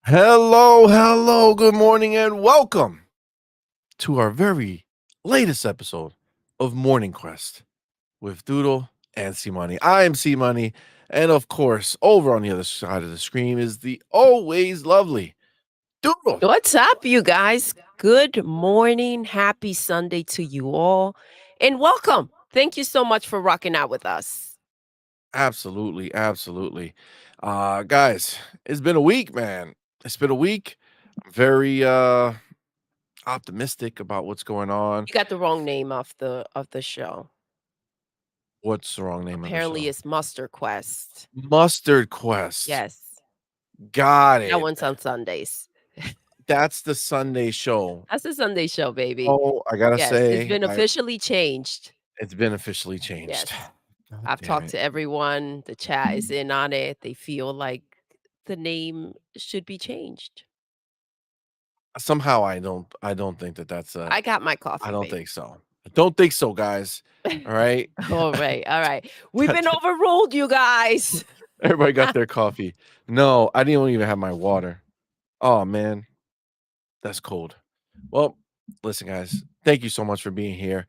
Hello, good morning, and welcome to our very latest episode of Morning Quest with Doodle and CMoney. I am CMoney, and of course, over on the other side of the screen is the always lovely Doodle. What's up, you guys? Good morning. Happy Sunday to you all. And welcome. Thank you so much for rocking out with us. Absolutely. Guys, it's been a week, man. It's been a week. I'm very optimistic about what's going on. You got the wrong name of the show. What's the wrong name of the Apparently show? it's Muster Quest. Mustard Quest. Yes. Got That it. one's on Sundays. That's the Sunday show. That's the Sunday show, baby. Oh, I gotta Yes, it's say, been officially changed. it's been officially changed. Yes. God I've damn talked it. to everyone. The chat is in on it. They feel like the name should be changed. Somehow I don't think that that's I got my I coffee, don't baby. think so. I don't think so, guys. All right? All right. We've been overruled, you guys. Everybody got their coffee. No, I didn't even have my water. Oh, man. That's cold. Well, listen, guys, thank you so much for being here.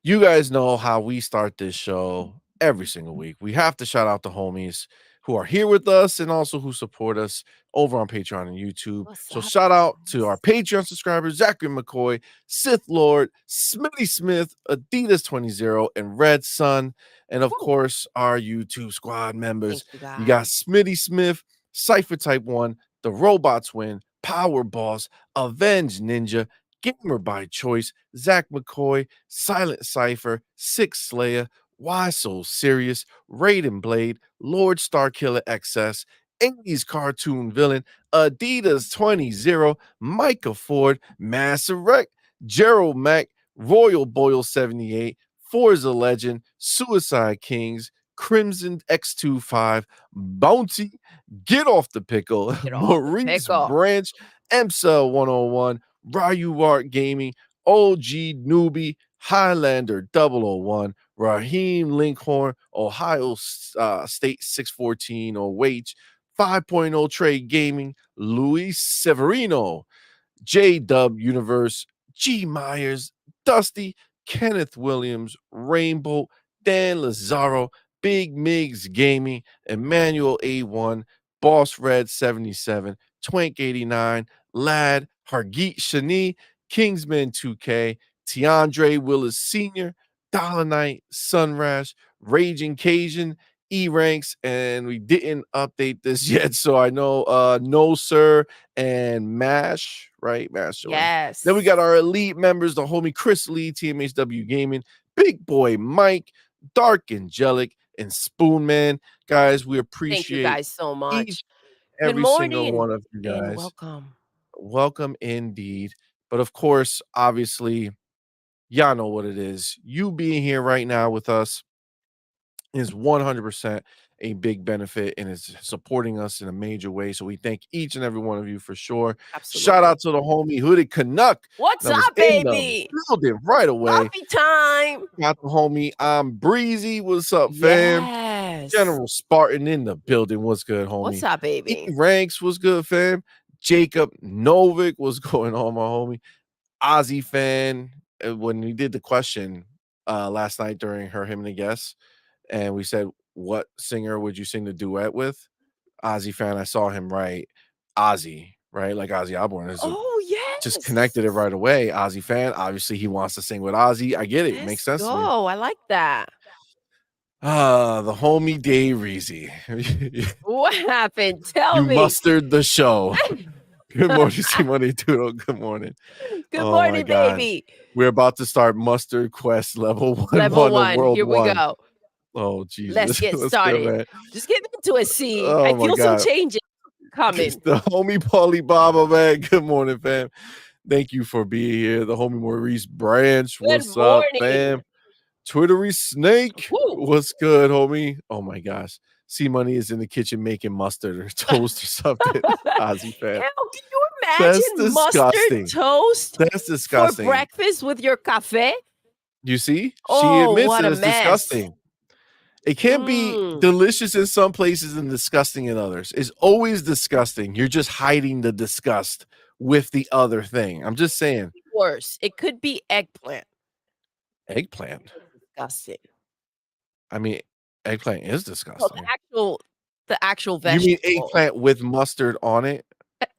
You guys know how we start this show every single week. We have to shout out the homies who are here with us and also who support us over on Patreon and YouTube. What's So up, shout out to our guys? Patreon subscribers, Zachary McCoy, Sith Lord, Smitty Smith, Adidas 20, and Red Sun. And of Woo. course, our YouTube squad members. Thank you, You got guys. Smitty Smith, Cypher Type 1, The Robots Win, Power Boss, Avenge Ninja, Gamer by Choice, Zach McCoy, Silent Cypher, Six Slayer, Why So Serious, Raiden Blade, Lord Starkiller XS, 80s cartoon villain, Adidas 20, Micah Ford, Masserect, Gerald Mack, Royal Boyle 78, Forza Legend, Suicide Kings, Crimson X25, Bounty, Get Off the Pickle, Get off the Maurice pickle. Branch, MCell 101, Ryu Art Gaming, OG Newbie, Highlander 001, Raheem Linkhorn, Ohio State 614 or Wage, 5.0 Trade Gaming, Luis Severino, J Dub Universe, G Myers, Dusty, Kenneth Williams, Rainbow, Dan Lazaro, Big Migs Gaming, Emmanuel A1, Boss Red 77, Twank 89, Lad, Hargeet Shani, Kingsman 2K, Tiandre Willis Sr., Dollar Knight, Sunrash, Raging Cajun, E-Ranks, and we didn't update this yet, so I know No Sir and Mash, right? Mash joined. Yes. Then we got our elite members, the homie Chris Lee, TMHW Gaming, Big Boy Mike, Dark Angelic, and Spoonman. Guys, we Thank you appreciate guys so each much. Good every single morning one of you and guys. welcome. Welcome indeed. But of course, obviously, y'all know what it is. You being here right now with us is 100% a big benefit and is supporting us in a major way. So we thank each and every one of you for sure. Shout Absolutely. out to the homie Hooded Canuck What's that was up, in the baby? building right away. Coffee time. Got the homie I'm Breezy. What's up, fam? Yes. General Spartan in the building. What's good, homie? What's up, E baby? Ranks was good, fam. Jacob Novik, what's going on, my homie? Ozzy fan. When we did the question last night during him and the guests, and we said, "What singer would you sing the duet with?" Ozzy fan. I saw him write Ozzy, right? Like Ozzy Osbourne. Oh, yes. Just connected it right away. Ozzy fan. Obviously, he wants to sing with Ozzy. I get it. It makes sense to me. Go. I like that. The homie Dave Reezy. What happened? Tell You me. mustered the show. Good morning, CMoney Doodle. Good morning. Good Oh my morning, God. baby. We're about to start Mustard Quest level 1 Level of 1. World Here we 1. go. Oh, Jesus. Let's get Let's go, started. man. Just get into it, see. Oh I my feel some God. changes coming. It's the homie Paulie Baba, man. Good morning, fam. Thank you for being here. The homie Maurice Branch. Good What's up, morning. fam? Twittery Snake. Woo. What's good, homie? Oh my gosh. C-Money is in the kitchen making mustard or toast or something. Ozzy fan. Ew, can you imagine disgusting. mustard toast That's for disgusting. breakfast with your cafe? You see? She Oh, admits what it a is mess. disgusting. It can't be Mm, delicious in some places and disgusting in others. It's always disgusting. You're just hiding the disgust with the other thing. I'm just saying. worse. It could be eggplant. Eggplant. That's disgusting. I mean, eggplant is No, disgusting. the actual You mean vegetable. eggplant with mustard on it?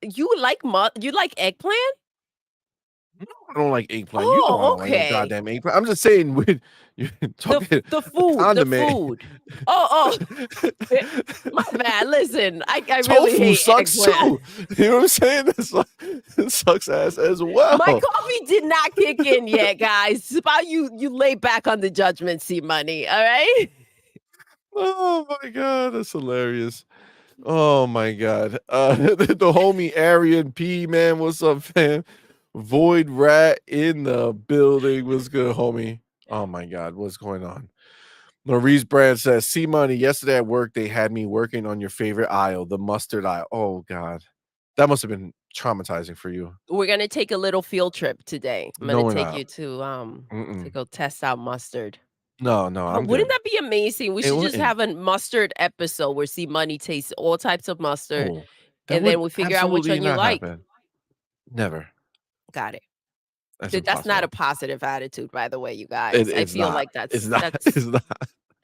You like eggplant? No, I don't like eggplant. You know I Oh, don't like no okay. goddamn eggplant. I'm just saying when you're talking a The condiment. food. Oh, my bad. Listen, I really Tofu hate sucks eggplant. too. You know what I'm saying? It sucks ass as My well. coffee did not kick in yet, guys. It's about you lay back on the judgment seat money, all right? Oh my god, that's hilarious. Oh my god. The homie Arian P, man, what's up, fam? Void Rat in the building. What's good, homie? Oh my god, what's going on? Maurice Brand says, "See money. Yesterday at work, they had me working on your favorite aisle, the mustard aisle. Oh god, that must have been traumatizing for you. We're gonna take a little field trip today. I'm No, gonna we're take not. you to Mm-mm. go test out mustard. No, no, Oh, I'm wouldn't good. that be amazing? We It should just wouldn't. have a mustard episode where See Money tastes all types of mustard, Oh, that and would then we figure out which absolutely one you not like. happen. Never. Got it. That's That's not a impossible. positive attitude, by the way, you It, guys. I it's feel not. like It's that's not. that's It's not.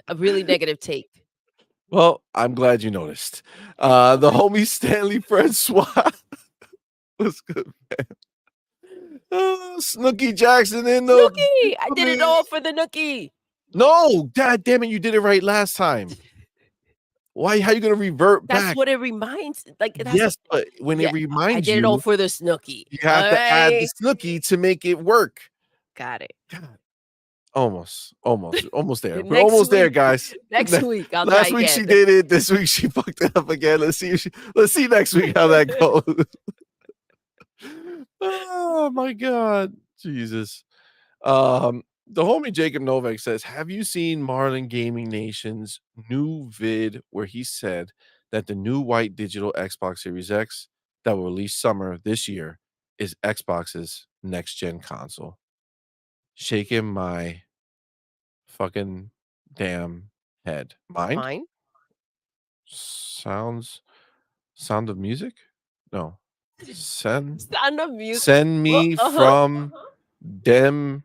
a really negative take. Well, I'm glad you noticed. The Okay. homie Stanley Francois was good. Snooky Jackson in the Snooki! I did it building. all for the nookie. No, god damn it, you did it right last time. Why? How you gonna revert That's back? what it reminds that's Yes, but when it yeah, I reminds did it all you, for the Snooki. you have to add the Alright? Snooky to make it work. Got it. God, almost there. We're Next almost there, week guys. next week, I'll try Last week she again. did it. This week she fucked it up again. Let's see next week how that goes. Oh my god, Jesus. The homie Jacob Novak says, "Have you seen Marlon Gaming Nation's new vid where he said that the new white digital Xbox Series X that will release summer this year is Xbox's next gen console?" Shaking my fucking damn head. Mind? Mine? Sounds Sound of Music? No. Send Sound of Music. send Well, me uh-huh. from them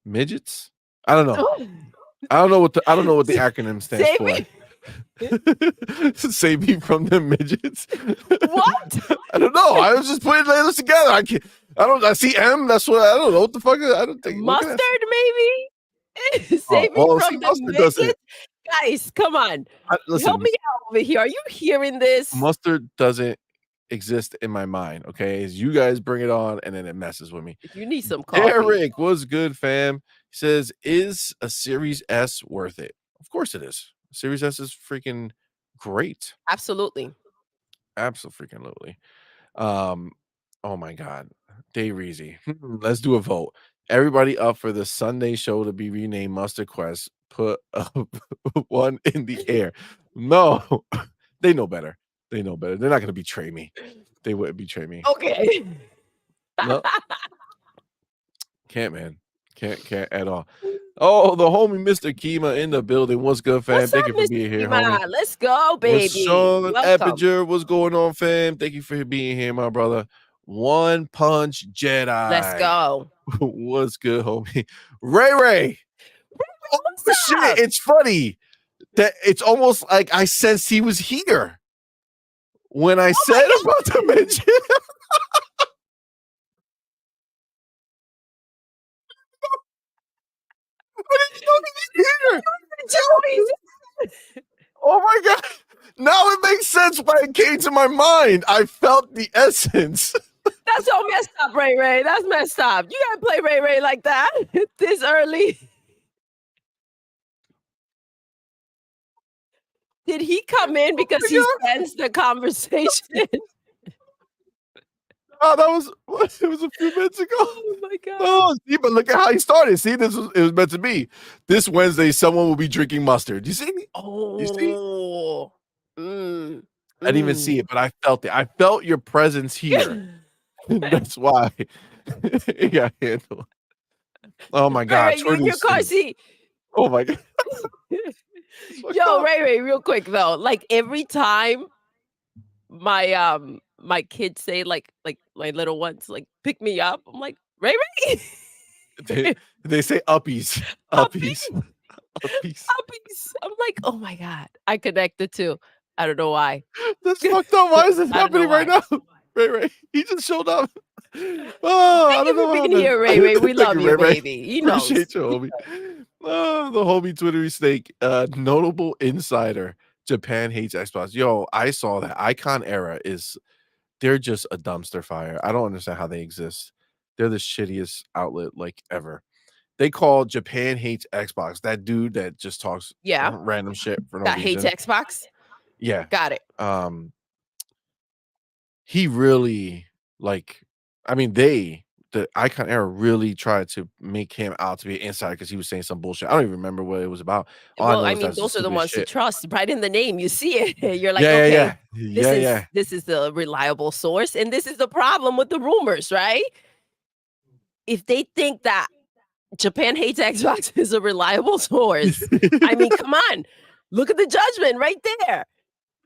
midgets? I don't know. Oh. I don't know what the acronym stands Save for. me? Save me from the midgets. What? I don't know. I was just putting this together. I see M. That's what I don't know what the fuck. I don't think. What can I say? Mustard, maybe? Oh, Save me well, see, from the mustard doesn't. midgets? Guys, come on. Help Listen, me out over here. Are you hearing this? mustard doesn't exist in my mind. Okay, as you guys bring it on, and then it messes with me. You need some coffee. Derek, what's good, fam? He says, "Is a Series S worth it?" Of course it is. Series S is freaking great. Absolutely. Absolutely. Um, oh my god. Dave Reezy. Let's do a vote. Everybody up for the Sunday show to be renamed Mustard Quest. Put up one in the air. No, they know better. They know better. They're not gonna betray me. They wouldn't betray me. Okay. No, can't, man. Can't at all. Oh, the homie Mr. Kima in the building. What's good, fam? What's up, Thank you for Mr. being here, homie. Kima? Let's go, baby. Rashawn Welcome. Eppinger, what's going on, fam? Thank you for being here, my brother. One Punch Let's Jedi. go. What's good, homie? Ray. Oh, What's shit. up? It's funny that it's almost like I sensed he was here when I Oh my said about to mention. I didn't know he was here. Oh my god. Now it makes sense why it came to my mind. I felt the essence. That's so messed up, Ray Ray. That's messed up. You gotta play Ray Ray like that this early. Did he come in Oh because my he god. sensed the conversation? Oh, that was it was a few minutes ago. Oh my god. Oh, see, but look at how he started. See, it was meant to be. This Wednesday, someone will be drinking mustard. You see me? You see? Oh. Mm. I didn't even see it, but I felt it. I felt your presence here. That's why it got handled. Oh my Ray god, Ray, you in Twitter your car says, seat. oh my god. It's fucked Yo, up. Ray, real quick though, like every time my kids say like my little ones like pick me up, I'm like, Ray They Ray, they say uppies, uppies, puppy, uppies. puppies. I'm like, oh my God. I connected too. I don't know why. That's fucked up. Why is this I don't know happening right why. now? Ray, he just showed up. Oh, I Thank don't you know for how being man. here, Ray. We Thank love you, you, Ray. baby. He knows. Appreciate you, homie. Oh, the homie Twittery Snake. Notable insider. Japan hates Xbox. Yo, I saw that. Icon Era is they're just a dumpster fire. I don't understand how they exist. They're the shittiest outlet like ever. They call Japan hates Xbox. That dude that just talks Yeah. random shit for no That hates reason. Xbox. Yeah. Got it. Um, he really like I mean, the Icon Era really tried to make him out to be an insider because he was saying some bullshit. I don't even remember what it was about. All I Well, know I is mean, that's the those are the stupidest ones to shit. trust. Right in the name, you see it. You're like, Yeah, okay, yeah, yeah. this is the reliable source, and this is the problem with the rumors, right? If they think that Japan hates Xbox is a reliable source, I mean, come on, look at the judgment right there.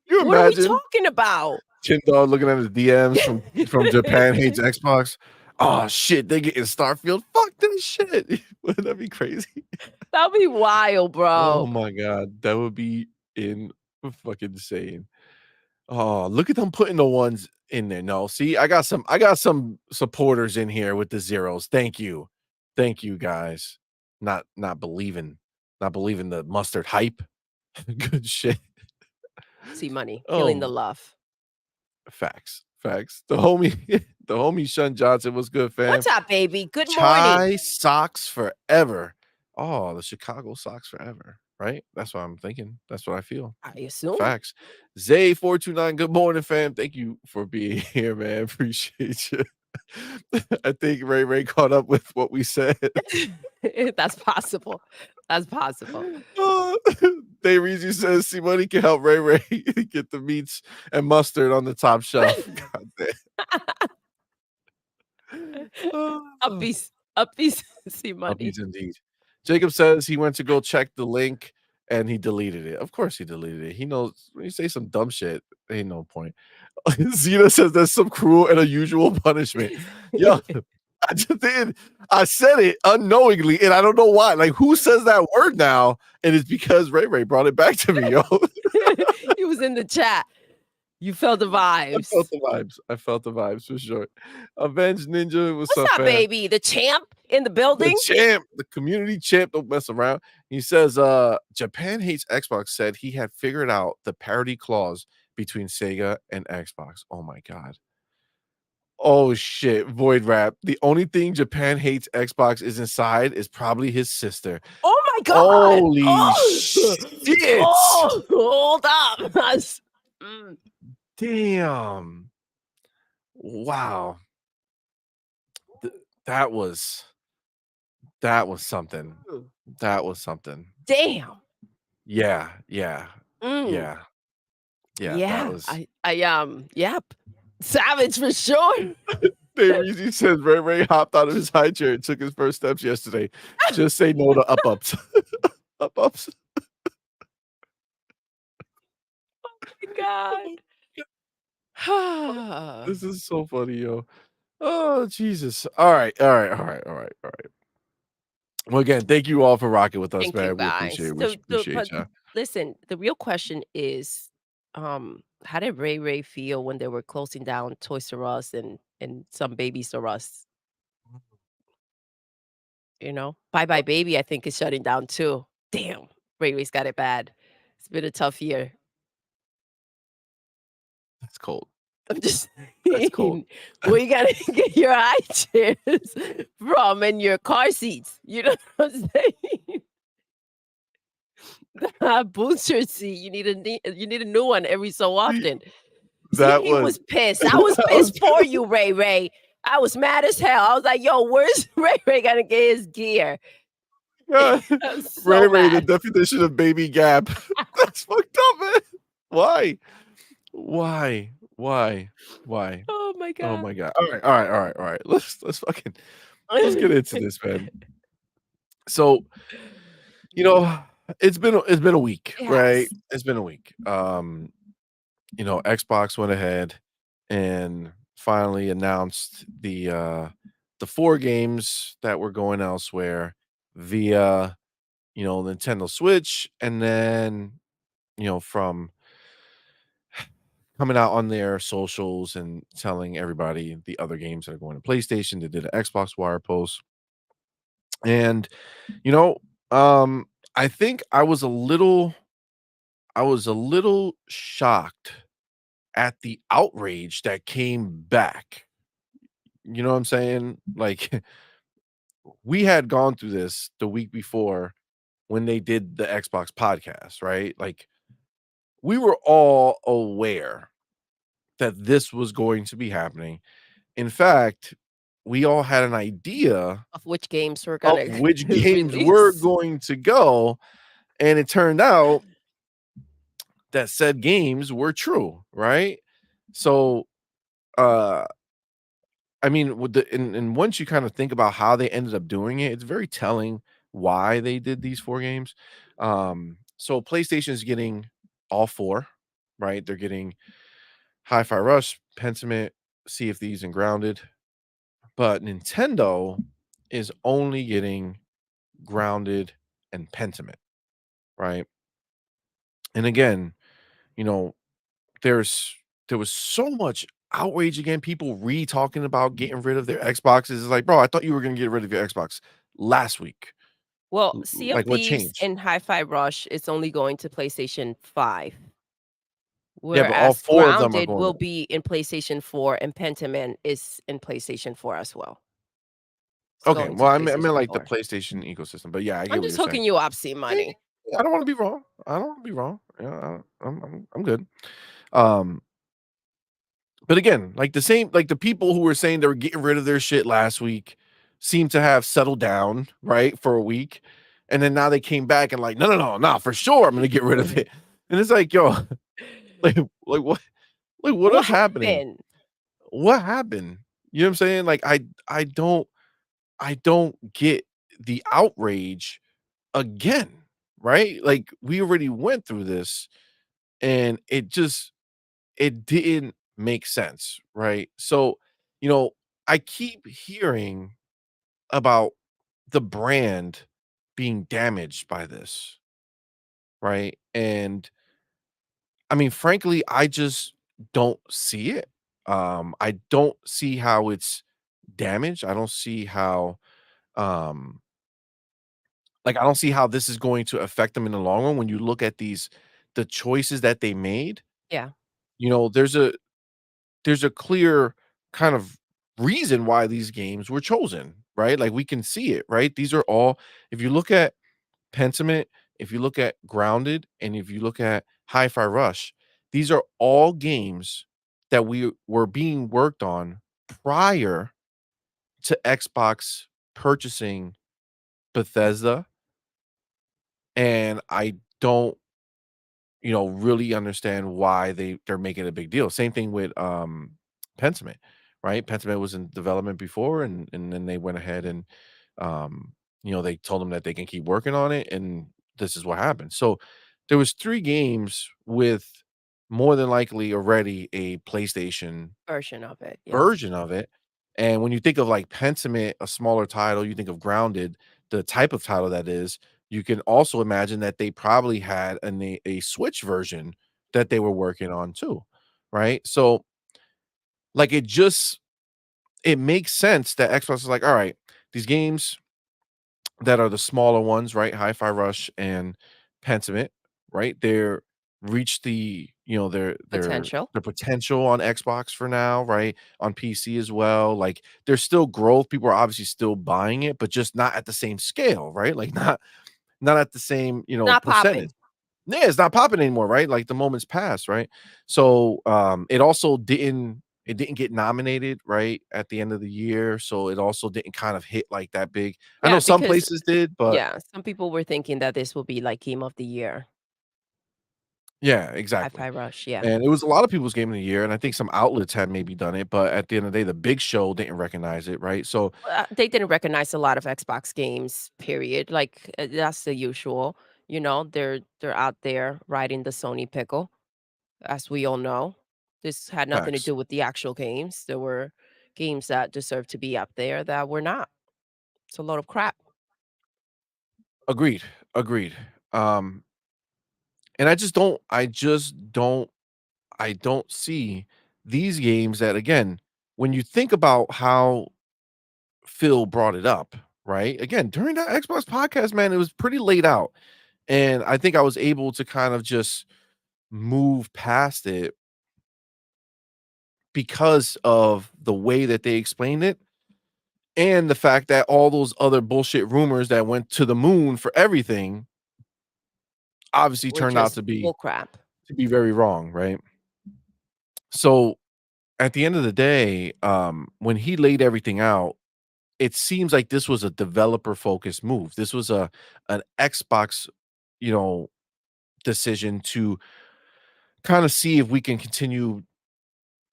You What are we imagine talking about? Chin Dog looking at his DMs from Japan hates Xbox. Oh shit, they getting Starfield. Fuck this shit. Wouldn't that be crazy? That'd be wild, Oh bro. my god, that would be in fucking insane. Oh, look at them putting the ones in there. No, see, I got some supporters in here with the zeros. Thank you. Thank you guys. Not believing the mustard hype. Good shit. See money, feeling the Oh, love. facts. Facts. The homie the homie Shun Johnson was good, fam. What's up, baby? Good morning. Chai socks forever. Oh, the Chicago socks forever, right? That's what I'm thinking. That's what I feel. I assume. Facts. Zay429, good morning, fam. Thank you for being here, man. Appreciate you. I think Ray caught up with what we said. That's possible. That's possible. Oh, Dayreezy says CMoney can help Ray get the meats and mustard on the top shelf. God damn. Oh. Uppies, uppies, see money. Puppies indeed. Jacob says he went to go check the link and he deleted it. Of course he deleted it. He knows when you say some dumb shit, ain't no point. Zena says that's some cruel and unusual punishment. Yo, I just did. I said it unknowingly, and I don't know why. Like, who says that word now? And it's because Ray brought it back to me, yo. He was in the chat. You felt the I felt vibes. the vibes. I felt the vibes for sure. Avenged Ninja, what's What's up, up, fam? baby? The champ in the The building? champ, the community champ, don't mess around. He says, Japan hates Xbox said he had figured out the parity clause between Sega and Xbox. Oh my god. Oh shit, Void Rap. The only thing Japan hates Xbox is inside is probably his sister. Oh my god! Holy Oh! shit. Oh, hold up. That's Damn. Wow. Th- that was something. That was something. damn. Yeah, Mm. yeah, yeah, that Yeah, was yep. Savage for sure. Dave Reezy says Ray hopped out of his high chair and took his first steps yesterday. Just say no to up-ups. Up-ups. God. This is so funny, yo. Oh, Jesus. All right. Well, again, thank you all for rocking with us, Thank you, man. We appreciate guys. it. We appreciate But ya. listen, the real question is, how did Ray feel when they were closing down Toys R Us and some Babies R Us? You know, Bye Bye Baby, I think is shutting down too. Damn, Ray's got it bad. It's been a tough year. That's cold. I'm just That's cold. saying, where you gotta get your high chairs from and your car seats. You know what I'm saying? Booster seat. You need a new one every so See, often. See, that he was was pissed. I was that was pissed for you, Ray. I was mad as hell. I was like, "Yo, where's Ray gonna get his gear?" God. I was so Ray, the mad. definition of baby gap. That's fucked up, man. Why? Why? Why? Why? Oh my Oh god. my god. All right. Let's get into this, man. So, you know, It's been a week, It right? has. It's been a week. Xbox went ahead and finally announced the 4 games that were going elsewhere via, Nintendo Switch, and then, from coming out on their socials and telling everybody the other games that are going to PlayStation. They did an Xbox Wire post. And, you know, um, I think I was a little shocked at the outrage that came back. You know what I'm saying? Like, we had gone through this the week before when they did the Xbox podcast, right? Like, we were all aware that this was going to be happening. In fact, we all had an idea Of which games we're of gonna which games were release. going to go, and it turned out that said games were true, right? So, uh, I mean, with the and once you kind of think about how they ended up doing it, it's very telling why they did these 4 games. So PlayStation is getting all 4, right? They're getting Hi-Fi Rush, Pentiment, Sea of Thieves, and Grounded, but Nintendo is only getting Grounded and Pentiment, right? And again, you know, there's there was so much outrage again, people talking about getting rid of their Xboxes. It's like, "Bro, I thought you were gonna get rid of your Xbox last week. Well, L Sea of like, what Thieves changed?" and Hi-Fi Rush is only going to PlayStation 5, Yeah, but all whereas 4 of them are Grounded going will to. be in PlayStation 4 and Pentiment is in PlayStation 4 as well. It's Okay, going to well, I meant, PlayStation like, the 4. PlayStation ecosystem, but yeah, I I'm get what just you're saying. hooking you up, C Yeah, Money. I don't wanna be wrong. I don't wanna be wrong. Yeah, I'm good. Um But again, like the people who were saying they were getting rid of their shit last week seem to have settled down, right, for a week. And then now they came back and like, no, no, no, no, for sure I'm gonna get rid of it. And it's like, yo, like what what What is happening? happened? What happened? You know what I'm saying? Like I don't get the outrage again, right? Like we already went through this and it didn't make sense, right? So, you know, I keep hearing about the brand being damaged by this, right? And I mean, frankly, I just don't see it. I don't see how it's damaged. I don't see how um I don't see how this is going to affect them in the long run when you look at the choices that they made. Yeah, You know, there's a clear kind of reason why these games were chosen, right? Like we can see it, right? These are all if you look at Pentiment, if you look at Grounded, and if you look at Hi-Fi Rush, these are all games that we were being worked on prior to Xbox purchasing Bethesda, and I don't really understand why they're making a big deal. Same thing with, Pentiment, right? Pentiment was in development before, and then they went ahead and, um, they told them that they can keep working on it, and this is what happened. So, there was 3 games with more than likely already a PlayStation version of it, yeah. version of it, and when you think of, like, Pentiment, a smaller title, you think of Grounded, the type of title that is, you can also imagine that they probably had a Switch version that they were working on too, right? So, like, it makes sense that Xbox is like, "Alright, these games that are the smaller ones, right? Hi-Fi Rush and Pentiment, right? They're reached Potential. their potential on Xbox for now, right? On PC as well. Like there's still growth. People are obviously still buying it, but just not at the same scale, right? Like not at the same, Not percentage. popping. Yeah, it's not popping anymore, right? Like the moment's passed, right? So it also didn't get nominated, right, at the end of the year. So it also didn't kind of hit like that big. I know Yeah, some because places did, but yeah, some people were thinking that this will be like Game of the Year. yeah, exactly. Hi-Fi Rush, yeah. And it was a lot of people's game of the year, and I think some outlets had maybe done it, but at the end of the day, the big show didn't recognize it, right? They didn't recognize a lot of Xbox games, period. Like, that's the usual. You know, they're out there riding the Sony pickle, as we all know. This had nothing to Facts. do with the actual games. There were games that deserved to be up there that were not. It's a load of crap. Agreed. Agreed. Um, and I don't see these games that, again, when you think about how Phil brought it up, right? Again, during that Xbox podcast, man, it was pretty laid out. And I think I was able to kind of just move past it because of the way that they explained it and the fact that all those other bullshit rumors that went to the moon for everything obviously We're turned out just bull crap. to be very wrong, right? So at the end of the day, when he laid everything out, it seems like this was a developer focused move. This was an Xbox, you know, decision to kind of see if we can continue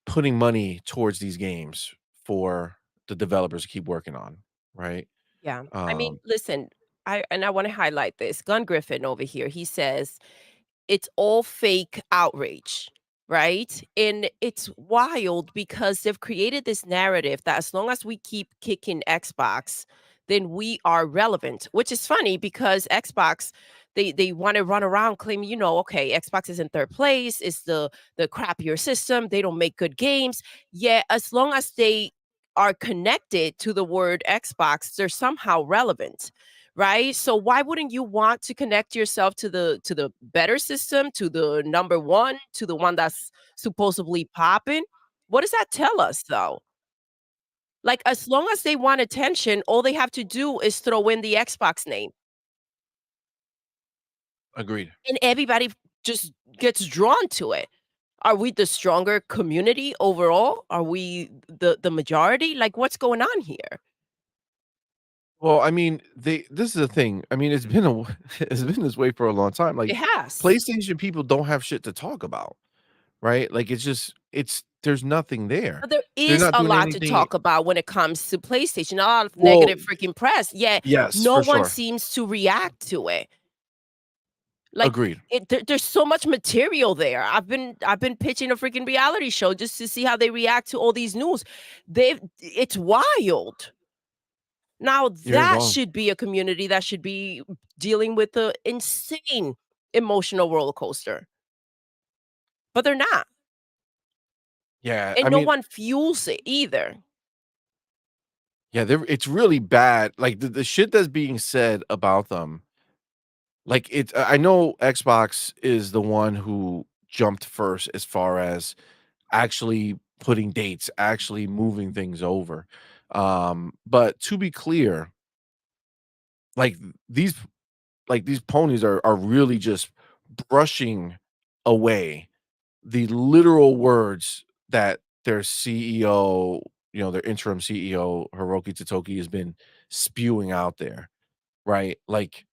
putting money towards these games for the developers to keep working on, right? Yeah. I mean, Um, listen, I want to highlight this. Gun Griffin over here, he says it's all fake outrage, right? And it's wild because they've created this narrative that as long as we keep kicking Xbox, then we are relevant, which is funny because Xbox they want to run around claiming, okay, Xbox is in third place, it's the crappier system, they don't make good games. Yet as long as they are connected to the word Xbox, they're somehow relevant, right? So why wouldn't you want to connect yourself to the better system, to the number one, to the one that's supposedly popping? What does that tell us though? Like as long as they want attention, all they have to do is throw in the Xbox name Agreed. and everybody just gets drawn to it. Are we the stronger community overall? Are we the majority? Like what's going on here? Well, I mean, this is the thing. I mean, it's been it's been this way for a long time. It Like has. PlayStation people don't have shit to talk about, right? Like it's there's nothing there. But there They're is not a doing lot to anything. talk about when it comes to PlayStation, a lot of Well, negative freaking press, yet yes, no for one sure. seems to react to it. Like, Agreed. there's so much material there. I've been pitching a freaking reality show just to see how they react to all these news. It's wild. Now You're that wrong. should be a community that should be dealing with the insane emotional roller coaster, but they're not, Yeah, I and no mean, one fuels it either. yeah, it's really bad. Like the shit that's being said about them. Like I know Xbox is the one who jumped first as far as actually putting dates, actually moving things over. But to be clear, like these these ponies are really just brushing away the literal words that their CEO, their interim CEO Hiroki Totoki has been spewing out there, right? Like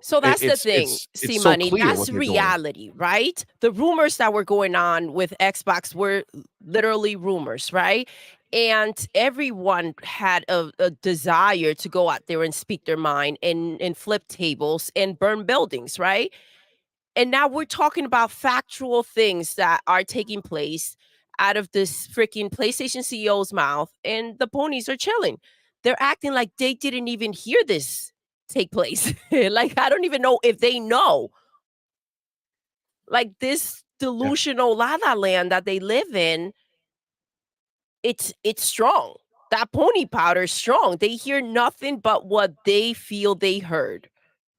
So that's the thing, it's see so money, clear what that's they're doing. reality, right? The rumors that were going on with Xbox were literally rumors, right? And everyone had a desire to go out there and speak their mind and flip tables and burn buildings, right? And now we're talking about factual things that are taking place out of this freaking PlayStation CEO's mouth, and the ponies are chilling. They're acting like they didn't even hear this take place. Like, I don't even know if they know. Like, this Yeah, delusional la la land that they live in, it's strong. That pony powder is strong. They hear nothing but what they feel they heard.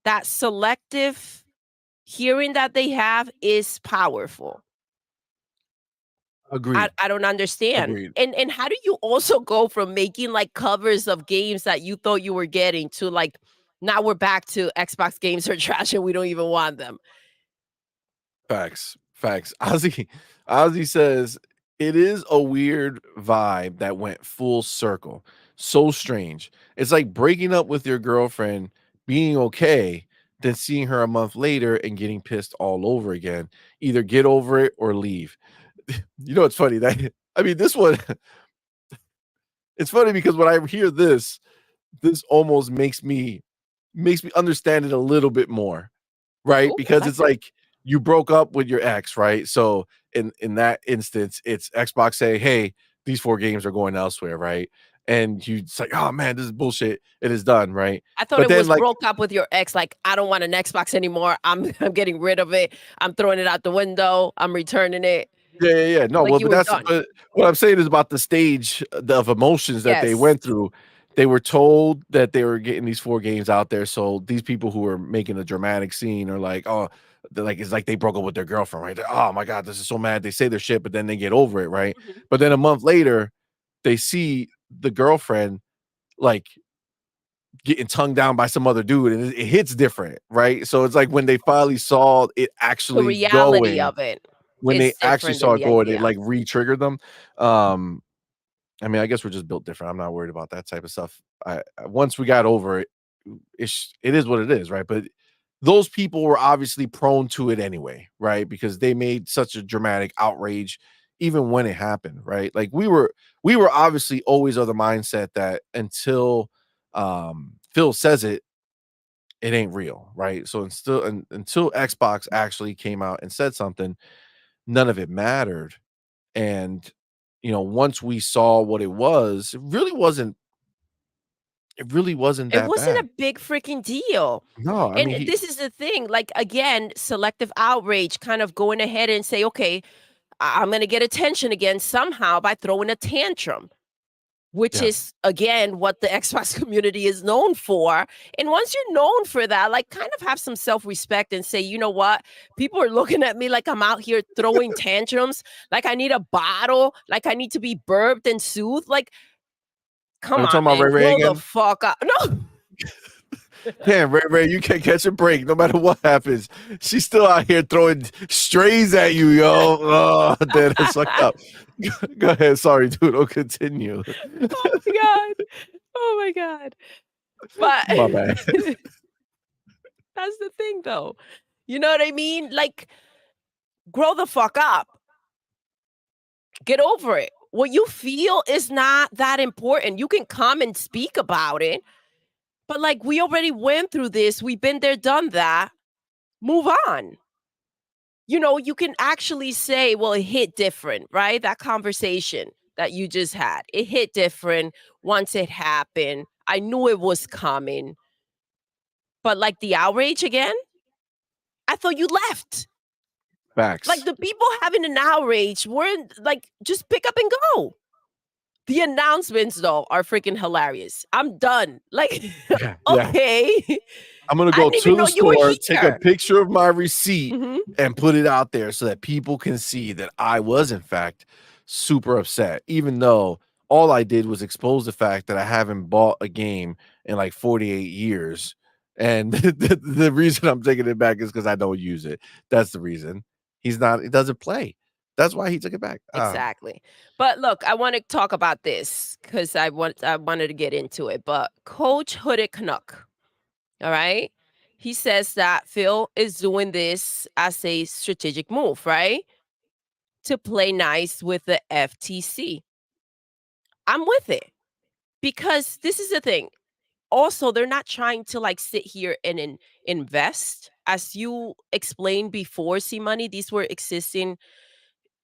That selective hearing that they have is powerful. agreed, I don't understand. agreed. And how do you also go from making, like, covers of games that you thought you were getting to, like, now we're back to Xbox games are trash and we don't even want them? Facts, facts. Ozzy says it is a weird vibe that went full circle. So strange. It's like breaking up with your girlfriend, being okay, then seeing her a month later and getting pissed all over again. Either get over it or leave. You know, it's funny that I mean, this one, it's funny because when I hear this, this almost makes me makes me understand it a little bit more, right? Oh, I Because like it's that. like you broke up with your ex, right? So in that instance, it's Xbox saying, "Hey, these 4 games are going elsewhere," right? And you it's like, "Oh man, this is bullshit. It is done," right? I thought But it then was like broke up with your ex, like, "I don't want an Xbox anymore. I'm getting rid of it. I'm throwing it out the window. I'm returning it." yeah, yeah, yeah. No, Like well, you but were that's done. but what I'm saying is about the stage of emotions that they Yes. went through. They were told that they were getting these 4 games out there, so these people who are making a dramatic scene are like, "Oh," they're like it's like they broke up with their girlfriend, right? "Oh my god, this is so mad." They say their shit, but then they get over it, right? Mhm. But then a month later, they see the girlfriend, like, getting tongued down by some other dude, and it hits different, right? So it's like when they finally saw it The actually reality going, of it when they is actually different than saw it the going, it, idea. like, re-triggered them. Um, I mean, I guess we're just built different. I'm not worried about that type of stuff. Once we got over it, it is what it is, right? But those people were obviously prone to it anyway, right? Because they made such a dramatic outrage even when it happened, right? Like we were obviously always of the mindset that until Phil says it, it ain't real, right? So until Xbox actually came out and said something, none of it mattered. And once we saw what it was, it really wasn't It that wasn't bad. a big freaking deal. No, I And mean this is the thing, like, again, selective outrage kind of going ahead and say, "Okay, I'm gonna get attention again somehow by throwing a tantrum." Which yeah. is, again, what the Xbox community is known for, and once you're known for that, like, kind of have some self-respect and say, "You know what? People are looking at me like I'm out here throwing tantrums, like I need a bottle, like I need to be burped and soothed, like, Are come we on, talking about man, Ray Ray grow the again? fuck up." No. Damn, Ray Ray, you can't catch a break no matter what happens. She's still out here throwing strays at you, yo. Oh, damn, that's fucked up. Go ahead. Sorry, dude. I'll continue. Oh my god. Oh my god. My bad. But that's the thing, though. You know what I mean? Like, grow the fuck up. Get over it. What you feel is not that important. You can come and speak about it, but, like, we already went through this. We've been there, done that. Move on. You can actually say, "Well, it hit different," right? That conversation that you just had. It hit different once it happened. I knew it was coming. But, like, the outrage again? I thought you left. Like, Facts. the people having an outrage weren't like, just pick up and go. The announcements, though, are freaking hilarious. I'm done. Like, Yeah, yeah. okay. I'm gonna I go didn't to even the know you were store, take a here. picture of my receipt, Mhm. and put it out there so that people can see that I was, in fact, super upset, even though all I did was expose the fact that I haven't bought a game in like 48 years. And the reason I'm taking it back is because I don't use it. That's the reason. He doesn't play. That's why he took it back. Exactly. But look, I wanna talk about this because I wanted to get into it, but Coach Hooded Canuck, all right? He says that Phil is doing this as a strategic move, right? To play nice with the FTC. I'm with it because this is the thing. Also, they're not trying to like sit here and invest. As you explained before, see money, these were existing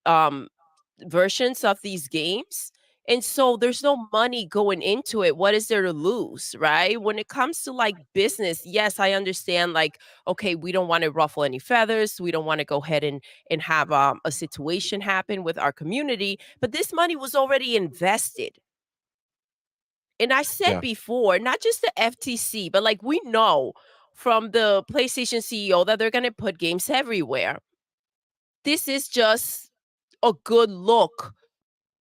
um versions of these games. And so there's no money going into it. What is there to lose, right? When it comes to like business, yes, I understand like, okay, we don't want to ruffle any feathers. We don't want to go ahead and have a situation happen with our community, but this money was already invested. And I said Yeah, before, not just the FTC, but like we know from the PlayStation CEO that they're going to put games everywhere. This is just a good look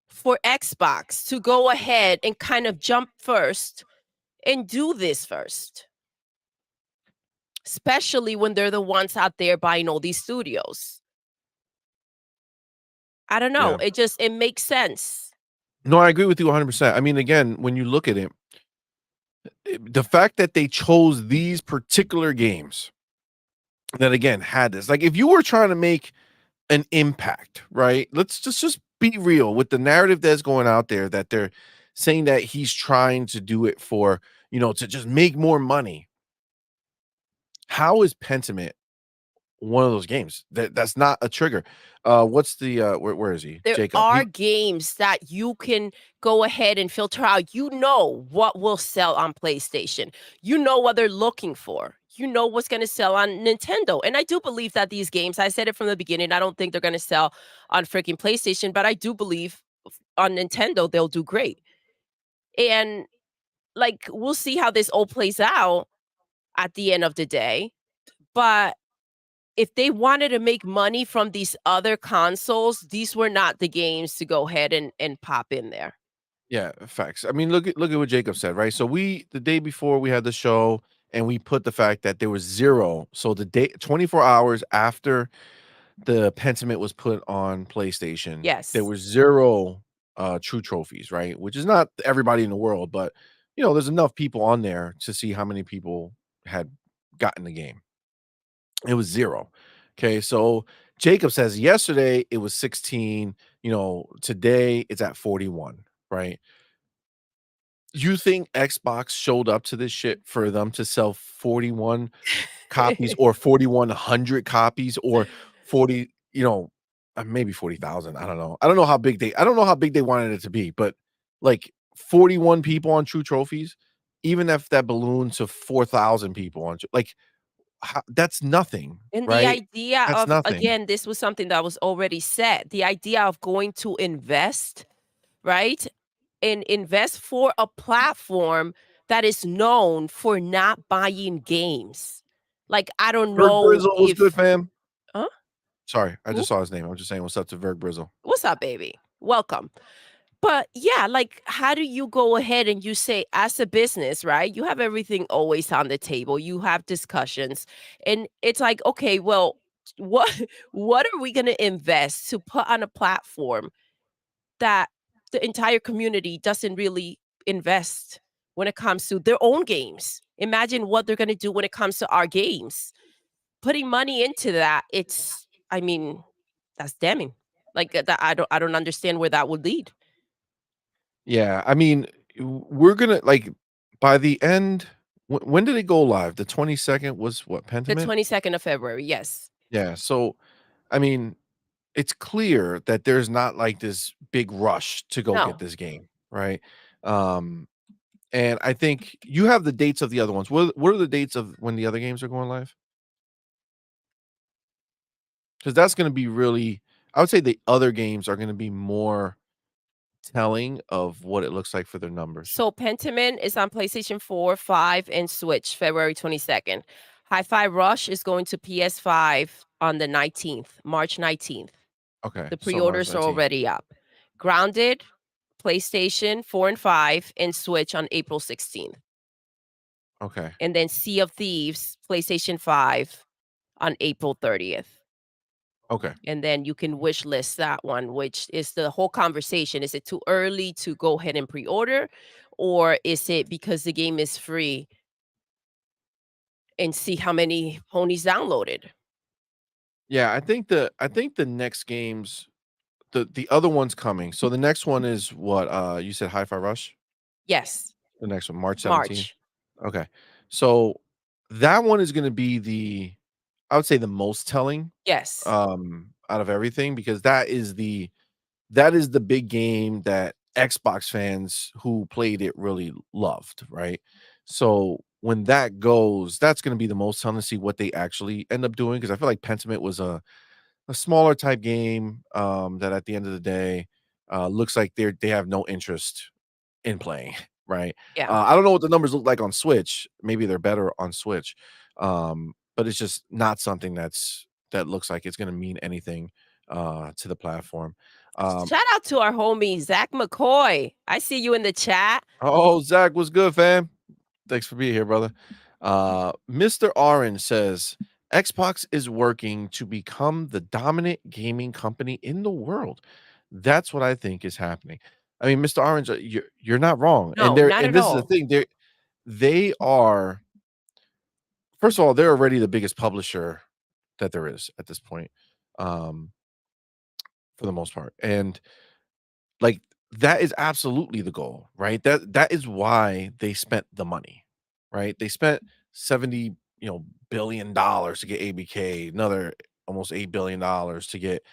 for Xbox to go ahead and kind of jump first and do this first, especially when they're the ones out there buying all these studios. I don't know. yeah. It makes sense. No, I agree with you 100%. I mean, again, when you look at it, the fact that they chose these particular games that again had this, like if you were trying to make an impact, right? Let's just be real with the narrative that's going out there that they're saying that he's trying to do it for, to just make more money. How is Pentiment one of those games? That's not a trigger. What's the, where is he? There Jacob. are games that you can go ahead and filter out. You know what will sell on PlayStation. You know what they're looking for. You know what's going to sell on Nintendo. And I do believe that these games, I said it from the beginning, I don't think they're going to sell on freaking PlayStation, but I do believe on Nintendo they'll do great. And like we'll see how this all plays out at the end of the day. But if they wanted to make money from these other consoles, these were not the games to go ahead and pop in there. Yeah, facts. I mean, look at what Jacob said, right? So we the day before we had the show and we put the fact that there was 0. So the day 24 hours after the Pentiment was put on PlayStation, there Yes. was 0 true trophies, right? Which is not everybody in the world, but there's enough people on there to see how many people had gotten the game. It was 0. Okay, so Jacob says yesterday it was 16, today it's at 41, right? You think Xbox showed up to this shit for them to sell 41 copies or 4,100 copies or 40, maybe 40,000, I don't know. I don't know how big they wanted it to be, but, like, 41 people on True Trophies, even if that ballooned to 4,000 people on like, ho that's nothing, And the right? idea That's of, nothing. again, this was something that was already set. The idea of going to invest, right? And invest for a platform that is known for not buying games. Like, I don't Berg know Brizzle was good, if fam. huh? Sorry, I Who? just saw his name. I'm just saying what's up to Berg Brizzle. What's up, baby? Welcome. But yeah, like, how do you go ahead and you say, as a business, right? You have everything always on the table. You have discussions, and it's like, okay, well, what what are we going to invest to put on a platform that the entire community doesn't really invest when it comes to their own games? Imagine what they're going to do when it comes to our games. Putting money into that, I mean, that's damning. Like that, I don't understand where that would lead. Yeah, I mean, we're gonna like by the end. When did it go live? The 22nd was what The Pentiment? 22nd of February, yes. Yeah. So, I mean, it's clear that there's not like this big rush to go get No. this game, right? Um, and I think you have the dates of the other ones. What are the dates of when the other games are going live? Because that's going to be really. I would say the other games are going to be more telling of what it looks like for their numbers. So Pentiment is on PlayStation 4, 5, and Switch February 22nd. Hi-Fi Rush is going to PS5 on the 19th, March 19th. Okay, The so March pre-orders are 19th. already up. Grounded, PlayStation 4 and 5, and Switch on April 16th. Okay. And then Sea of Thieves, PlayStation 5 on April 30th. Okay. And then you can wish list that one, which is the whole conversation. Is it too early to go ahead and pre-order? Or is it because the game is free and see how many ponies downloaded? Yeah, I think the next games, the other one's coming. So the next one is what, you said Hi-Fi Rush? Yes, The next one, March 17th? March. Okay. So that one is gonna be I would say the most telling, Yes. out of everything because that is the big game that Xbox fans who played it really loved, right? So when that goes, that's gonna be the most telling to see what they actually end up doing because I feel like Pentiment was a smaller type game, that at the end of the day, looks like they have no interest in playing, right? Yeah. I don't know what the numbers look like on Switch. Maybe they're better on Switch, but it's just not something that looks like it's gonna mean anything, to the platform. Um, Shout out to our homie Zach McCoy. I see you in the chat. oh, Zach, what's good, fam? Thanks for being here, brother. Mr. Orange says Xbox is working to become the dominant gaming company in the world. That's what I think is happening. I mean, Mr. Orange, you're not wrong. And No, not at this is the all. thing. They are first of all, they're already the biggest publisher that there is at this point, um, for the most part. And like that is absolutely the goal, right? That is why they spent the money, right? They spent 70, billion to get ABK, another almost $8 billion to get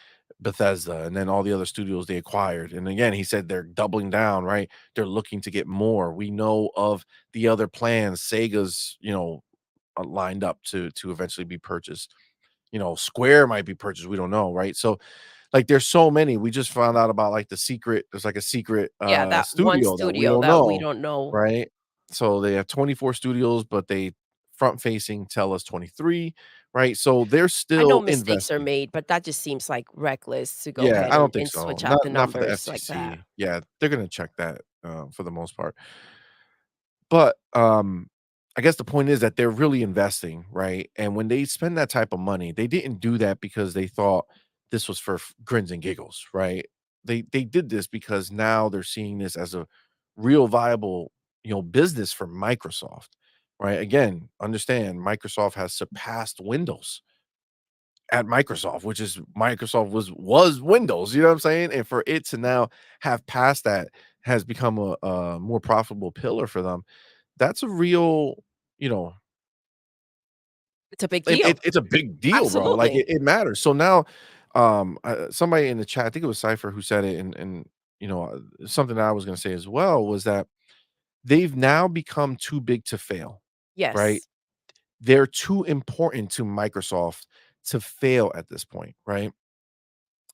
Bethesda, and then all the other studios they acquired. And again, he said they're doubling down, right? They're looking to get more. We know of the other plans. Sega's, lined up to eventually be purchased. Square might be purchased. We don't know, right? So like there's so many. We just found out about like there's like a secret Yeah, that one studio that we studio don't that we know, don't know. right? So they have 24 studios, but they front facing tell us 23, right? So they're I know still mistakes are investing. made, but that just seems like reckless to go Yeah, ahead I don't think and so. switch out Not the not for the numbers like that. FTC. Yeah, they're gonna check that for the most part. But, I guess the point is that they're really investing, right? And when they spend that type of money, they didn't do that because they thought this was for grins and giggles, right? They did this because now they're seeing this as a real viable, business for Microsoft, right? Again, understand Microsoft has surpassed Windows at Microsoft, which is Microsoft was Windows, you know what I'm saying? And for it to now have passed that has become a more profitable pillar for them. That's a real, you know, It's a big deal. it's a big deal, bro. Like Absolutely. it matters. So now, somebody in the chat, I think it was Cypher who said it, and something that I was going to say as well was that they've now become too big to fail, right? Yes. They're too important to Microsoft to fail at this point, right?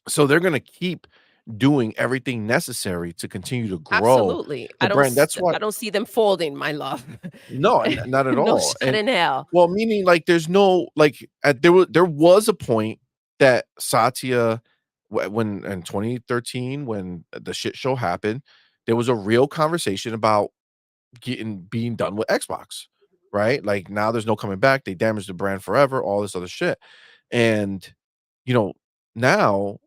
So they're going to keep doing everything necessary to continue to grow Absolutely. the brand. That's why. I don't see them folding, my love. No, not at No all. shot And in hell. well, meaning like there's no like there was a point that Satya when in 2013 when the shit show happened, there was a real conversation about being done with Xbox, right? Like now there's no coming back. They damaged the brand forever, all this other shit. And you know, now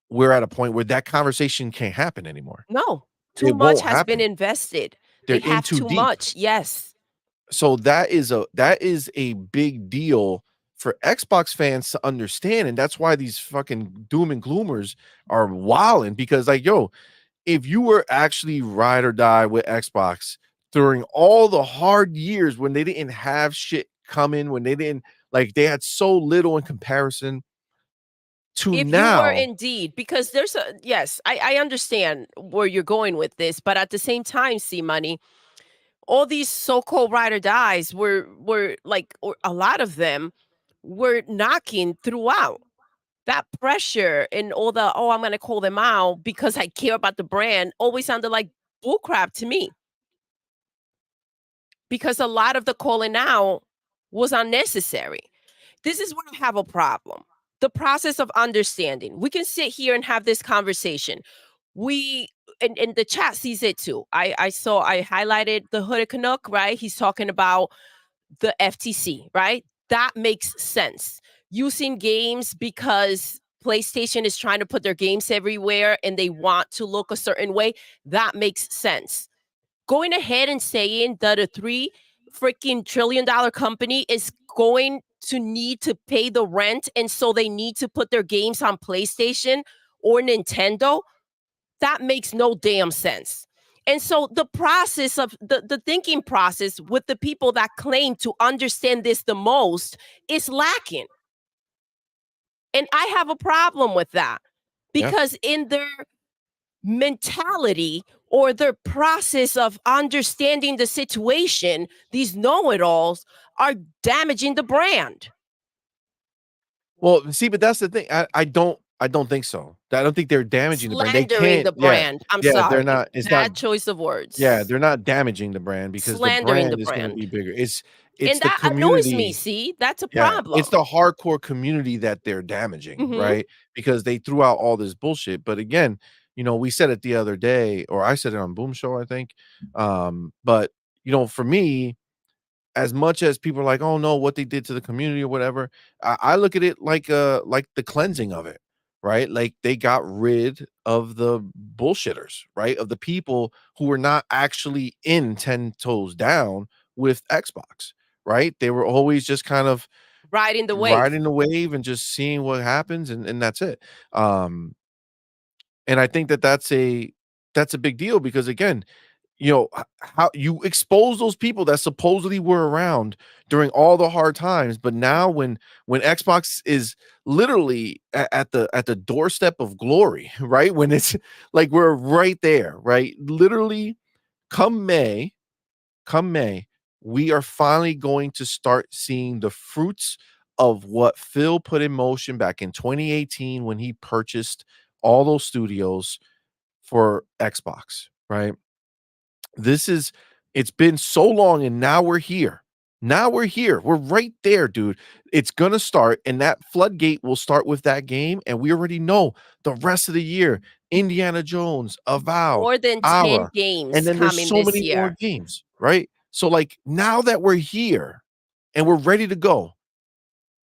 we're at a point where that conversation can't happen anymore. No. Too It much won't has been happen. invested. They're They in have too too deep. much. Yes. So that is a big deal for Xbox fans to understand, and that's why these fucking doom and gloomers are wilding because like, yo, if you were actually ride or die with Xbox during all the hard years when they didn't have shit coming, when they didn't like they had so little in comparison to If you were now. indeed, because there's a yes, I understand where you're going with this, but at the same time, see money, all these so-called ride or dies were like or a lot of them were knocking throughout. That pressure and all the, "Oh, I'm gonna call them out because I care about the brand," always sounded like bullcrap to me, because a lot of the calling out was unnecessary. This is where I have a problem. The process of understanding. We can sit here and have this conversation. We and the chat sees it too. I highlighted the Hooded Canuck, right? He's talking about the FTC, right? That makes sense. Using games because PlayStation is trying to put their games everywhere and they want to look a certain way, that makes sense. Going ahead and saying that a $3 freaking trillion company is going to need to pay the rent and so they need to put their games on PlayStation or Nintendo, that makes no damn sense. And so the process of the thinking process with the people that claim to understand this the most is lacking. And I have a problem with that Yeah. because in their mentality or their process of understanding the situation, these know-it-alls are damaging the brand. Well, see, but that's the thing. I don't think so. I don't think they're damaging the brand. They Slandering can't. the brand. I'm Yeah, they're sorry. not. It's not. Bad choice of Yeah, words. they're not damaging the brand because the Slandering the brand is gonna brand. be bigger. It's And the that annoys me, community. see? That's a Yeah, it's problem. the hardcore community that they're damaging, Mhm. right? Because they threw out all this bullshit. But again, we said it the other day, or I said it on Boom Show, I think. But for me, as much as people are like, "Oh no, what they did to the community or whatever," I look at it like the cleansing of it, right? Like they got rid of the bullshitters, right? Of the people who were not actually in 10 toes down with Xbox, right? They were always just kind of Riding the wave. riding the wave and just seeing what happens and that's it. Um, and I think that that's a big deal because again, how you expose those people that supposedly were around during all the hard times, but now when Xbox is literally at the doorstep of glory, right? When it's like we're right there, right? Literally come May, come May, we are finally going to start seeing the fruits of what Phil put in motion back in 2018 when he purchased all those studios for Xbox, right? This is it's been so long and now we're here. Now we're here. We're right there, dude. It's gonna start, and that floodgate will start with that game. And we already know the rest of the year, Indiana Jones, Avowed, More than 10 Ara, and games then there's coming so this many more year. games, right? So, like, now that we're here and we're ready to go,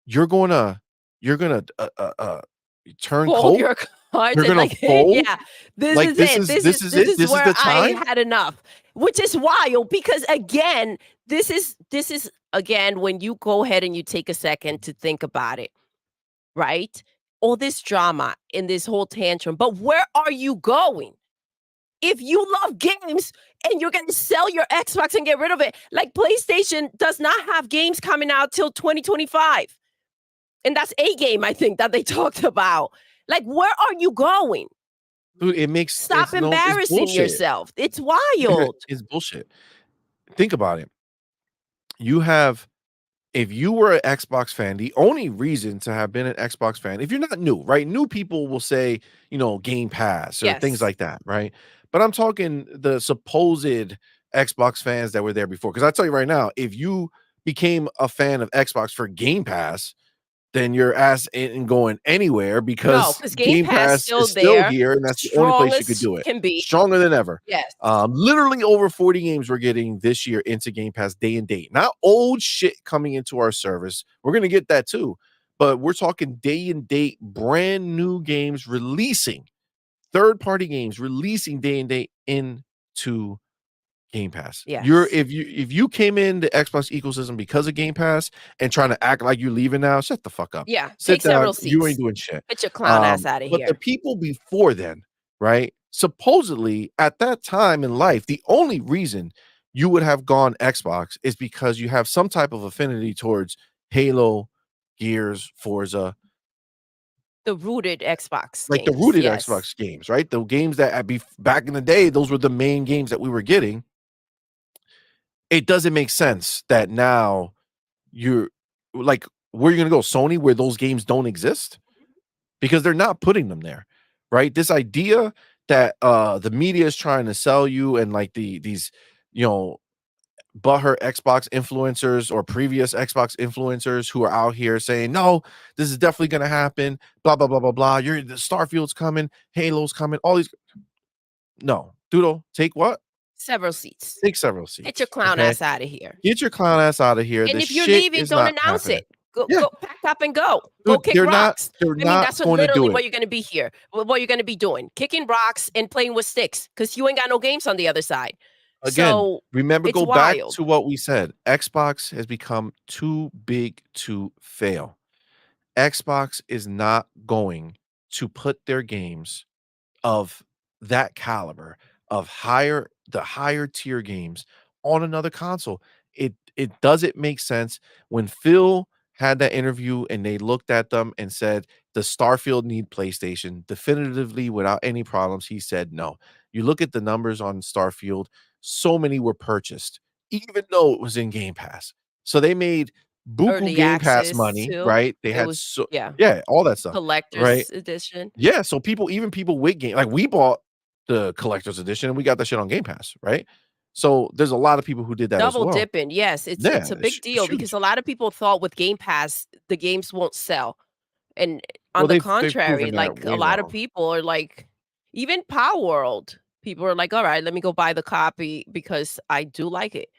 you're gonna you're gonna turn Fold cold. your cards You're and gonna like, fold. yeah, this Like is it. this is This it. is This is where the I time. had enough, which is wild because again, this is again when you go ahead and you take a second to think about it, right? All this drama in this whole tantrum, but where are you going? If you love games and you're going to sell your Xbox and get rid of it, like PlayStation does not have games coming out till 2025. And that's a game I think that they talked about. Like, where are you going? Dude, it makes Stop it's embarrassing bullshit. yourself. It's wild. It's bullshit. Think about it. You have if you were an Xbox fan, the only reason to have been an Xbox fan, if you're not new, right? New people will say, Game Pass or things Yes. like that, right? But I'm talking the supposed Xbox fans that were there before. Because I tell you right now, if you became a fan of Xbox for Game Pass, then your ass ain't going anywhere No, because because Game Game Pass Pass still is still there, here, and that's the only strong place you could as do it. can be. Stronger than ever. Yes. Literally over 40 games we're getting this year into Game Pass day and date. Not old shit coming into our service. We're gonna get that too. But we're talking day and date, brand new games releasing, third-party games releasing day and date into Game Pass. You're Yes. if you came in the Xbox ecosystem because of Game Pass and trying to act like you're leaving now, shut the fuck up. Yeah. Sit Take down. several You ain't seats. doing shit. Get your clown ass out of But the here. people before then, right? Supposedly at that time in life, the only reason you would have gone Xbox is because you have some type of affinity towards Halo, Gears, Forza, The rooted Xbox like the games. rooted Yes. Xbox games, right? The games that back in the day, those were the main games that we were getting. It doesn't make sense that now you're like, where are you gonna go? Sony, where those games don't exist? Because they're not putting them there, right? This idea that the media is trying to sell you and like these, you know, butthurt Xbox influencers or previous Xbox influencers who are out here saying, no, this is definitely gonna happen, blah, blah, blah, blah, blah. You're the Starfield's coming, Halo's coming, all these. No, Doodle, take what? Several seats. Take several Get your seats. clown Okay. ass out of here. Get your clown ass out of here. And The if you're shit leaving, is don't not announce happening. it. Go Yeah, go pack up and go. Go dude, kick they're not rocks. they're I mean, not that's going to literally do what it. you're gonna be here. What you're gonna be doing. Kicking rocks and playing with sticks because you ain't got no games on the other side. Again, So remember, it's go back wild. to what we said. Xbox has become too big to fail. Xbox is not going to put their games of that caliber of higher tier games on another console. It doesn't make sense. When Phil had that interview and they looked at them and said, "Does Starfield need PlayStation?" Definitively, without any problems, he said no. You look at the numbers on Starfield, so many were purchased, even though it was in Game Pass. So they made buku Early Game Pass access money, too. right? They It had was so yeah, yeah, all that stuff, right? collector's edition. Yeah, so people with game like we bought the collector's edition and we got that shit on Game Pass, right? So there's a lot of people who did that as Double well. dipping. Yes, Yeah, it's a it's big deal because huge. a lot of people thought with Game Pass the games won't sell. And on Well, the they've proven contrary, that like a way lot of wrong. people are like, even Power World, people are like, all right, let me go buy the copy because I do like it.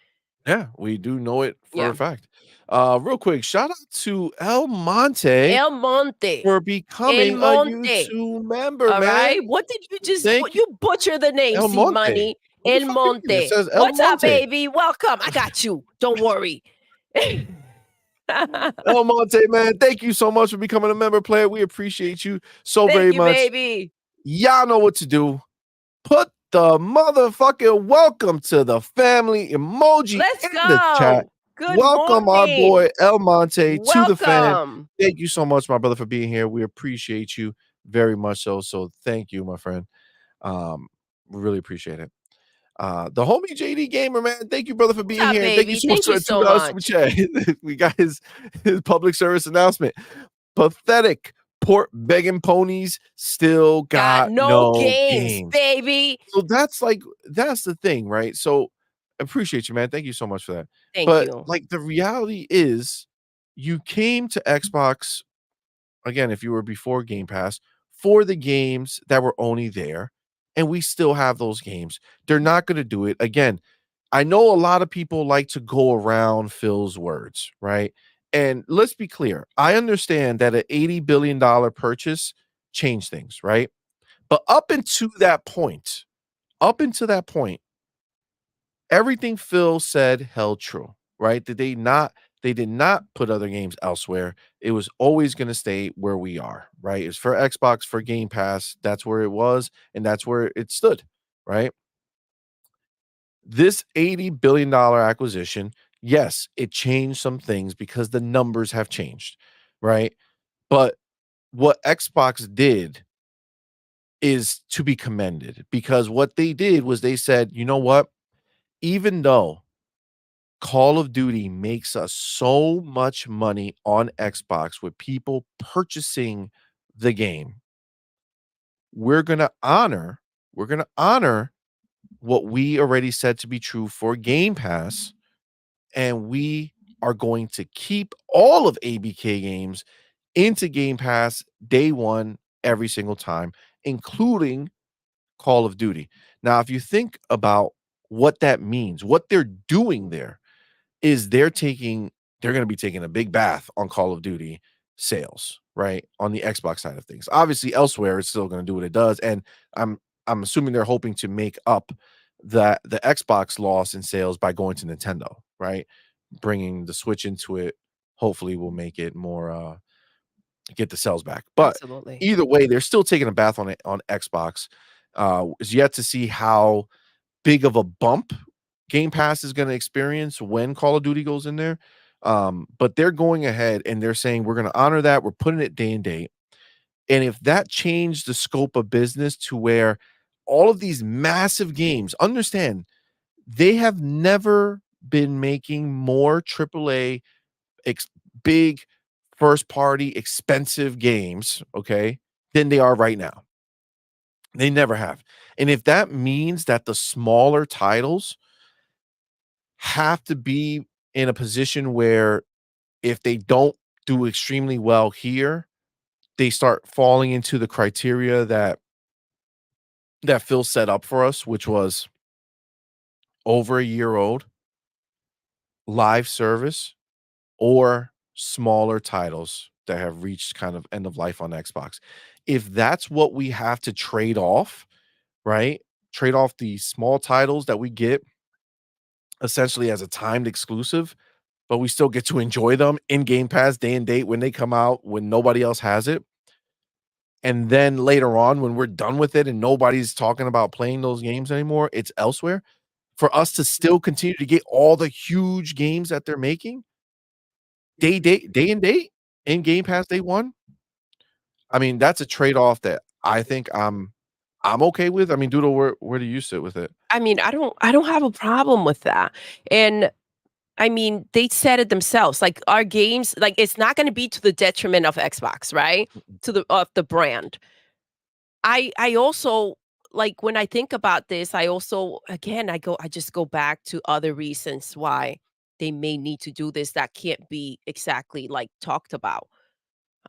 Yeah, we do know it for a Yeah. fact. Real quick, shout out to El Monte El Monte. for El becoming a Monte. YouTube member, All man. right. What did you just Thank what you, you butcher the name, El C Monte. Money. What the El fuck is it? It Monte. says El What's up, Monte. baby? Welcome. I got you. Don't worry. El Monte, man, thank you so much for becoming a member player. We appreciate you so Thank very you, much. baby. Y'all know what to do. Put the motherfucking welcome to the family emoji Let's in the chat. go. Good Welcome our boy morning. El Monte to the fam. Welcome. Thank you so much, my brother, for being here. We appreciate you very much so. So thank you, my friend. We really appreciate it. The homie JD Gamer, man. Thank you, brother, for What's being up, here. Thank you baby? so much Thank for you that so $2 super much. chat. We got his public service announcement. Pathetic port begging ponies still Got got no no games, games. baby. So that's the thing, right? So appreciate you, man. Thank you so much for that. Thank But you. like the reality is you came to Xbox again, if you were before Game Pass, for the games that were only there, and we still have those games. They're not gonna do it. Again, I know a lot of people like to go around Phil's words, right? And let's be clear. I understand that an $80 billion purchase changed things, right? But up until that point, everything Phil said held true, right? They did not put other games elsewhere. It was always going to stay where we are, right? It's for Xbox, for Game Pass. That's where it was, and that's where it stood, right? This $80 billion acquisition, yes, it changed some things because the numbers have changed, right? But what Xbox did is to be commended because what they did was they said, you know what? Even though Call of Duty makes us so much money on Xbox with people purchasing the game, we're going to honor what we already said to be true for Game Pass, and we are going to keep all of ABK games into Game Pass day 1 every single time, including Call of Duty. Now, if you think about what that means, what they're doing there is they're gonna be taking a big bath on Call of Duty sales, right? On the Xbox side of things. Obviously, elsewhere, it's still gonna do what it does, and I'm assuming they're hoping to make up the Xbox loss in sales by going to Nintendo, right? Bringing the Switch into it, hopefully will make it more, get the sales back. But Absolutely. either way, they're still taking a bath on it on Xbox. Is yet to see how big of a bump Game Pass is gonna experience when Call of Duty goes in there. But they're going ahead and they're saying, "We're gonna honor that, we're putting it day and date." And if that changed the scope of business to where all of these massive games understand, they have never been making more AAA ex big first party expensive games, okay, than they are right now. They never have. And if that means that the smaller titles have to be in a position where if they don't do extremely well here, they start falling into the criteria that Phil set up for us, which was over a year old, live service, or smaller titles that have reached kind of end of life on Xbox. If that's what we have to trade off, right? Trade off the small titles that we get essentially as a timed exclusive, but we still get to enjoy them in Game Pass day and date when they come out when nobody else has it. And then later on, when we're done with it and nobody's talking about playing those games anymore, it's elsewhere. For us to still continue to get all the huge games that they're making day and date in Game Pass day one, I mean, that's a trade-off that I think I'm okay with. I mean, Doodle, where do you sit with it? I mean, I don't have a problem with that. And I mean, they said it themselves. Like our games, like it's not going to be to the detriment of Xbox, right? To the of the brand. I also like when I think about this, I also again I just go back to other reasons why they may need to do this that can't be exactly like talked about.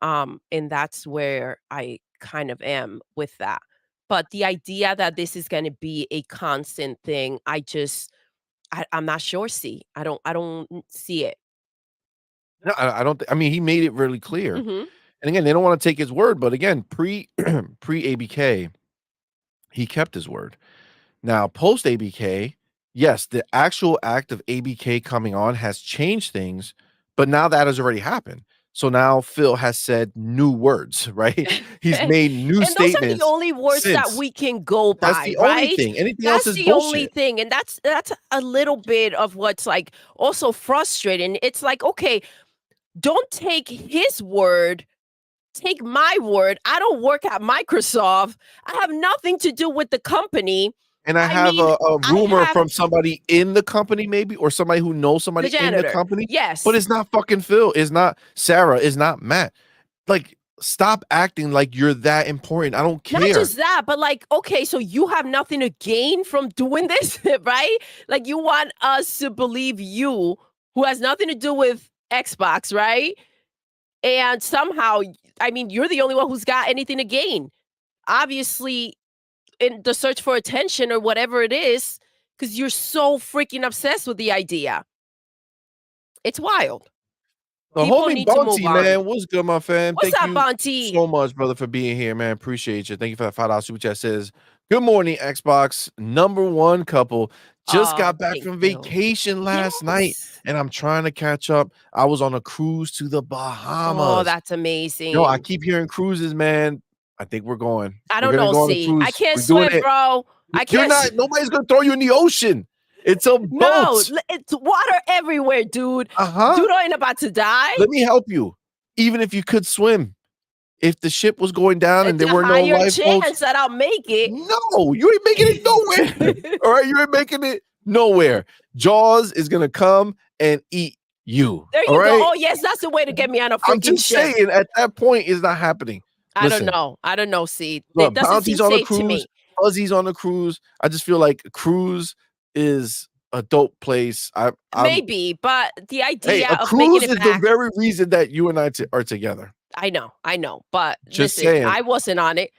And that's where I kind of am with that. But the idea that this is going to be a constant thing, I'm not sure. See, I don't see it. No, I don't I mean, he made it really clear. Hmm. And again, they don't wanna take his word, but again, pre ABK, he kept his word. Now, post ABK, yes, the actual act of ABK coming on has changed things, but now that has already happened. So now Phil has said new words, right? He's made new And those are the statements only words that since. we can go That's by, the only right? thing. Anything else That's is the only bullshit. thing, and that's a little bit of what's, like, also frustrating. It's like, okay, don't take his word, take my word. I don't work at Microsoft. I have nothing to do with the company. And I I have mean, a I rumor have from somebody in the company maybe, or somebody who knows the somebody in the janitor. company, but Yes. it's not fucking Phil, it's not Sarah, it's not Matt. Like, stop acting like you're that important. I don't Not care. just that, but like, okay, so you have nothing to gain from doing this, right? Like, you want us to believe you, who has nothing to do with Xbox, right? And somehow, I mean, you're the only one who's got anything to gain. Obviously, in the search for attention or whatever it is, because you're so freaking obsessed with the idea. It's wild. The People homie need to move Bounty, on. man, what's good, my fam? What's Thank up, you Bunty? so much, brother, for being here, man. Appreciate you. Thank you for that $5 super chat. Says, good morning, Xbox. #1 couple. Just Oh, got back thank from you. vacation last night, Yes. and I'm trying to catch up. I was on a cruise to the Oh, Bahamas. that's Yo, I amazing. keep hearing cruises, man. I think we're going. I We're don't gonna know, go on a see. I cruise. can't We're doing swim, it. bro. I You're can't not. Nobody's gonna throw you in the ocean. It's a No, boat. it's water everywhere, dude. Uh-huh. Dude ain't about to die. Let me help you. Even if you could swim, if the ship was going down and It's there a were no higher lifeboats, chance that I'll make it. no, you ain't making it nowhere. All right, you ain't making it nowhere. Jaws is gonna come and eat you. There All you go. right. Oh, yes, that's the way to get me on a I'm freaking just ship. saying, at that point, it's not happening. I don't Listen, know. I don't know, see. It look, doesn't seem Bounty's on a safe to cruise, me. Fuzzy's on a cruise. I just feel like a cruise is a dope place. I'm Maybe, but the Hey, idea a of making cruise it is the back, very reason that you and I are together. I know. But Just listen, saying. I wasn't on it.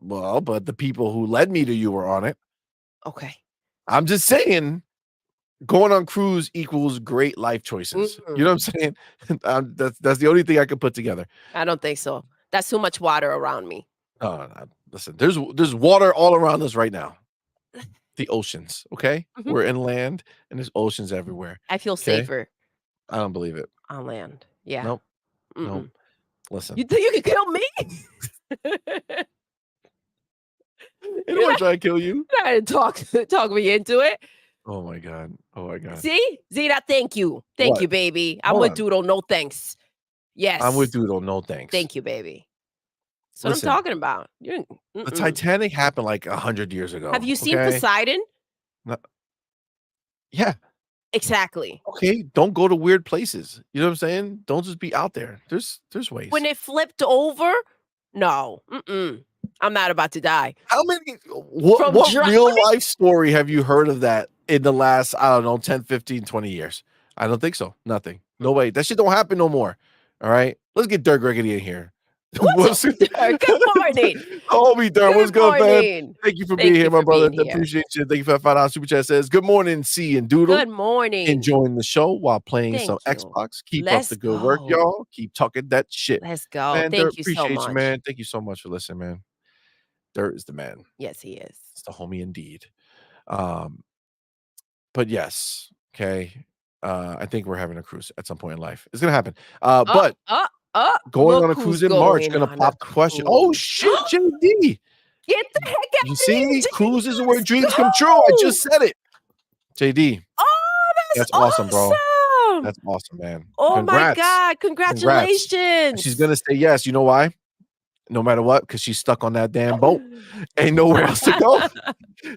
Well, but the people who led me to you were on it. Okay. I'm just saying, going on cruise equals great life choices. You know what I'm saying? That's the only thing I can put together. I don't think so. That's too much water around me. Listen, there's water all around us right now. The oceans, okay? Mhm. We're inland and there's oceans everywhere. I feel Okay? safer I don't believe it. on land. Yeah. Nope. Nope. Mm-mm. Listen. You think you can kill me? Ain't You're nobody not trying to kill you. trying to talk me into it. Oh my god. Oh my god. See? Zeta, thank you. Thank What? you, baby. I'm Hold with on. Doodle, no thanks. I'm with Yes. Doodle. No thanks. Thank you, baby. That's what I'm Listen, talking about. You the mm-mm. Titanic happened like 100 years Have ago. you seen Okay. Poseidon? No- Yeah. Exactly. Okay. Don't go to weird places. You know what I'm saying? Don't just be out there. There's When ways. it flipped over, no. Mm-mm. I'm not about to die. How many what From what drowning? real life story have you heard of that in the last, I don't know, 10, 15, 20 years? I don't think so. Nothing. No way. That shit don't happen no more. All right. Let's get Dirk Gregory in here. What's up, What's Dirk? Good morning. Homie Dirk, what's Good good, fam? morning. Thank you for being Thank here, you my for brother. being here. Appreciate you. Thank you for that $5 super chat. Says, good morning, C and Doodle. Good morning. Enjoying the show while playing some Thank you. Xbox. Keep up Let's the good work, go. y'all. Keep talking that shit. Let's go. Man, Dirt, Thank you so appreciate you, much. man. Thank you so much for listening, man. Dirt is the man. Yes, he is. It's the homie indeed. Um, but yes, okay. I think we're having a cruise at some point in life. It's gonna happen. Uh, But uh, uh, going look on a who's cruise in March, going gonna on a pop the question. Oh cruise. shit, JD. Get the heck out You of here, see, JD. cruises are where Let's dreams come true. I go. just said it. JD, Oh, that's that's awesome, bro. awesome. That's awesome, man. Oh my Congrats. God. Congrats. She's Congratulations. gonna say yes. You know why? No matter what, because she's stuck on that damn boat. Ain't nowhere else to go.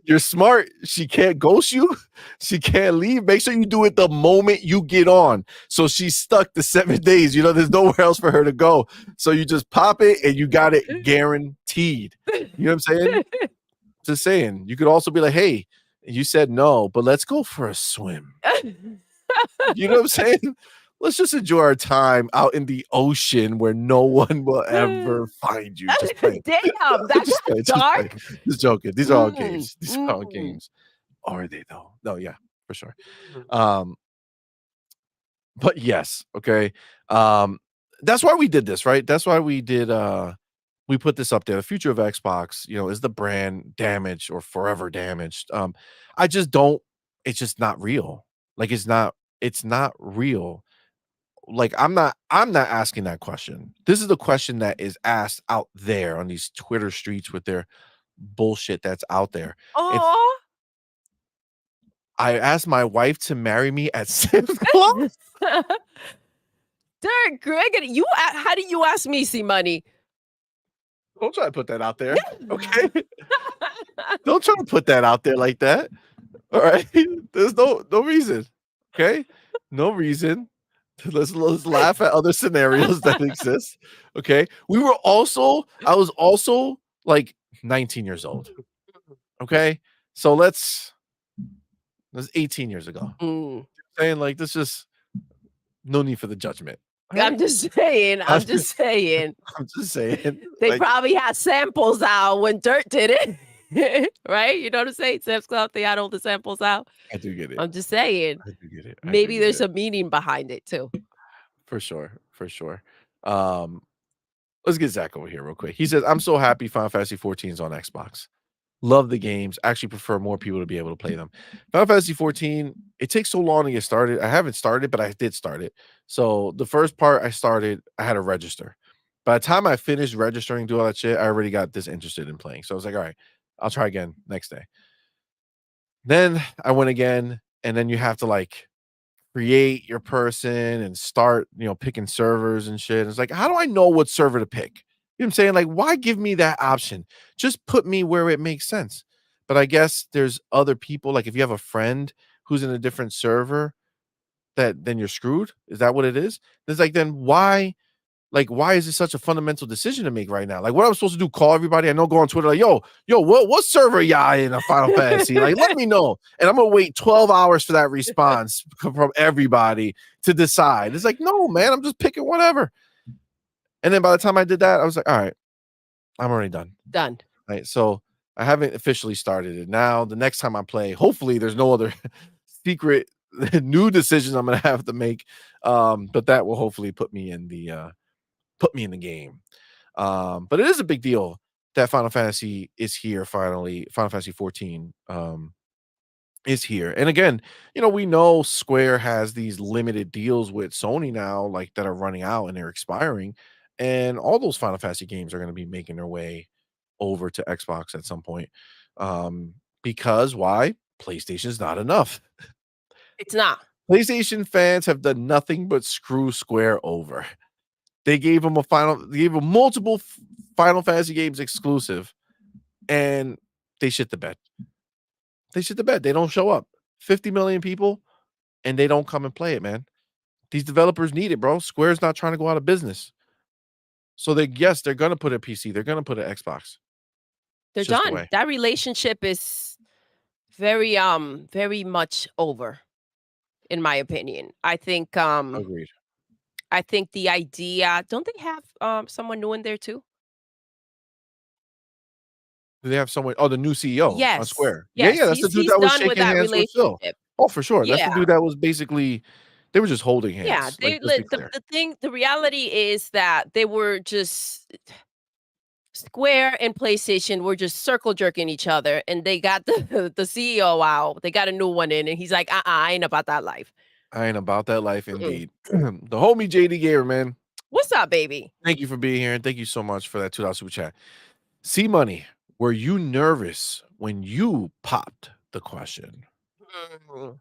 You're smart. She can't ghost you. She can't leave. Make sure you do it the moment you get on. So she's stuck the 7 days. You know, there's nowhere else for her to go. So you just pop it and you got it guaranteed. You know what I'm saying? Just saying. You could also be like, hey, you said no, but let's go for a swim. You know what I'm saying? Let's just enjoy our time out in the ocean where no one will ever find you. Just playing. Damn, that Just got playing. dark. Just joking. These are all Mm, games. These are all mm, games. Are they though? No, yeah, for sure. mm. Um, but yes, okay. Um, that's why we did this, right? That's why we put this up there. The future of Xbox, you know, is the brand damaged or forever damaged? I just don't, it's just not real. Like it's not real. like, I'm not asking that question. This is the question that is asked out there on these Twitter streets with their bullshit that's out there. It's Oh, I asked my wife to marry me at 7 o'clock. Derek Gregory, how do you ask me, see money? Don't try to put that out there, okay? Don't try to put that out there like that, alright? There's no reason, okay? No reason. Let's laugh at other scenarios that exist, okay? I was also, like, 19 years old, okay? So that's 18 years ago. Mm. Saying, like, this just no need for the judgment, I'm alright? just saying, I'm I'm just saying. I'm just saying, They like probably had samples out when Dirt did it, right? You know what I'm saying? Sam's Club, they had all the samples out. I do get it. I'm just saying, I do get it. I do maybe get there's it. a meaning behind it too. For sure, for sure. Um, let's get Zach over here real quick. He says, "I'm so happy Final Fantasy 14 is on Xbox. Love the games. Actually prefer more people to be able to play them. Final Fantasy 14, it takes so long to get started. I haven't started, but I did start it. So the first part I started, I had to register. By the time I finished registering, do all that shit, I already got disinterested in playing. So I was like, all right, I'll try again next day. Then I went again, and then you have to like create your person and start, picking servers and shit. It's like, how do I know what server to pick? You know what I'm saying? Like, why give me that option? Just put me where it makes sense. But I guess there's other people, like if you have a friend who's in a different server, that then you're screwed. Is that what it is? It's like, then why is this such a fundamental decision to make right now? Like, what am I supposed to do? Call everybody? I know, go on Twitter, like, yo, what server y'all in a Final Fantasy? Like, let me know. And I'm gonna wait 12 hours for that response from everybody to decide. It's like, no, man, I'm just picking whatever. And then by the time I did that, I was like, all right, I'm already done. Done. Right. So I haven't officially started it. Now, the next time I play, hopefully there's no other secret new decisions I'm gonna have to make. But that will hopefully put me in the game. But it is a big deal that Final Fantasy is here finally. Final Fantasy 14 is here. And again, we know Square has these limited deals with Sony now, like that are running out and they're expiring. And all those Final Fantasy games are going to be making their way over to Xbox at some point. Because why? PlayStation's not enough. It's not. PlayStation fans have done nothing but screw Square over. They gave him multiple Final Fantasy games exclusive, and they shit the bed. They shit the bed. They don't show up. 50 million people, and they don't come and play it, man. These developers need it, bro. Square's not trying to go out of business. So they're gonna put a PC. They're gonna put an Xbox. They're It's just the done. way. That relationship is very much over, in my opinion. Agreed. I think the idea, don't they have someone new in there too? Do they have someone? Oh, the new CEO on Yes. Square. Yeah, Yes. yeah, that's the dude He's that was done with shaking that hands with Phil. relationship. Oh, for sure. That's the Yeah. dude that was basically they were just holding Yeah. hands. Like, They let's be lit clear. the reality is that they were just Square and PlayStation were just circle jerking each other, and they got the CEO out. They got a new one in, and he's like, I ain't about that life. I ain't about that life Mm-mm. indeed. The homie JD Gamer, man. What's up, baby? Thank you for being here, and thank you so much for that $2 super chat. C Money, were you nervous when you popped the question? Mm.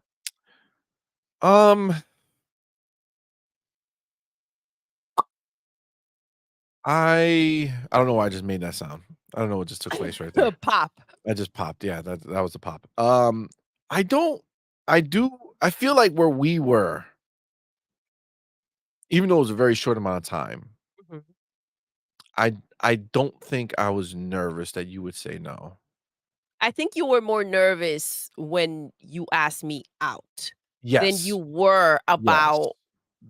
Um, I don't know why I just made that sound. I don't know what just took place right there. Pop. I just popped. Yeah, that was the pop. I don't I do I feel like where we were, even though it was a very short amount of time, Mhm. I don't think I was nervous that you would say no. I think you were more nervous when you asked me out than you Yes. were Yes. about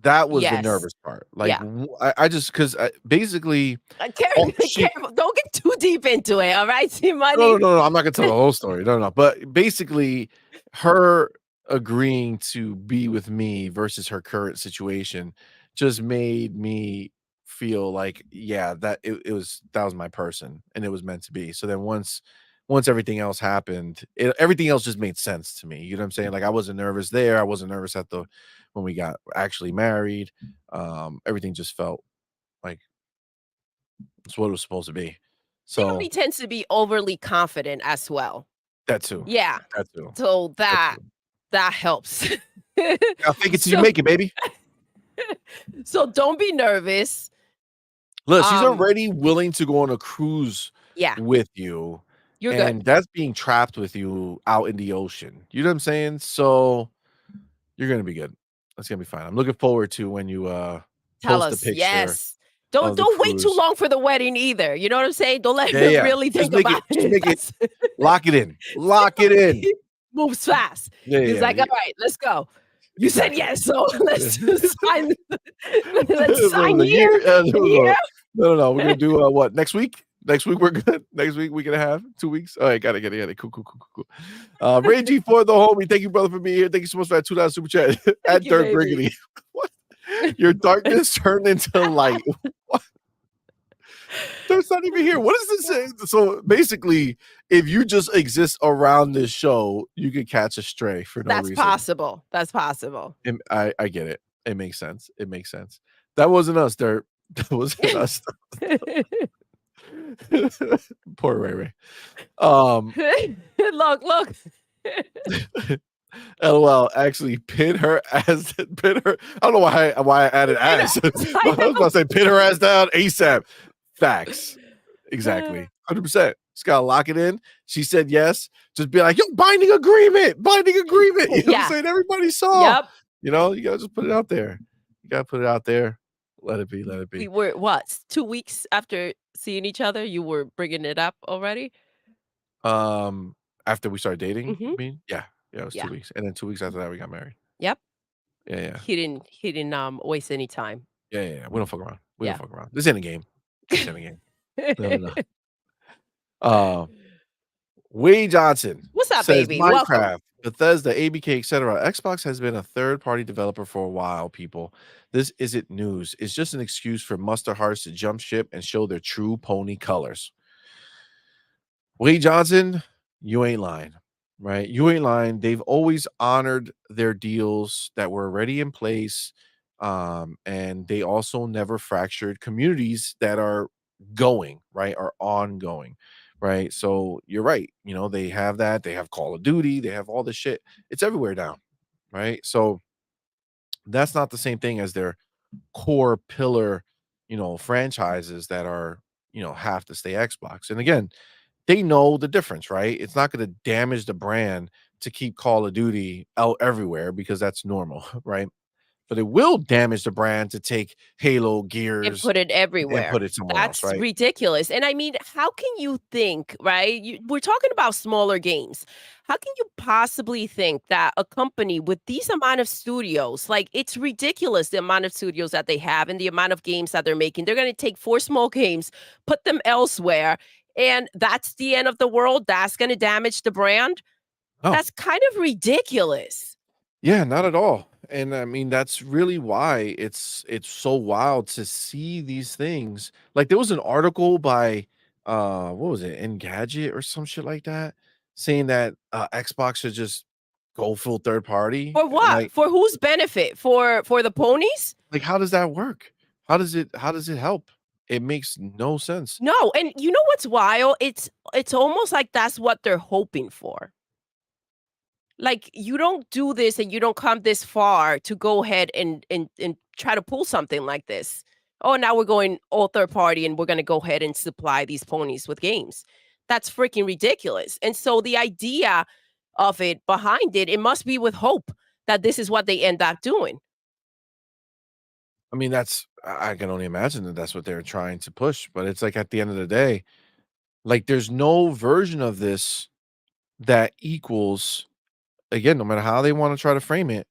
That was the yes. nervous part. Like, Yeah. I just 'cause, basically, oh, she Careful, don't get too deep into it, all right, see no, no, money? no, no, I'm not gonna tell the whole story. No, no, but basically, her agreeing to be with me versus her current situation just made me feel like, yeah, that was my person, and it was meant to be. So then once everything else happened, everything else just made sense to me. You know what I'm saying? Like, I wasn't nervous there. I wasn't nervous at the when we got actually married. Everything just felt like it's what it was supposed to be. Naomi So tends to be overly confident as well. that too. Yeah. That too. So That that too. that helps. Gotta fake it till you So make it, baby. so don't be nervous. Look, she's Um, already willing to go on a cruise yeah, with you, you're good. and that's being trapped with you out in the ocean. You know what I'm saying? So you're gonna be good. That's gonna be fine. I'm looking forward to when you Tell post a us. picture Yes. of the Don't wait too cruise. long for the wedding either. You know what I'm saying? Don't let Yeah, him yeah. really think about Just it. make it lock it in. Lock it in. He moves fast. Yeah, He's yeah, like, yeah. "All right, let's go." You said Exactly. yes, so let's just sign. Let's Bro, sign the here year and here. no, no, we're gonna do, what, next week? Next week, we're good. Next week, week and a half, 2 weeks? Alright, got it. Cool, cool, cool, cool, cool. Ray G for the homie. Thank you, brother, for being here. Thank you so much for that $2 super chat. Thank At you, Dirk baby. Briggity. What? Your darkness turned into light. What? Dirk's not even here. What does this say? So, basically, if you just exist around this show, you could catch a stray for no That's reason. possible. That's possible. I get it. It makes sense. It makes sense. That wasn't us, Dirt. That wasn't us. Poor Ray Ray. Look. LOL. Actually, pin her ass. Pin her. I don't know why I added ass. I I was about to say pin her ass down ASAP. Facts. know. Exactly. 100%. Just gotta lock it in. She said yes. Just be like, yo, binding agreement. Binding agreement. You know what I'm Yeah. saying? Everybody saw. Yep. You know, you gotta just put it out there. You gotta put it out there. Let it be. Let it We be. were what? 2 weeks after seeing each other, you were bringing it up already? Um, After we started dating, Mhm. you mean? Yeah. Yeah, it was 2 Yeah. weeks, and then 2 weeks after that, we got married. Yep. Yeah, yeah. He didn't waste any time. Yeah, yeah, yeah. We don't fuck around. We don't Yeah. fuck around. This ain't a game. This ain't a game. No, no, no. Uh, Wade Johnson What's up, says, baby? Welcome. Minecraft, Bethesda, ABK, etc. Xbox has been a third-party developer for a while, people. This isn't news. It's just an excuse for Mustard Hearts to jump ship and show their true pony colors. Wade Johnson, you ain't lying, right? You ain't lying. They've always honored their deals that were already in place. And they also never fractured communities that are going, right? Are ongoing, right? So you're right. You know, they have that. They have Call of Duty. They have all this shit. It's everywhere now, right? So that's not the same thing as their core pillar, franchises that are, have to stay Xbox. And again, they know the difference, right? It's not going to damage the brand to keep Call of Duty out everywhere because that's normal, right? But it will damage the brand to take Halo, And Gears, put it and everywhere. put it somewhere else, That's right? ridiculous, and I mean, how can you think, right? We're talking about smaller games. How can you possibly think that a company with these amount of studios, like, it's ridiculous the amount of studios that they have and the amount of games that they're making. They're gonna take 4 small games, put them elsewhere, and that's the end of the world? That's gonna damage the brand? Oh, That's kind of ridiculous. yeah, not at all. And I mean, that's really why it's so wild to see these things. Like there was an article by what was it, Engadget or some shit like that, saying that Xbox should just go full third party. For And what? For whose benefit? For the ponies? how does that work? How does it help? It makes no sense. No, and you know what's wild? It's almost like that's what they're hoping for. Like, you don't do this and you don't come this far to go ahead and try to pull something like this. Oh, now we're going all third party and we're gonna go ahead and supply these ponies with games. That's freaking ridiculous. And so the idea of it behind it, it must be with hope that this is what they end up doing. I mean, I can only imagine that that's what they're trying to push, but it's like at the end of the day, like there's no version of this that equals, again, no matter how they want to try to frame it,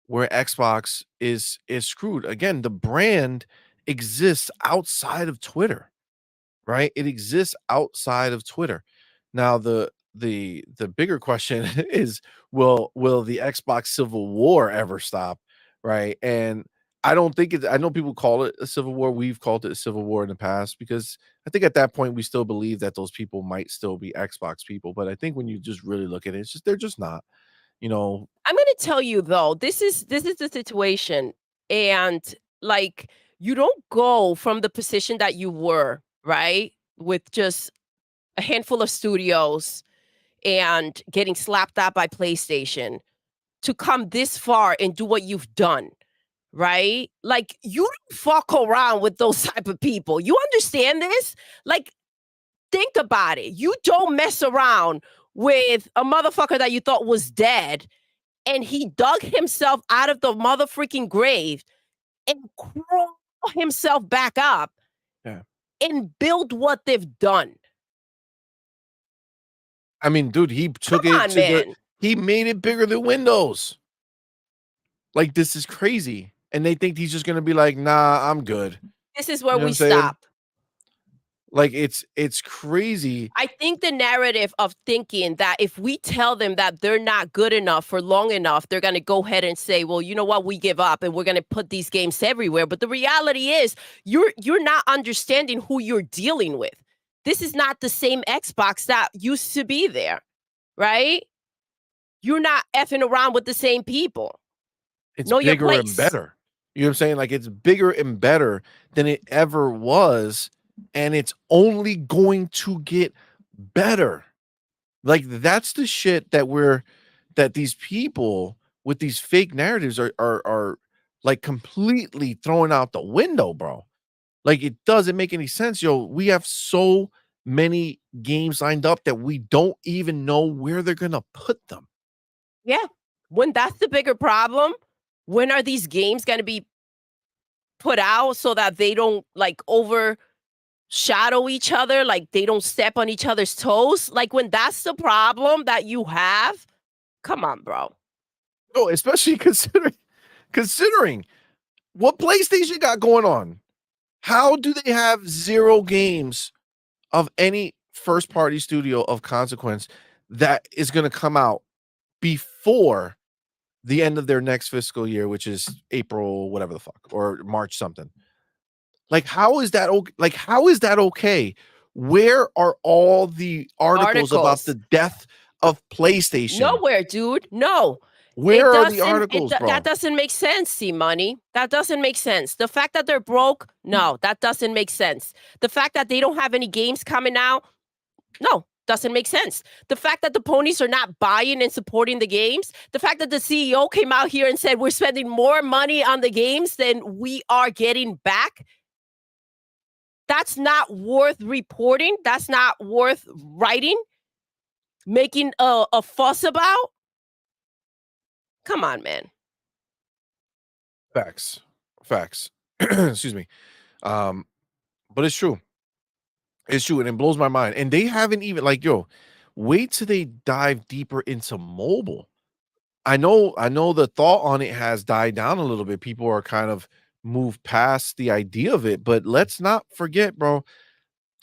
where Xbox is screwed. Again, the brand exists outside of Twitter, right? It exists outside of Twitter. Now the bigger question is, will the Xbox Civil War ever stop, right? And I don't think I know people call it a civil war. We've called it a civil war in the past because I think at that point we still believe that those people might still be Xbox people. But I think when you just really look at it, it's just they're just not. you know. I'm gonna tell you though, this is the situation, and like you don't go from the position that you were, right? With just a handful of studios and getting slapped out by PlayStation to come this far and do what you've done, right? Like you don't fuck around with those type of people. You understand this? Like think about it. You don't mess around with a motherfucker that you thought was dead and he dug himself out of the mother freaking grave and crawl himself back up Yeah. and build what they've done. I mean, dude, Come on, man. he made it bigger than Windows. Like, this is crazy. And they think he's just gonna be like, "Nah, I'm good." This is You where know what we I'm saying? stop. Like, it's crazy. I think the narrative of thinking that if we tell them that they're not good enough for long enough, they're going to go ahead and say, "Well, you know what? We give up and we're going to put these games everywhere." But the reality is, you're not understanding who you're dealing with. This is not the same Xbox that used to be there, right? You're not effing around with the same people. It's Know your bigger and place. better. You know what I'm saying? Like, it's bigger and better than it ever was, and it's only going to get better. Like, that's the shit that these people with these fake narratives are like completely throwing out the window, bro. Like, it doesn't make any sense. Yo, we have so many games lined up that we don't even know where they're gonna put them. Yeah. When that's the bigger problem, when are these games going to be put out so that they don't like overshadow each other, like they don't step on each other's toes? Like when that's the problem that you have, come on, bro. Oh, especially considering what PlayStation got going on. How do they have 0 games of any first party studio of consequence that is gonna come out before the end of their next fiscal year, which is April, whatever the fuck, or March something? Like, how is that how is that okay? Where are all the articles about Articles. the death of PlayStation? Nowhere, dude. No. Where are the articles, That bro? doesn't make sense, C money. That doesn't make sense. The fact that they're broke, no, that doesn't make sense. The fact that they don't have any games coming out, no, doesn't make sense. The fact that the ponies are not buying and supporting the games, the fact that the CEO came out here and said we're spending more money on the games than we are getting back, that's not worth reporting. That's not worth writing, making a fuss about. Come on, man. Facts. Facts. Excuse me. Um, but it's true. It's true, and it blows my mind. And they haven't even like, yo, wait till they dive deeper into mobile. I know the thought on it has died down a little bit. People are kind of moved past the idea of it, but let's not forget, bro,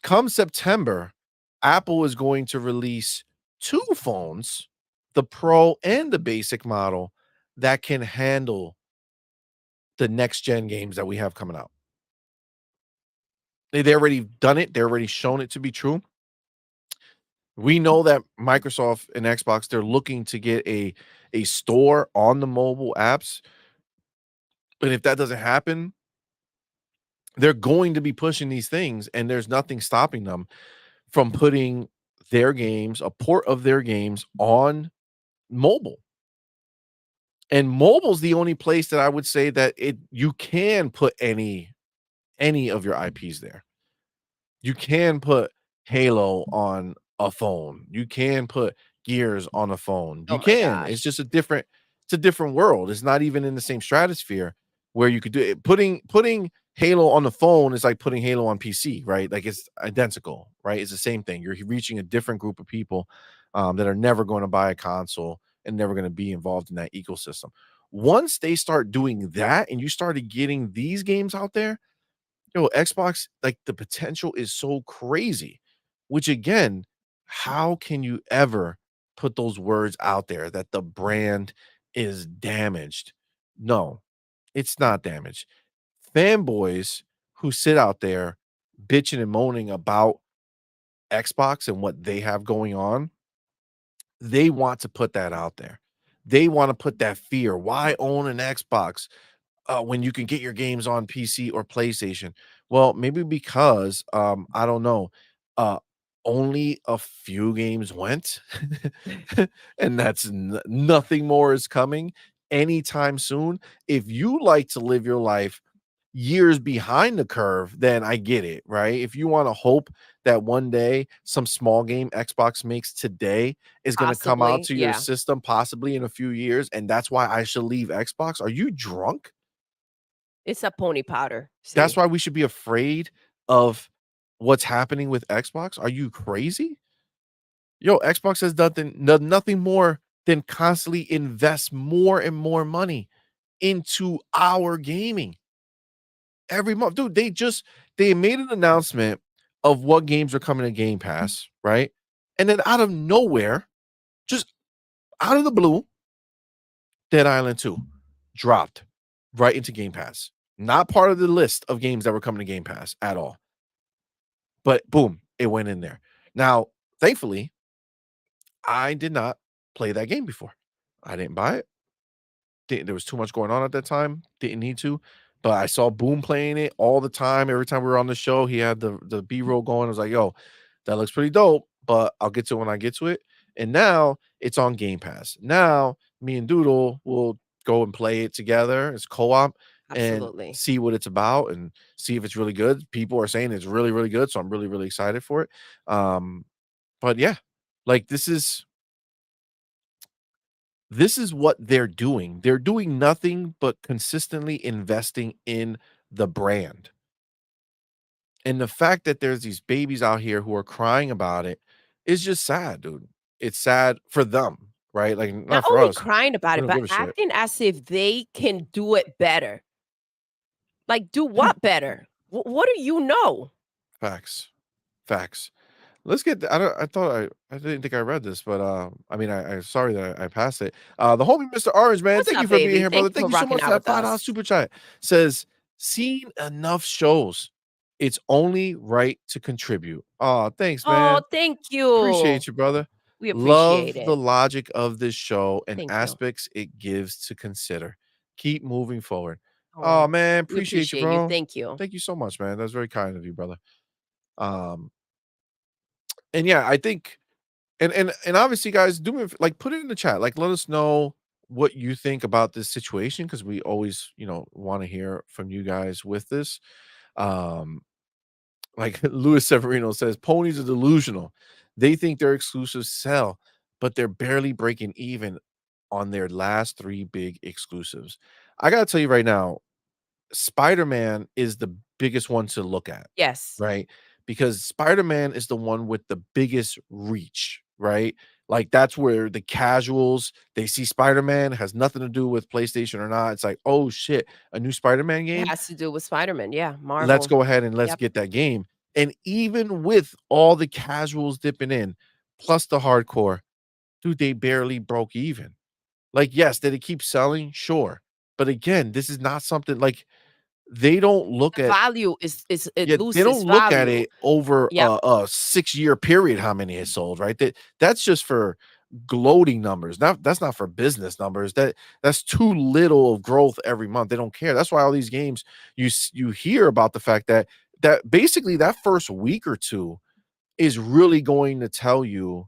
come September, Apple is going to release 2 phones, the Pro and the basic model, that can handle the next gen games that we have coming out. They already done it. They're already shown it to be true. We know that Microsoft and Xbox, they're looking to get a store on the mobile apps. And if that doesn't happen, they're going to be pushing these things, and there's nothing stopping them from putting their games, a port of their games on mobile. And mobile's the only place that I would say that you can put any of your IPs there. You can put Halo on a phone. You can put Gears on a phone. Oh You my can. It's gosh. just it's a different world. It's not even in the same stratosphere where you could do it. Putting Halo on the phone is like putting Halo on PC, right? Like it's identical, right? It's the same thing. You're reaching a different group of people that are never going to buy a console and never going to be involved in that ecosystem. Once they start doing that and you started getting these games out there, Xbox, like the potential is so crazy, which again, how can you ever put those words out there that the brand is damaged? No, it's not damaged. Fanboys who sit out there bitching and moaning about Xbox and what they have going on, they want to put that out there. they wanna put that fear. Why own an Xbox, when you can get your games on PC or PlayStation? Well, maybe because, I don't know, uh, only a few games went, and that's nothing more is coming anytime soon. If you like to live your life years behind the curve, then I get it, right? If you wanna hope that one day some small game Xbox makes today is gonna come out Possibly, to your yeah. system possibly in a few years, and that's why I should leave Xbox, are you drunk? It's a pony powder, That's see? why we should be afraid of what's happening with Xbox? Are you crazy? Yo, Xbox has nothing more than constantly invest more and more money into our gaming every month. Dude, they made an announcement of what games are coming to Game Pass, right? And then out of nowhere, just out of the blue, Dead Island 2 dropped right into Game Pass. Not part of the list of games that were coming to Game Pass at all. But boom, it went in there. Now, thankfully, I did not play that game before. I didn't buy it. There was too much going on at that time. Didn't need to. But I saw Boom playing it all the time. Every time we were on the show, he had the B-roll going. I was like, yo, that looks pretty dope, but I'll get to it when I get to it. And now it's on Game Pass. Now me and Doodle will go and play it together. It's co-op and Absolutely. see what it's about and see if it's really good. People are saying it's really, really good. So I'm really, really excited for it. But yeah, like this is what they're doing. They're doing nothing but consistently investing in the brand. And the fact that there's these babies out here who are crying about it is just sad, dude. It's sad for them, right? Like Not not for only us. crying about We it, don't but give a shit. acting as if they can do it better. Like, do Yeah, what better? What do you know? facts. Facts. Let's get I don't I thought I didn't think I read this, but I mean I sorry that I passed it. The homie Mr. Orange, man, What's thank you up, for being baby? here, brother. Thank you Thank for you so rocking much for out that with $5 us. super chat. Says, seen enough shows. It's only right to contribute. Oh, thanks, Oh, man. thank you. Appreciate you, brother. We appreciate Love the it. logic of this show and Thank you. aspects it gives to consider. Keep moving forward. Oh Oh, man, we appreciate you, appreciate you. bro. Thank you. Thank you so much, man. That's very kind of you, brother. Um, and yeah, I think and obviously, guys, do me like put it in the chat. Like, let us know what you think about this situation because we always, want to hear from you guys with this. Um, like Louis Severino says, ponies are delusional. They think their exclusives sell, but they're barely breaking even on their last three big exclusives. I gotta tell you right now, Spider-Man is the biggest one to look at, Yes. right? Because Spider-Man is the one with the biggest reach, right? Like that's where the casuals they see Spider-Man has nothing to do with PlayStation or not. It's like, oh shit, a new Spider-Man It game. has to do with Spider-Man. Yeah, Let's Marvel. go ahead and let's Yep. get that game. And even with all the casuals dipping in, plus the hardcore, dude, they barely broke even. Like, yes, did it keep selling? Sure. But again, this is not something like they don't look The at value is it yeah, they loses don't look at value. it over Yep. a 6-year period how many is sold, right? That's just for gloating numbers. That's not for business numbers. That's too little of growth every month. They don't care. That's why all these games you hear about the fact that basically that first week or two is really going to tell you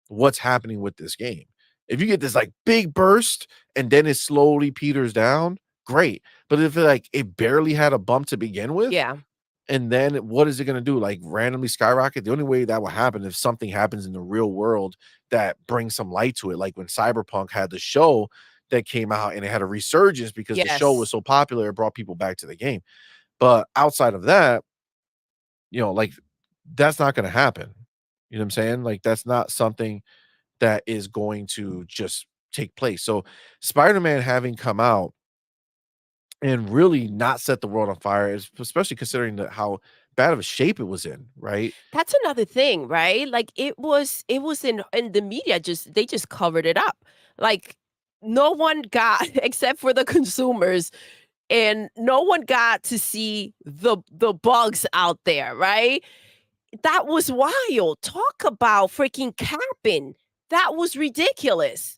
what's happening with this game. If you get this like big burst and then it slowly peters down, great. But if it barely had a bump to begin with, Yeah. and then what is it gonna do? Like randomly skyrocket? The only way that will happen if something happens in the real world that brings some light to it, like when Cyberpunk had the show that came out and it had a resurgence because the show was Yes. so popular, it brought people back to the game. But outside of that, like that's not gonna happen. You know what I'm saying? Like that's not something that is going to just take place. So Spider-Man having come out and really not set the world on fire, especially considering how bad of a shape it was in, right? That's another thing, right? Like it was in the media just they just covered it up. Like no one got except for the consumers and no one got to see the bugs out there, right? That was wild. Talk about freaking capping. That was ridiculous.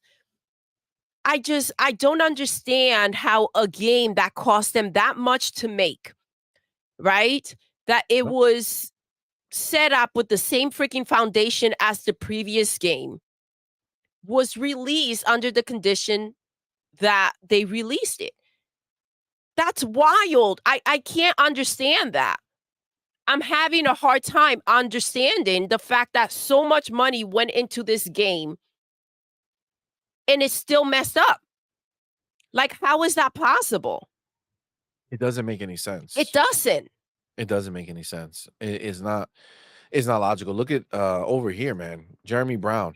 I don't understand how a game that cost them that much to make, right? That it Yep. was set up with the same freaking foundation as the previous game was released under the condition that they released it. That's wild. I can't understand that. I'm having a hard time understanding the fact that so much money went into this game and it's still messed up. Like, how is that possible? It doesn't make any It sense. doesn't. It doesn't make any sense. It's not logical. Look at over here, man. Jeremy Brown,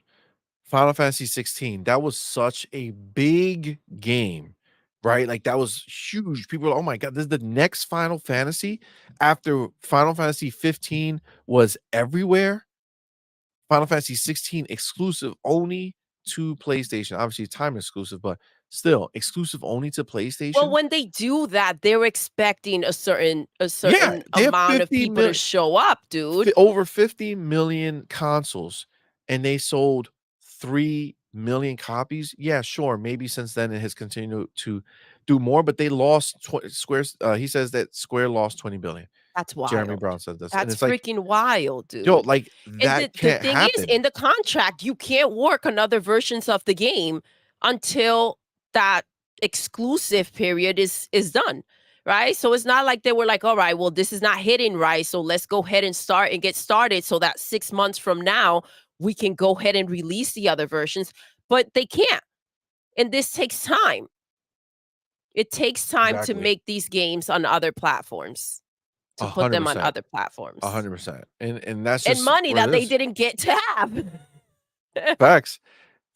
Final Fantasy 16. That was such a big game, right? Like that was huge. People are, oh my god, this is the next Final Fantasy after Final Fantasy 15 was everywhere. Final Fantasy 16 exclusive only to PlayStation. Obviously, time exclusive, but still exclusive only to Well, PlayStation. when they do that, they're expecting a Yeah, certain they have amount of 50 people to million, show up, dude. over 50 million consoles, and they sold 3 million copies. Yeah, sure, maybe since then it has continued to do more, but they lost Square's he says that Square lost 20 billion. That's Jeremy wild. Brown said this, and That's it's like, freaking wild, yo, dude. like And that the can't thing is, happen. in the contract, you can't work on other versions of the game until that exclusive period is done, right? So it's not like they were like, "All right, well, this is not hitting right, so let's go ahead and start and get started so that 6 months from now, we can go ahead and release the other versions." But they can't, and this takes time. It takes time to Exactly. make these games on other platforms, to put them on 100%. other platforms. 100%. And that's And just money what it that they is. didn't get to have. Facts.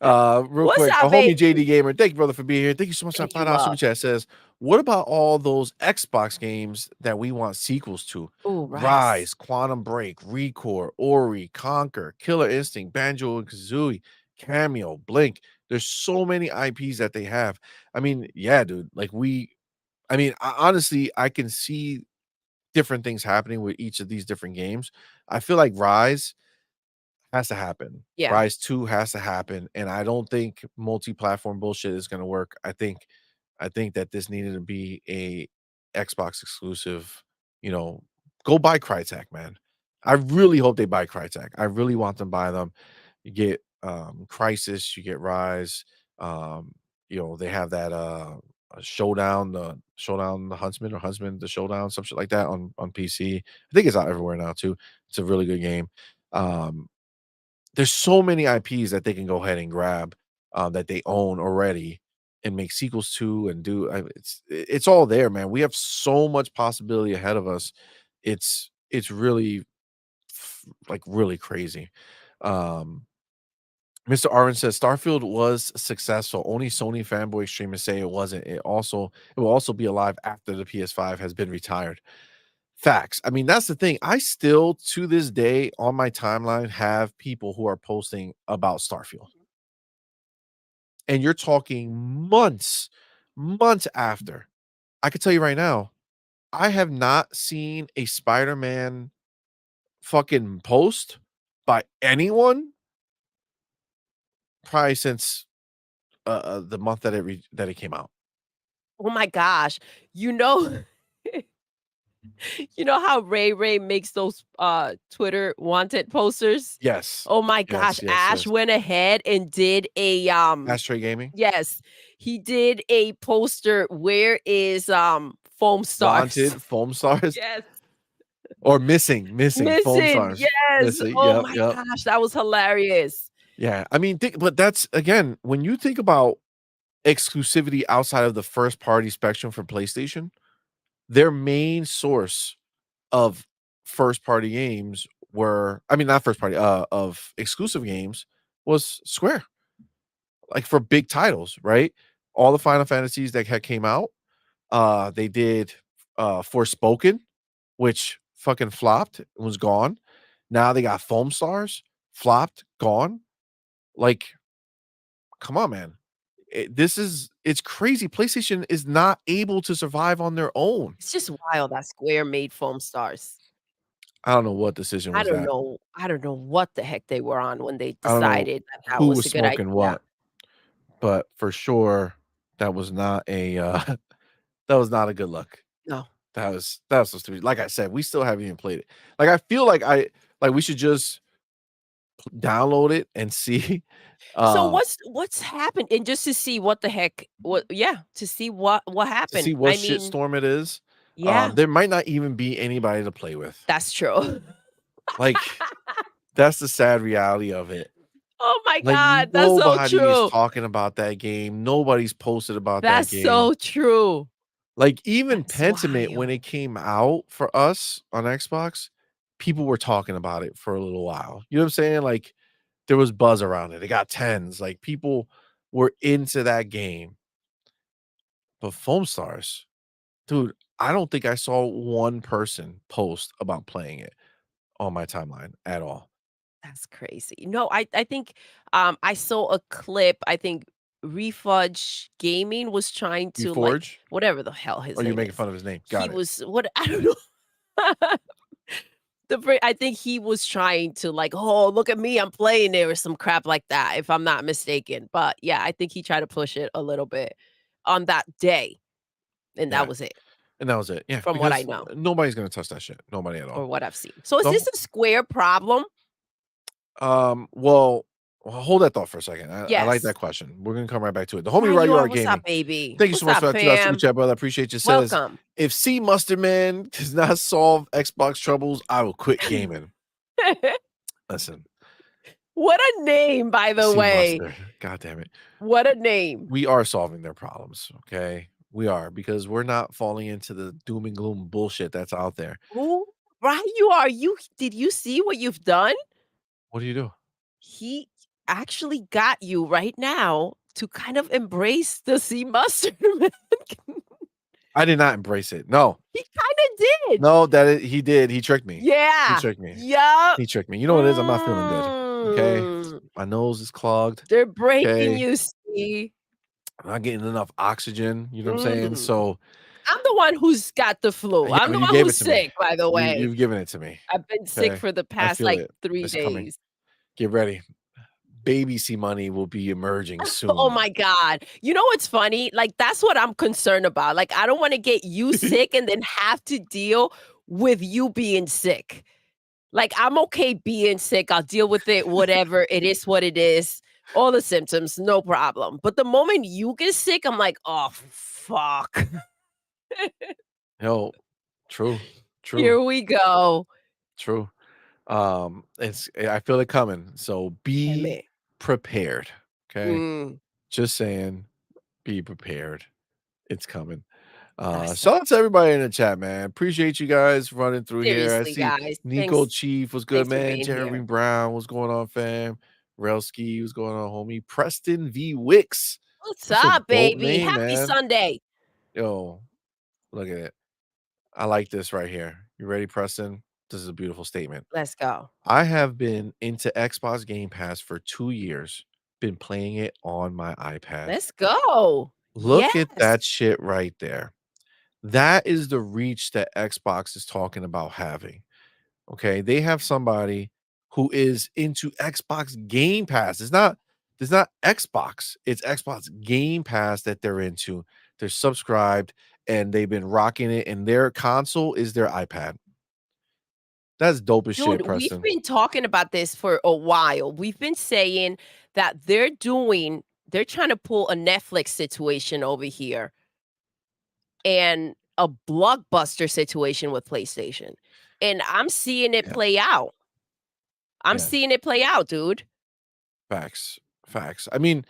Real What's quick, a up, babe? homie JD Gamer, thank you, brother, for being here. Thank you so much for And that you $5 super up. chat. Says, what about all those Xbox games that we want sequels to? Ooh, rice. Rise, Quantum Break, Recore, Ori, Conquer, Killer Instinct, Banjo and Kazooie, Cameo, Blink. There's so many IPs that they have. I mean, yeah, dude. Honestly, I can see different things happening with each of these different games. I feel like Rise has to happen. Yeah, Rise 2 has to happen, and I don't think multi-platform bullshit is gonna work. I think that this needed to be a Xbox exclusive, you know, go buy Crytek, man. I really hope they buy Crytek. I really want them to buy them. You get Crisis, you get Rise, they have that Showdown, the Huntsman or Huntsman, the Showdown, some shit like that on PC. I think it's out everywhere now too. It's a really good game. Um, there's so many IPs that they can go ahead and grab, that they own already and make sequels to and do it's all there, man. We have so much possibility ahead of us. It's really like really crazy. Um, Mr. Orange says Starfield was successful. Only Sony fanboy streamers say it wasn't. It will also be alive after the PS5 has been retired. Facts. I mean, that's the thing. I still, to this day, on my timeline, have people who are posting about Starfield. And you're talking months after. I can tell you right now, I have not seen a Spider-Man fucking post by anyone probably since the month that that it came out. oh my gosh. You know you know how Ray makes those, Twitter wanted posters? Yes. Oh my gosh, Yes, yes, Ash yes. went ahead and did a, Ashtray Gaming? yes, he did a poster, "Where is, Foam Stars?" Wanted foam stars? Yes. Or missing foam Missing, stars. yes. Missing, Oh yep, my yep. gosh, that was hilarious. Yeah, I mean, but that's again, when you think about exclusivity outside of the first party spectrum for PlayStation, their main source of first party games were, I mean, not first party, of exclusive games was Square, like for big titles, right? All the Final Fantasies that had came out, they did Forspoken, which fucking flopped, was gone. Now they got Foam Stars, flopped, gone. Like, come on, man. It's crazy. PlayStation is not able to survive on their own. It's just wild that Square made Foam Stars. I don't know what decision was that. I don't know what the heck they were on when they I don't know decided that that who was was a good smoking idea. what, but for sure, that was not a, that was not a good look. No. That was so stupid. Like I said, we still haven't even played it. Like, I feel like we should just download it and see, So uh, what's happened? And just to see what the heck what yeah, to see what to see happened. what I mean, shitstorm it is. yeah, There might not even be anybody to play with. that's true. Like, that's the sad reality of it. Oh my Like, god, that's so nobody is true. talking about that game. Nobody's posted about that That's game. so true. Like, even That's Pentiment, when wild. it came out for us on Xbox, people were talking about it for a little while. You know what I'm saying? Like, there was buzz around it. It got tens. Like, people were into that game. But Foam Stars, dude, I don't think I saw one person post about playing it on my timeline at all. That's crazy. No, I think, I saw a clip, I think Refudge Gaming was trying to, like Reforge? whatever the hell Or his you're name making is. fun of his name? He Got it. was what I don't know. I think he was trying to like, "Oh, look at me, I'm playing there," or some crap like that, if I'm not mistaken. But, yeah, I think he tried to push it a little bit on that day, and that Yeah. was it, And that was it. Yeah, from what I because know nobody's gonna touch that shit. Nobody at or all. what I've seen. So is The this wh a Square problem? well, hold that thought for a second. I like that Yes. question. We're gonna come right back to it. The homie Right, you Ryu are. Art What's up, Gaming. baby? Thank you so What's much up, for that $2 super fam? chat, brother. I appreciate you. Says, Welcome. if C Mustard Man does not solve Xbox troubles, I will quit gaming. Listen, What a name, by the C way. Mustard. God damn it. What a name. We are solving their problems, okay? We are, because we're not falling into the doom and gloom bullshit that's out there. Who right you are. You did you see what you've done? What do you do? He actually got you right now to kind of embrace the sea mustard, man. I did not embrace it. No. He kinda did. No, he did. He tricked me. He Yeah. tricked me. Yup. He tricked me. You know what it is? I'm not feeling good. Okay? Mm. My nose is clogged. They're breaking Okay? you, see? I'm not getting enough oxygen. You know what I'm saying? Mm. So, I'm the one who's got the flu. yeah, I'm well, the you one gave it who's to me. sick, by the way. You've given it to me. I've been sick Okay? for the I past, feel like, it. 3 It's coming. days. Get ready. Baby C money will be emerging Oh soon. my god. You know what's funny? Like, that's what I'm concerned about. Like, I don't wanna get you sick and then have to deal with you being sick. Like, I'm okay being sick, I'll deal with it, whatever, it is what it is. All the symptoms, no problem. But the moment you get sick, I'm like, "Oh, fuck." Yo, true. True. Here we go. True. I feel it coming. So Damn be it. prepared. Okay? Mm, Just saying, be prepared. It's coming. that Shout out to sucks. everybody in the chat, man. Appreciate you guys running through here. I Seriously, see guys. Nico Thanks Chief was good, thanks for man. being Jeremy here. Brown, what's going on, fam? Relski, what's going on, homie? Preston V. Wicks. What's That's a up, dope baby? name, Happy man. Sunday. Yo, look at it. I like this right here. You ready, Preston? This is a beautiful statement. Let's go. I have been into Xbox Game Pass for 2 years, been playing it on my iPad. Let's go. Look at Yes. that shit right there. That is the reach that Xbox is talking about having. Okay. They have somebody who is into Xbox Game Pass. It's not Xbox, it's Xbox Game Pass that they're into. They're subscribed and they've been rocking it, and their console is their iPad. That's dope as Dude, shit, we've Preston. been talking about this for a while. We've been saying that they're trying to pull a Netflix situation over here and a Blockbuster situation with PlayStation. And I'm seeing it Yeah. play out. I'm Yeah. seeing it play out, dude. Facts. Facts. I mean,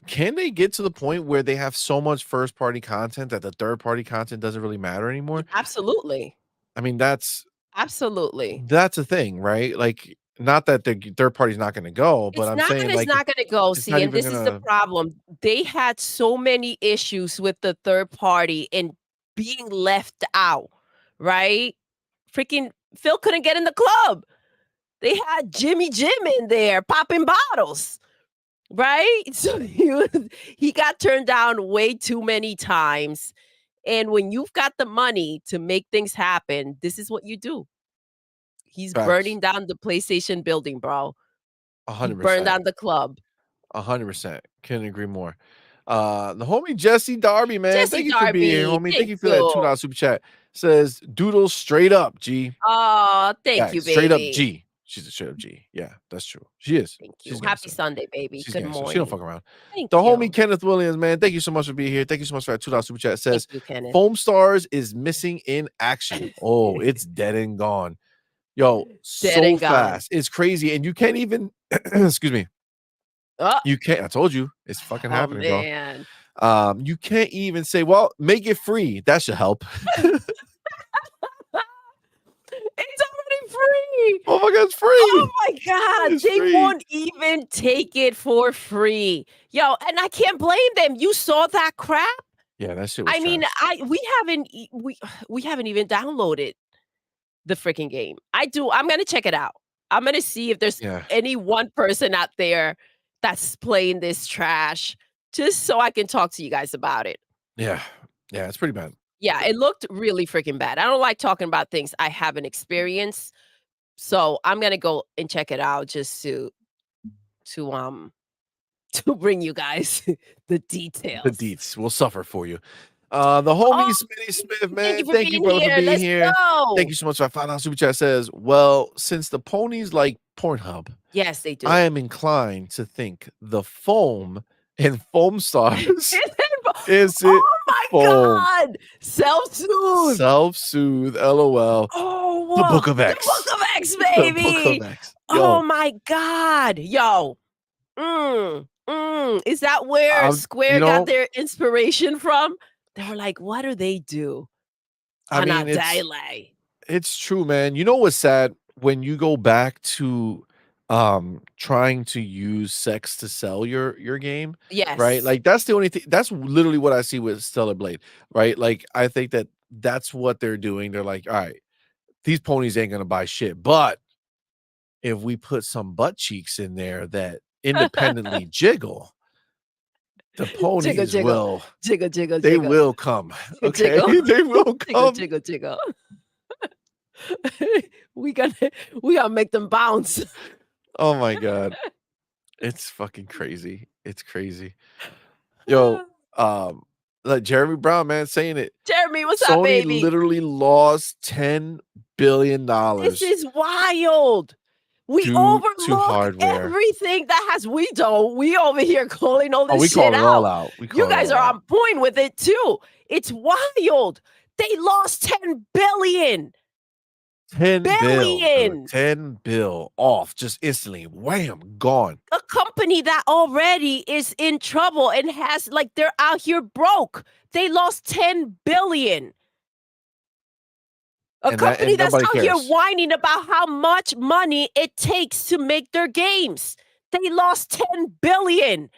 can they get to the point where they have so much first party content that the third party content doesn't really matter anymore? Absolutely. I mean, that's Absolutely. that's a thing, right? Like, not that the third party's not gonna go, but It's I'm not that saying, it's like, not gonna go, it's see, not and even this is the gonna. problem. They had so many issues with the third party and being left out, right? Freaking Phil couldn't get in the club. They had Jimmy Jim in there popping bottles, right? So he got turned down way too many times. And when you've got the money to make things happen, this is what you do. He's Facts. burning down the PlayStation building, bro. He burned 100%. down the club. 100%. Couldn't agree more. The homie Jesse Darby, man. Jesse Thank you for being here, Darby, homie. Thank thank you for that you. $2 super chat. Says Doodle straight up, G. Oh, Yeah, thank you, straight up baby. G. She's a straight up G. Yeah, that's true. She is. Thank you. She's Happy gangster. Sunday, baby. She's Good gangster. She don't morning. fuck around. Thank The homie you. Kenneth Williams, man. Thank you so much for being here. Thank you so much for that $2 super chat. Thank Says you, Kenneth. Foam Stars is missing in action. Oh, it's dead and gone. Yo, Dead so and gone. fast. It's crazy. And you can't even excuse me. Oh, You can't. I told you. It's fucking happening, bro. man. You can't even say, well, make it free. That should help. It's already free. Oh my God, it's free. Oh my God. It's They free. won't even take it for free. Yo, and I can't blame them. You saw that crap? Yeah, that shit was I mean, trash. we haven't even downloaded the freaking game. I'm gonna check it out. I'm gonna see if there's Yeah. any one person out there that's playing this trash, just so I can talk to you guys about it. Yeah. Yeah, it's pretty bad. Yeah, it looked really freaking bad. I don't like talking about things I haven't experienced, so I'm gonna go and check it out just to to bring you guys the The details. deets will suffer for you. The homie Oh, Smitty Smith, thank man. you for Thank you, being brother, for here. being Let's here. go. Thank you so much for that $5 super chat. Says, well, since the ponies like Pornhub, Yes, they do. I am inclined to think the foam and foam stars is it Oh my foam. God! Self-soothe. Self-soothe, LOL. Oh, The Book of the X. Book of X, The Book of baby. X. Oh Yo, my God. Yo. Is that where you Square got know, their inspiration from? They were like, "What do they do I on a mean, daily?" it's true, man. You know what's sad? When you go back to trying to use sex to sell your game, right? Yes. Like that's the only thing that's literally what I see with Stellar Blade, right? Like I think that that's what they're doing. They're like, all right, these ponies ain't gonna buy shit, but if we put some butt cheeks in there that independently jiggle, the Jiggle, ponies jiggle. will Jiggle, jiggle, they jiggle. will come. Okay, Jiggle. they will Jiggle, come. jiggle, jiggle. We gonna we gonna make them bounce. Oh my god. It's fucking crazy. It's crazy. Yo, um, like Jeremy Brown, man, saying it. Jeremy, what's up, Sony baby? literally lost $10 billion This is wild. We due to overlook hardware. everything that has we don't. We over here calling all Oh, this we shit called it all out. out. We You called it guys all are out. on point with it too. It's wild. They lost 10 billion. 10 bill, dude. Billion. 10 bill off just instantly. Wham, gone. A company that already is in trouble and has like they're out here broke. They lost 10 billion. A company And that's nobody out here cares. whining about how much money it takes to make their games. They lost 10 billion.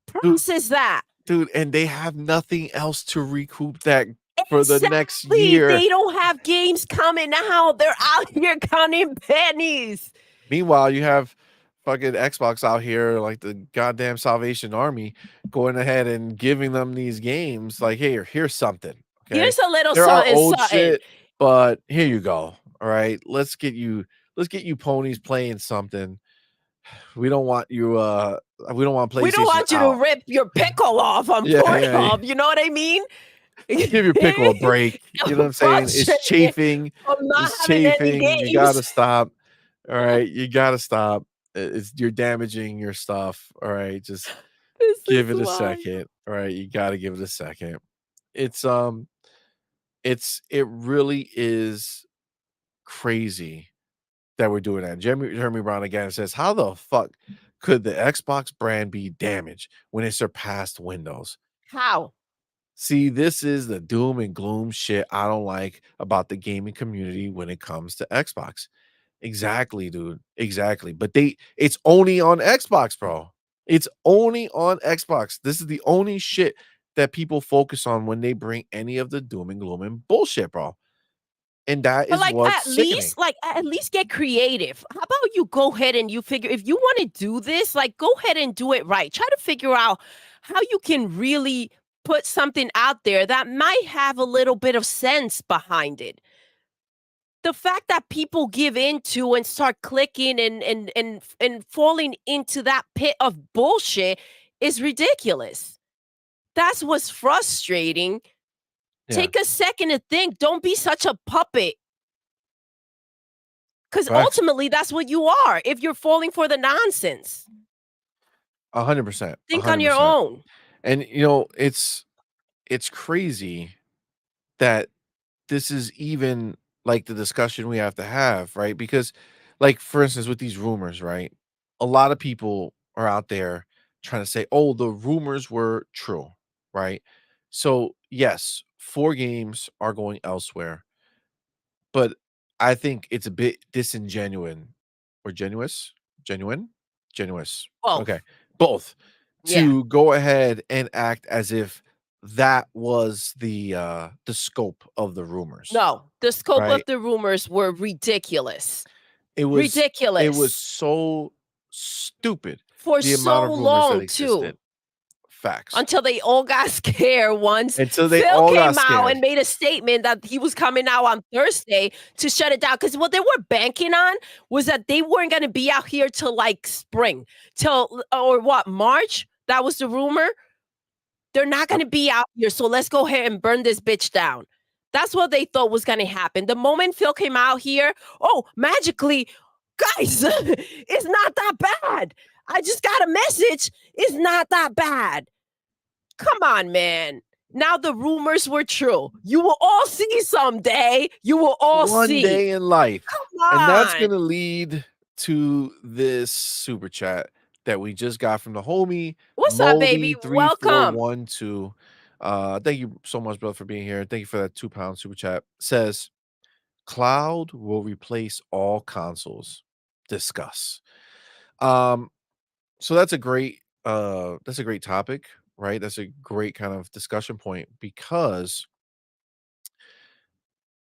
Process that. Dude, and they have nothing else to recoup that for the next Exactly. year. They don't have games coming out. They're out here counting pennies. Meanwhile, you have fucking Xbox out here, like the goddamn Salvation Army, going ahead and giving them these games. Like, here, here's something. Okay, Here's a little there are something, old something. shit, but here you go. All right, let's get you ponies playing something. We don't want you. We don't want PlayStation. We don't want you out. to rip your pickle off on Pornhub. You know what I mean? Give your pickle a break. You know what I'm saying? It's chafing. I'm not It's having any chafing. You games. gotta stop. All right, you gotta stop. You're damaging your stuff. All right, just give it a second. All right, you gotta give it a second. It's it really is crazy that we're doing that. Jeremy Brown again says, "How the fuck could the Xbox brand be damaged when it surpassed Windows?" How? See, this is the doom and gloom shit I don't like about the gaming community when it comes to Xbox. Exactly, dude. Exactly. But it's only on Xbox, bro. It's only on Xbox. This is the only shit that people focus on when they bring any of the doom and gloom and bullshit, bro. And that But is what's sickening. at least get creative. How about you go ahead and you figure if you want to do this, like go ahead and do it right. Try to figure out how you can really put something out there that might have a little bit of sense behind it. the fact that people give into and start clicking and falling into that pit of bullshit is ridiculous. That's what's frustrating. Yeah. Take a second to think. Don't be such a puppet. Because Facts. ultimately, that's what you are if you're falling for the nonsense. 100%. Think on your 100%. own. And it's crazy that this is even like the discussion we have to have, right? Because, like, for instance, with these rumors, right? A lot of people are out there trying to say, oh, the rumors were true, right? So, yes, 4 games are going elsewhere, but I think it's a bit disingenuous or genuous, genuine, genuous. Okay, Both. both Yeah. to go ahead and act as if that was the scope of the rumors, No, the scope of right? the rumors were ridiculous. It was Ridiculous. so stupid For the amount so of rumors that long, too. existed. Facts. Until they all got scared once Until they Phil all got came out scared. and made a statement that he was coming out on Thursday to shut it down. Because what they were banking on was that they weren't going to be out here till like spring, till or what, March? That was the rumor. They're not Yep. gonna be out here, so let's go ahead and burn this bitch down. That's what they thought was gonna happen. The moment Phil came out here, oh, magically, guys, it's not that bad. I just got a message. It's not that bad. Come on, man. Now the rumors were true. You will all see someday. You will all One see. day in life. Come And that's on. gonna lead to this super chat that we just got from the homie What's up, baby? Welcome. Moldy3412. Thank you so much, brother, for being here. Thank you for that £2 super chat. Says cloud will replace all consoles. Discuss. Um, so that's a great topic, right? That's a great kind of discussion point because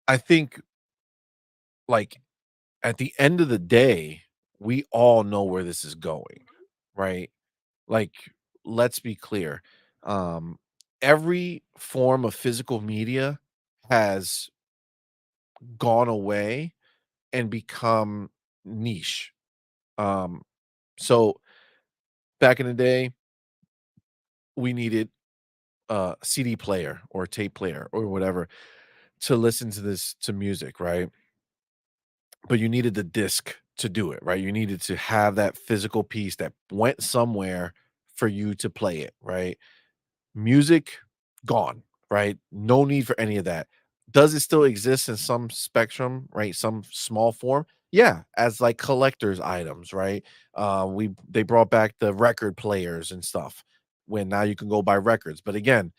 I think, like, at the end of the day, we all know where this is going, right? Like, let's be clear. Um, every form of physical media has gone away and become niche. Um, so back in the day, we needed a CD player or a tape player or whatever to listen to music, right? But you needed the disc to do it, right? You needed to have that physical piece that went somewhere for you to play it, right? Music, gone, right? No need for any of that. Does it still exist in some spectrum, right? Some small form? Yeah, as like collector's items, right? They brought back the record players and stuff when now you can go buy records. But again,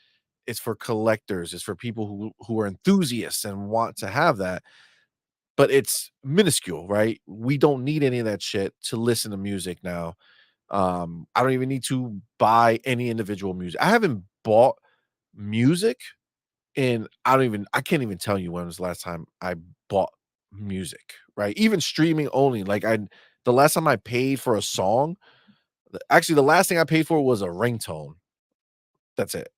it's for collectors, it's for people who are enthusiasts and want to have that, but it's minuscule, right? We don't need any of that shit to listen to music now. I don't even need to buy any individual music. I haven't bought music and I can't even tell you when was the last time I bought music, right? Even streaming only. Like the last time I paid for a song, actually the last thing I paid for was a ringtone. That's it.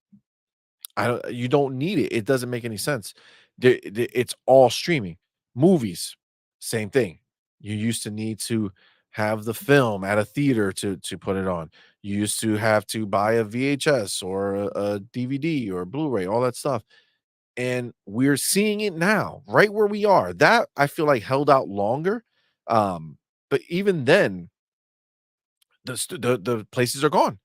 I don't You don't need it. It doesn't make any sense. It's all streaming. Movies, same thing. You used to need to have the film at a theater to put it on. You used to have to buy a VHS or a DVD or a Blu-ray, all that stuff. And we're seeing it now, right where we are. That I feel like held out longer. But even then, the places are gone,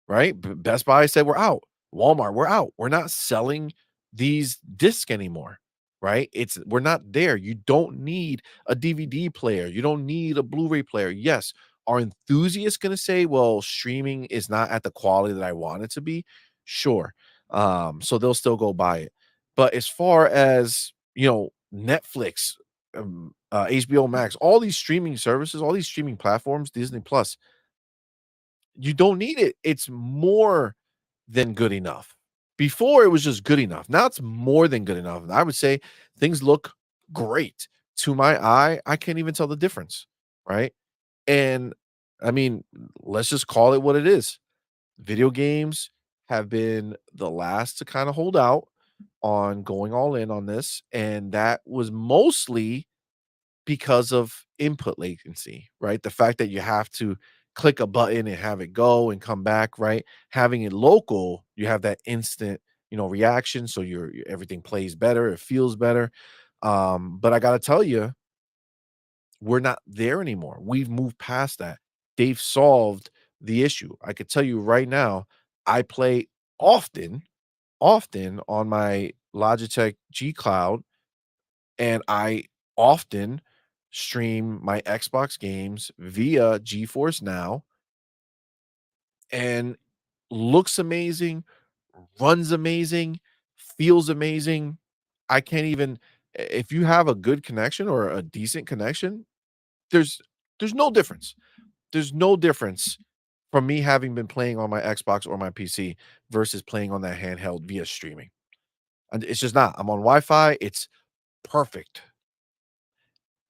right? Best Buy said we're out. Walmart, we're out. We're not selling these discs anymore, right? We're not there. You don't need a DVD player. You don't need a Blu-ray player. Yes, are enthusiasts going to say, well, streaming is not at the quality that I want it to be? Sure. So they'll still go buy it. But as far as, Netflix, HBO Max, all these streaming services, all these streaming platforms, Disney Plus, you don't need it. It's more than good enough. Before it was just good enough. Now it's more than good enough. And I would say things look great to my eye. I can't even tell the difference, right? And I mean, let's just call it what it is. Video games have been the last to kind of hold out on going all in on this, and that was mostly because of input latency, right? The fact that you have to click a button and have it go and come back, right? Having it local, you have that instant, reaction, so everything plays better, it feels better. But I gotta tell you, we're not there anymore. We've moved past that. They've solved the issue. I could tell you right now, I play often, often on my Logitech G Cloud, and I often stream my Xbox games via GeForce Now, and looks amazing, runs amazing, feels amazing. I can't even if you have a good connection or a decent connection, there's there's no difference. There's no difference from me having been playing on my Xbox or my PC versus playing on that handheld via streaming. And it's just not. I'm on Wi-Fi, it's perfect.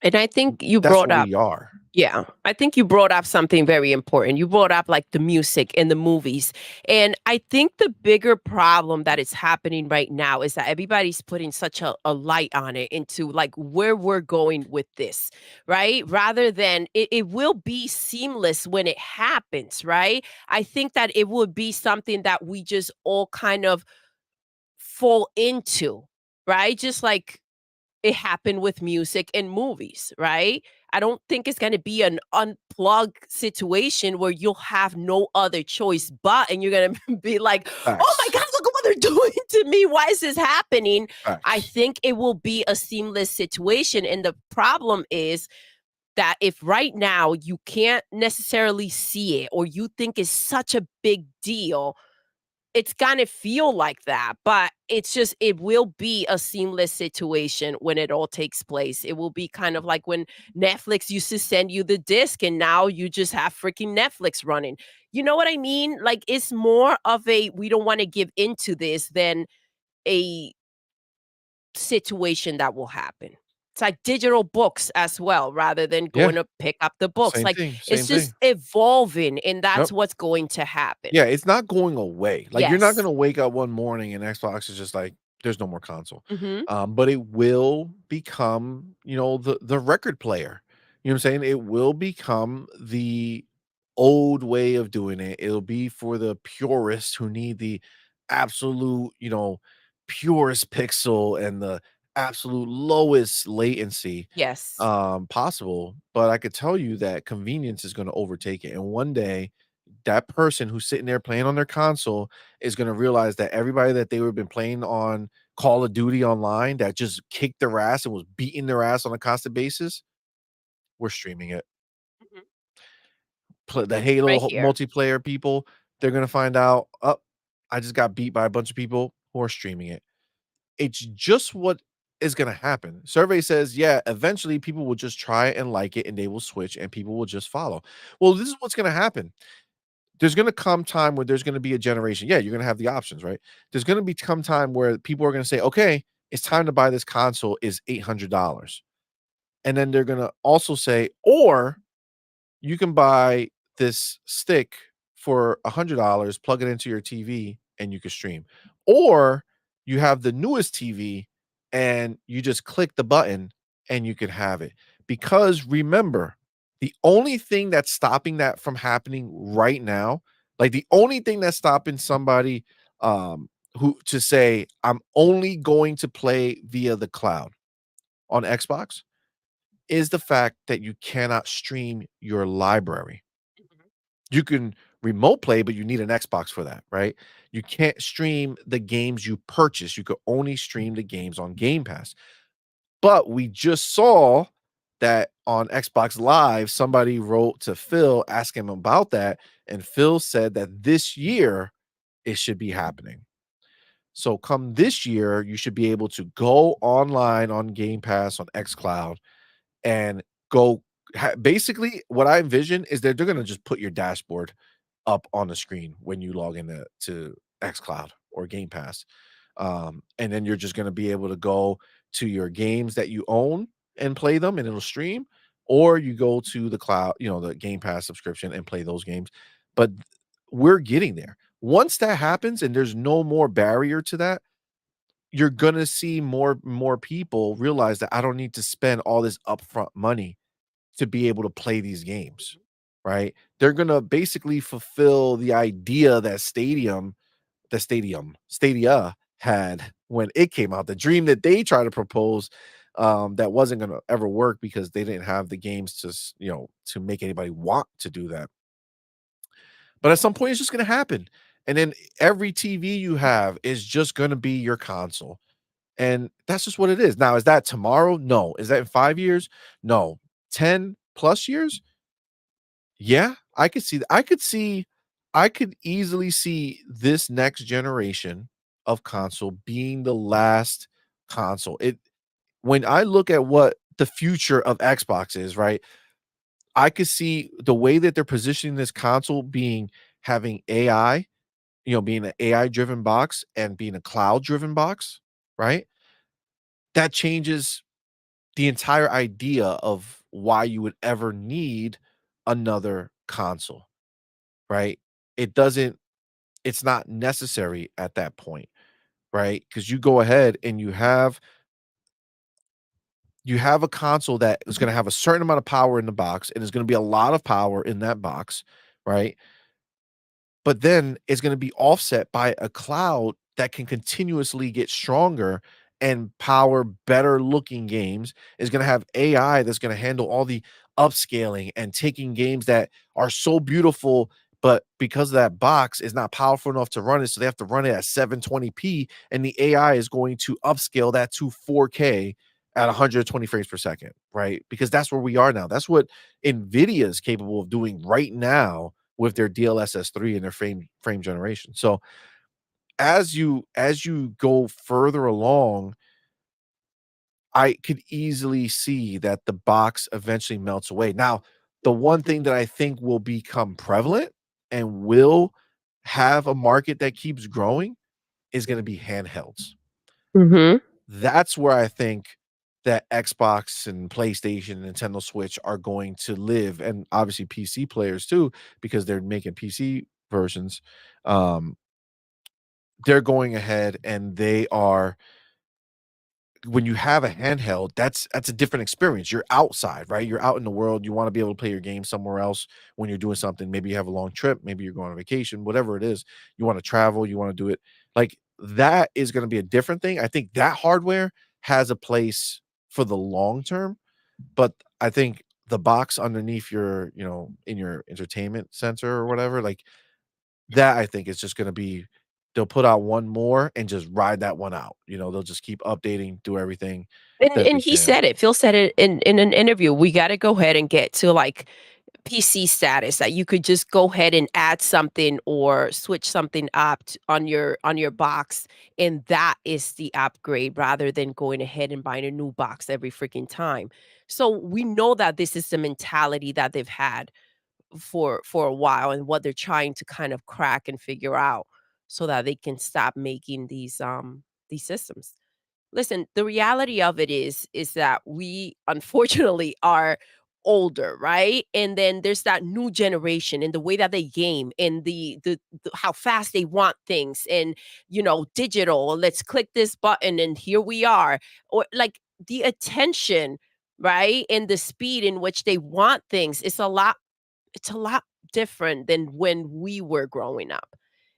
And I think you That's brought where up we are. Yeah, I think you brought up something very important. You brought up like the music and the movies. And I think the bigger problem that is happening right now is that everybody's putting such a light on it into like where we're going with this, right? Rather than it will be seamless when it happens, right? I think that it would be something that we just all kind of fall into, right? Just like it happened with music and movies, right? I don't think it's gonna be an unplugged situation where you'll have no other choice but, and you're gonna be like, "Oh my Facts. god, look at what they're doing to me. Why is this happening?" I Facts. think it will be a seamless situation, and the problem is that if right now you can't necessarily see it or you think it's such a big deal, it's gonna feel like that, but it's just it will be a seamless situation when it all takes place. It will be kind of like when Netflix used to send you the disc and now you just have freaking Netflix running. You know what I mean? Like, it's more of a, "We don't wanna give into this," than a situation that will happen. It's like digital books as well, rather than Yeah, going to pick up the books. same Like, thing, it's same thing. just evolving, and Yep. that's what's going to happen. Yeah, it's not going away. Like, you're not Yes. gonna wake up one morning and Xbox is just like, "There's no more console." Mhm. But it will become, the record player. You know what I'm saying? It will become the old way of doing it. It'll be for the purists who need the absolute, purest pixel and the absolute lowest latency, Yes. possible. But I could tell you that convenience is gonna overtake it, and one day that person who's sitting there playing on their console is gonna realize that everybody that they were been playing on Call of Duty online that just kicked their ass and was beating their ass on a constant basis, we're streaming it. Mhm. The Halo Right here. multiplayer people, they're gonna find out, "Oh, I just got beat by a bunch of people who are streaming it." It's just what is gonna happen. Survey says, yeah, eventually people will just try and like it and they will switch and people will just follow. Well, this is what's gonna happen. There's gonna come time where there's gonna be a generation. Yeah, you're gonna have the options, right? There's gonna be come time where people are gonna say, okay, it's time to buy this console is $800. And then they're gonna also say, or you can buy this stick for $100, plug it into your TV, and you can stream. Or you have the newest TV and you just click the button and you can have it. Because remember, the only thing that's stopping that from happening right now, like the only thing that's stopping somebody who to say, I'm only going to play via the cloud on Xbox is the fact that you cannot stream your library. Mhm. You can remote play, but you need an Xbox for that, right? You can't stream the games you purchase. You could only stream the games on Game Pass. But we just saw that on Xbox Live, somebody wrote to Phil asking him about that. And Phil said that this year it should be happening. So come this year, you should be able to go online on Game Pass on xCloud and go basically what I envision is that they're gonna just put your dashboard up on the screen when you log into xCloud or Game Pass. And then you're just gonna be able to go to your games that you own and play them and it'll stream, or you go to the cloud, the Game Pass subscription and play those games. But we're getting there. Once that happens and there's no more barrier to that, you're gonna see more people realize that I don't need to spend all this upfront money to be able to play these games, right? They're gonna basically fulfill the idea that Stadia had when it came out, the dream that they tried to propose, that wasn't gonna ever work because they didn't have the games to make anybody want to do that. But at some point, it's just gonna happen, and then every TV you have is just gonna be your console, and that's just what it is. Now, is that tomorrow? No. Is that in 5 years? No. 10 plus years? Yeah, I could see that. I could easily see this next generation of console being the last console. It When I look at what the future of Xbox is, right? I could see the way that they're positioning this console being having AI, being an AI driven box and being a cloud driven box, right? That changes the entire idea of why you would ever need another console, right? It doesn't it's not necessary at that point, right? Because you go ahead and you have a console that is gonna have a certain amount of power in the box, and there's gonna be a lot of power in that box, right? But then it's gonna be offset by a cloud that can continuously get stronger and power better looking games. Is gonna have AI that's gonna handle all the upscaling and taking games that are so beautiful, but because of that box is not powerful enough to run it, so they have to run it at 720p, and the AI is going to upscale that to 4K at 120 frames per second, right? Because that's where we are now. That's what NVIDIA is capable of doing right now with their DLSS 3 and their frame generation. So as you go further along, I could easily see that the box eventually melts away. Now, the one thing that I think will become prevalent and will have a market that keeps growing is gonna be handhelds. Mhm. That's where I think that Xbox and PlayStation and Nintendo Switch are going to live, and obviously PC players too, because they're making PC versions. Um, they're going ahead and they are when you have a handheld, that's a different experience. You're outside, right? You're out in the world. You want to be able to play your game somewhere else when you're doing something. Maybe you have a long trip, maybe you're going on vacation, whatever it is. You want to travel, you want to do it. Like that is going to be a different thing. I think that hardware has a place for the long term, but I think the box underneath in your entertainment center or whatever, like that I think is just gonna be they'll put out one more and just ride that one out, they'll just keep updating, do everything that And they he can. said it, Phil said it in an interview, "We gotta go ahead and get to, like, PC status that you could just go ahead and add something or switch something up on your box, and that is the upgrade rather than going ahead and buying a new box every freaking time." So, we know that this is the mentality that they've had for a while and what they're trying to kind of crack and figure out so that they can stop making these systems. Listen, the reality of it is that we unfortunately are older, right? And then there's that new generation and the way that they game and the how fast they want things and digital. Let's click this button and here we are. Or like the attention, right? And the speed in which they want things is a lot different than when we were growing up.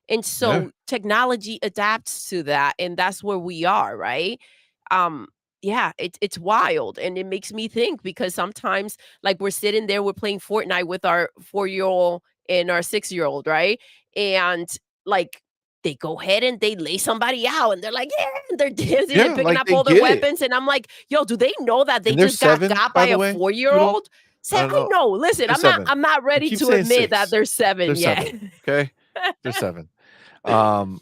And Yeah. so technology adapts to that and that's where we are, right? Um yeah, it's wild and it makes me think because sometimes like we're sitting there we're playing Fortnite with our 4-year-old and our 6-year-old, right? And like they go ahead and they lay somebody out and they're like, yeah, and they're dancing and Yeah, picking like up they all their get it. weapons. And I'm like, yo, do they know that they And they're just got 7, got by by the a way, 4-year Doodle. old? Say, I don't I know. know. Listen, They're 7. I'm not You ready keep to saying admit that 6. they're 7 They're yet. 7, okay? They're 7. Um,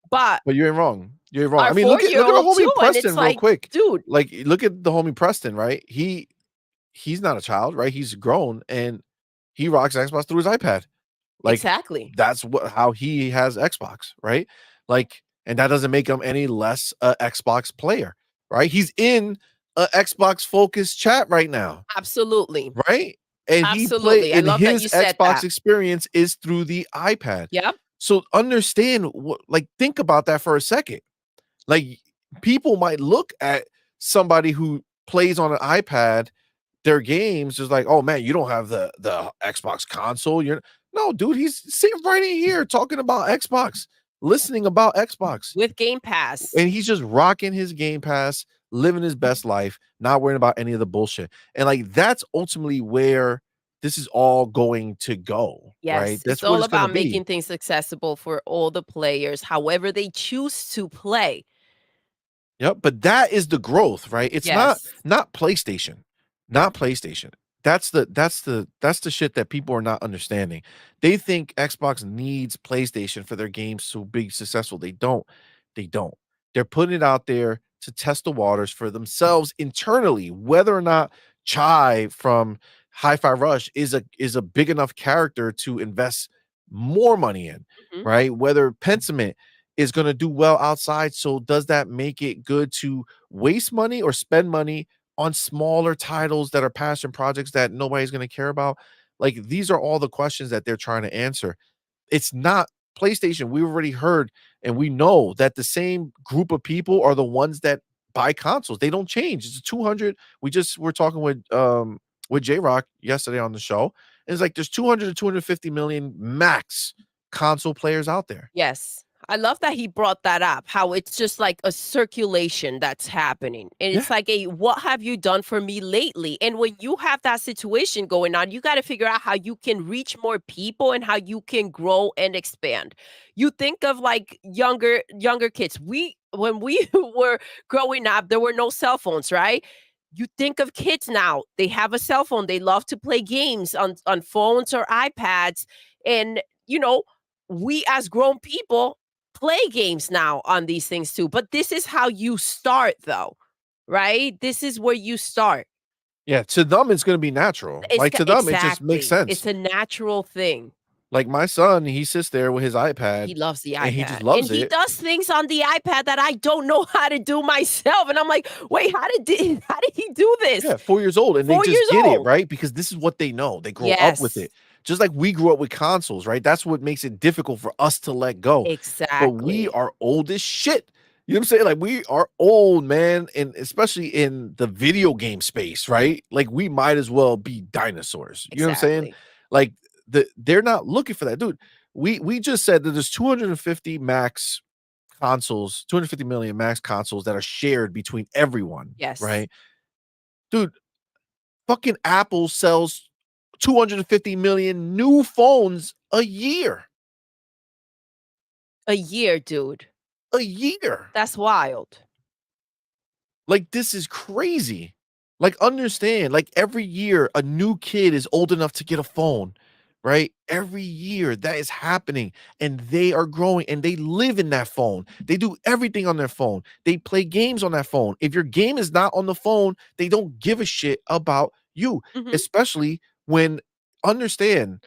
But but you ain't wrong. You ain't wrong. our I mean, look at our 4-year-old too, homie and it's Preston real like, quick. dude, Like, look at the homie Preston, right? He's not a child, right? He's grown, and he rocks Xbox through his iPad. Like, exactly. that's how he has Xbox, right? Like, and that doesn't make him any less a Xbox player, right? He's in a Xbox focused chat right now, Absolutely. right? And Absolutely. I love that his you said Xbox that. experience is through the iPad. Yep. So understand what, like, think about that for a second. Like, people might look at somebody who plays on an iPad, their games is like, "Oh man, you don't have the Xbox console. You're no, dude, he's sitting right in here talking about Xbox, listening about Xbox. with Game Pass. And he's just rocking his Game Pass, living his best life, not worrying about any of the bullshit. And like that's ultimately where this is all going to go, right? Yes, it's That's what all it's gonna about be. making things accessible for all the players, however they choose to play. Yep, but that is the growth, right? It's not Yes. not PlayStation. Not PlayStation. That's the shit that people are not understanding. They think Xbox needs PlayStation for their games to be successful. They don't. They don't. They're putting it out there to test the waters for themselves internally, whether or not Chai from Hi-Fi Rush is a big enough character to invest more money in, Mhm. right? Whether Pentiment is going to do well outside. So does that make it good to waste money or spend money on smaller titles that are passion projects that nobody's going to care about? Like these are all the questions that they're trying to answer. It's not PlayStation. We already heard and we know that the same group of people are the ones that buy consoles. They don't change. It's a 200. We just were talking with J Rock yesterday on the show. And it's like there's 200 to 250 million max console players out there. Yes. I love that he brought that up, how it's just like a circulation that's happening. And Yeah. it's like a what have you done for me lately? And when you have that situation going on, you got to figure out how you can reach more people and how you can grow and expand. You think of like younger kids. We when we were growing up, there were no cell phones, right? You think of kids now, they have a cell phone. They love to play games on phones or iPads. And we as grown people play games now on these things too. But this is how you start though, right? This is where you start. Yeah, to them, it's gonna be natural. Like, to them, it just makes Exactly. sense. It's a natural thing. Like, my son, he sits there with his iPad, He loves the and he just iPad. And loves he it. does things on the iPad that I don't know how to do myself. And I'm like, wait, how did he do this? Yeah, 4 years old, and they 4 just years get it, old. right? Because this is what they know. They grow up with Yes, it. Just like we grew up with consoles, right? That's what makes it difficult for us to let go. But we exactly. are old as shit. You know what I'm saying? Like, we are old, man, and especially in the video game space, right? Like, we might as well be dinosaurs. You know what I'm saying? Exactly. Like, they're not looking for that. Dude, we just said that there's 250 max consoles, 250 million max consoles that are shared between everyone, Yes. right? Dude, fucking Apple sells 250 million new phones a year. A year, dude. A year. That's wild. Like, this is crazy. Like, understand, like, every year, a new kid is old enough to get a phone, right? Every year that is happening, and they are growing, and they live in that phone. They do everything on their phone. They play games on that phone. If your game is not on the phone, they don't give a shit about you, Mhm. especially when understand,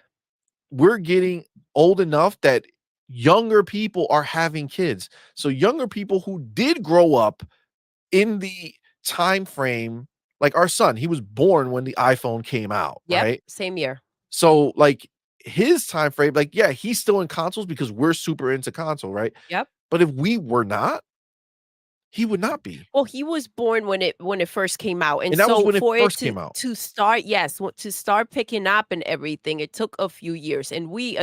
we're getting old enough that younger people are having kids. So younger people who did grow up in the time frame, like our son, he was born when the iPhone came out, Yep, right? same year. So like his time frame, like, yeah, he's still in consoles because we're super into console, right? Yep. But if we were not, he would not be. Well, he was born when it first came out, and And that was so when it for it first to came out. to start yes, to start picking up and everything, it took a few years, and we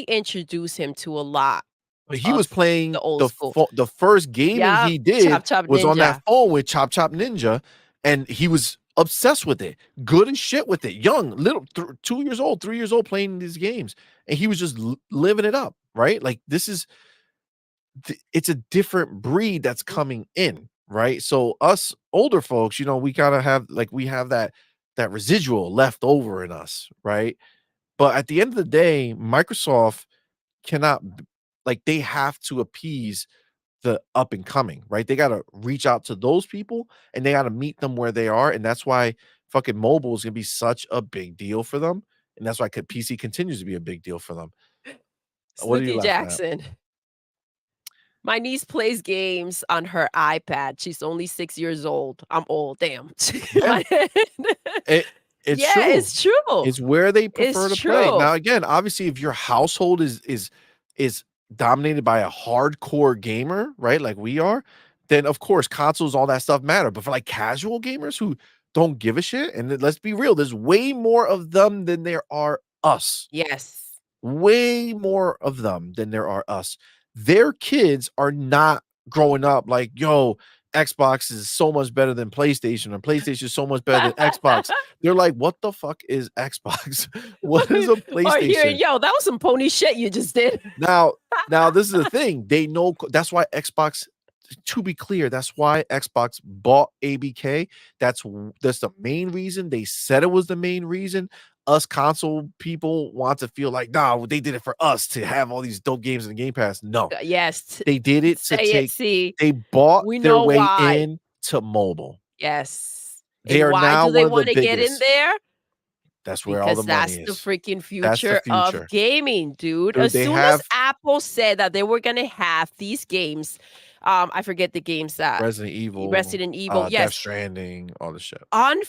introduced him to a lot But he was of playing the old school. the first gaming Yep, he did Chop Chop was on that Ninja. phone with Chop Chop Ninja, and he was obsessed with it, good as shit with it, young, little 2 years old, 3 years old playing these games, and he was just living it up, right? Like, this is it's a different breed that's Mhm. coming in, right? So us older folks, we gotta have like we have that residual left over in us, right? But at the end of the day, Microsoft cannot like they have to appease the up and coming, right? They gotta reach out to those people and they gotta meet them where they are. And that's why fucking mobile is gonna be such a big deal for them. And that's why PC continues to be a big deal for them. What are you Snooki laughing at? Jackson. My niece plays games on her iPad. She's only 6 years old. I'm old, damn. Yeah, My it, it's Yeah, true. it's true. It's where they prefer It's to play. true. Now, again, obviously, if your household is dominated by a hardcore gamer, right? Like we are, then of course consoles, all that stuff matter. But for like casual gamers who don't give a shit, and let's be real, there's way more of them than there are us. Yes. Way more of them than there are us. Their kids are not growing up like, yo, Xbox is so much better than PlayStation, or PlayStation is so much better than Xbox. They're like, what the fuck is Xbox? What is a Or hearing, PlayStation? "Yo, that was some pony shit you just did." Now, now this is the thing. They know that's why Xbox, to be clear, that's why Xbox bought ABK. That's the main reason. They said it was the main reason. Us console people want to feel like, nah, they did it for us to have all these dope games in the Game Pass. No, Yes. they did it to Say it, take see, they bought we their know way why. in to mobile. Yes. They And are why now do they one of the wanna get in biggest. there? That's where all the Because money that's the is. freaking That's the future of future. gaming, dude. Dude, As they soon as have Apple said that they were gonna have these games, I forget the games that Resident Evil, Resident Evil, Death yes, Stranding, all the shit. on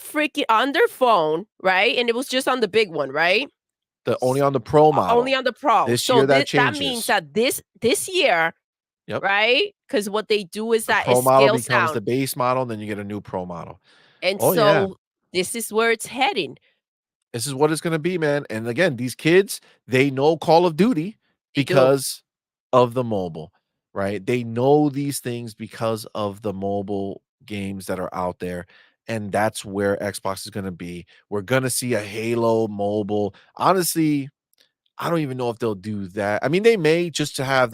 their phone, right? And it was just on the big one, right? The only S on the Pro Only model. on the Pro. This So year that that means changes. that this year, Yep. right? Because what they do is The that it Pro model scales becomes down. the base model, then you get a new Pro model. And Oh, yeah. so this is where it's heading. This is what it's gonna be, man, and again, these kids, they know Call of Duty They do. because of the mobile, right? They know these things because of the mobile games that are out there, and that's where Xbox is gonna be. We're gonna see a Halo mobile. Honestly, I don't even know if they'll do that. I mean, they may just to have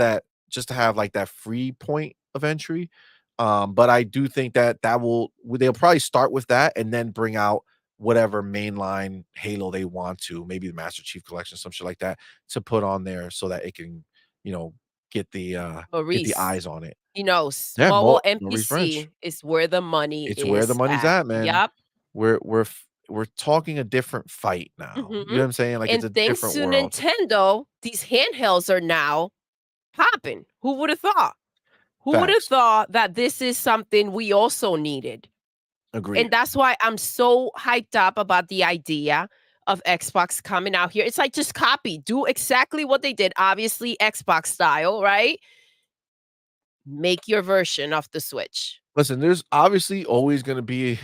like that free point of entry. But I do think that they'll probably start with that and then bring out whatever mainline Halo they want to, maybe the Master Chief Collection, some shit like that, to put on there so that it can, you know, get the Maurice, eyes on it. he knows. Yeah, Mobile Maurice French. NPC is where the money It's where the is money's at. at, man. Yep. We're talking a different fight now. You know Mhm. what I'm saying? Like it's And a thanks different to world. Nintendo, these handhelds are now popping. Who would have thought? Who would have Facts. thought that this is something we also needed? And Agreed. that's why I'm so hyped up about the idea of Xbox coming out here. It's like just copy, do exactly what they did, obviously Xbox style, right? Make your version of the Switch. Listen, there's obviously always gonna be,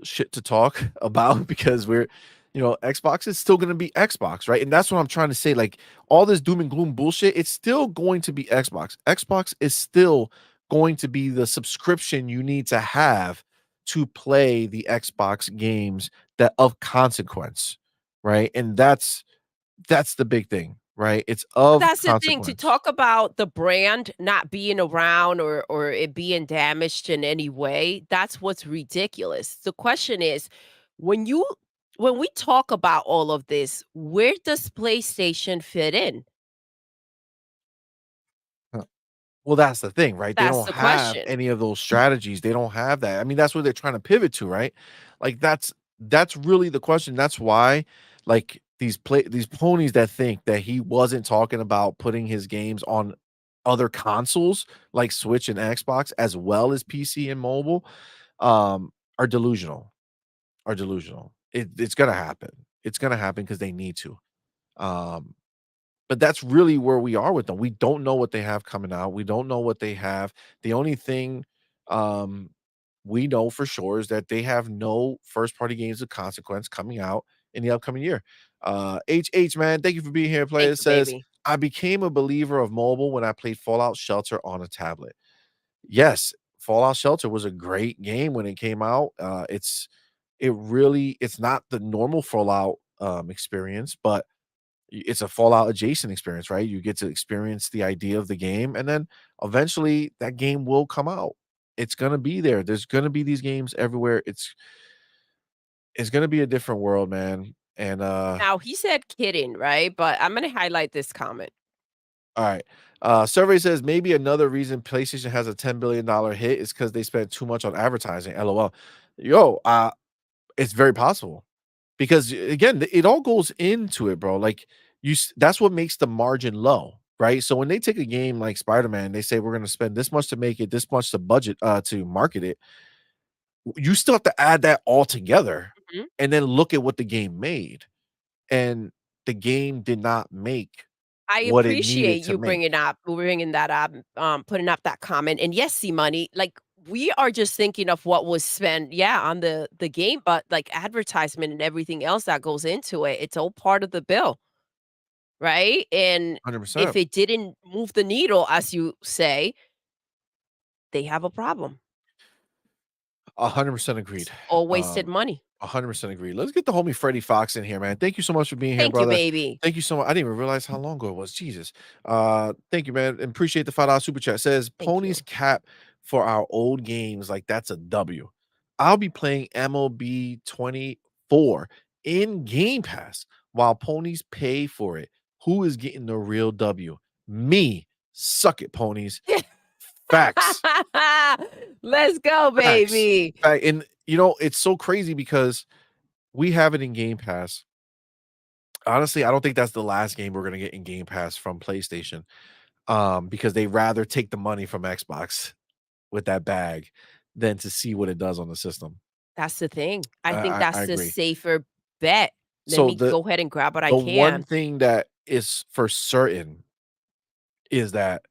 shit to talk about because Xbox is still gonna be Xbox, right? And that's what I'm trying to say, like, all this doom and gloom bullshit, it's still going to be Xbox. Xbox is still going to be the subscription you need to have to play the Xbox games that of consequence, right? And that's the big thing, right? It's But of that's the thing, to consequence. talk about the brand not being around or it being damaged in any way, that's what's ridiculous. The question is, when you when we talk about all of this, where does PlayStation fit in? Well, that's the thing, right? They That's don't the have question. any of those strategies. They don't have that. I mean, that's what they're trying to pivot to, right? Like that's really the question. That's why like these ponies that think that he wasn't talking about putting his games on other consoles like Switch and Xbox as well as PC and mobile are delusional. Are delusional. It's gonna happen. It's gonna happen because they need to. Um but that's really where we are with them. We don't know what they have coming out. We don't know what they have. The only thing um, we know for sure is that they have no first party games of consequence coming out in the upcoming year. HH, man, thank you for being here. Player Thank you, says, baby. I became a believer of mobile when I played Fallout Shelter on a tablet. Yes, Fallout Shelter was a great game when it came out. It's not the normal Fallout experience, but it's a Fallout adjacent experience, right? You get to experience the idea of the game, and then eventually that game will come out. It's gonna be there. There's gonna be these games everywhere. It's gonna be a different world, man. And Now, he said kidding, right? But I'm gonna highlight this comment. all right. Survey says maybe another reason PlayStation has a $10 billion hit is because they spent too much on advertising. LOL. Yo, it's very possible. Because again, it all goes into it, bro. Like that's what makes the margin low, right? So when they take a game like Spider-Man, they say we're going to spend this much to make it, this much to budget to market it. You still have to add that all together Mhm. and then look at what the game made. And the game did not make I what it needed appreciate to you make. bringing that up, putting up that comment. And yes, see money, like we are just thinking of what was spent, yeah, on the game, but, like, advertisement and everything else that goes into it, it's all part of the bill, right? And if 100%. it didn't move the needle, as you say, they have a problem. 100% agreed. It's all wasted Um, money. 100% agreed. Let's get the homie Freddie Fox in here, man. Thank you so much for being here, Thank you, brother. baby. Thank you so much. I didn't even realize how long ago it was. Jesus. Thank you, man. And appreciate the $5 super chat. Says Thank ponies you. cap for our old games. Like that's a W. I'll be playing MLB 24 in Game Pass while ponies pay for it. Who is getting the real W? Me. Suck it, ponies. Facts. Let's go, Facts. baby. And you know, it's so crazy because we have it in Game Pass. Honestly, I don't think that's the last game we're gonna get in Game Pass from PlayStation, because they rather take the money from Xbox with that bag than to see what it does on the system. That's the thing. I think I that's the agree. safer bet. Let So me go ahead and grab what I the one can. thing that is for certain is that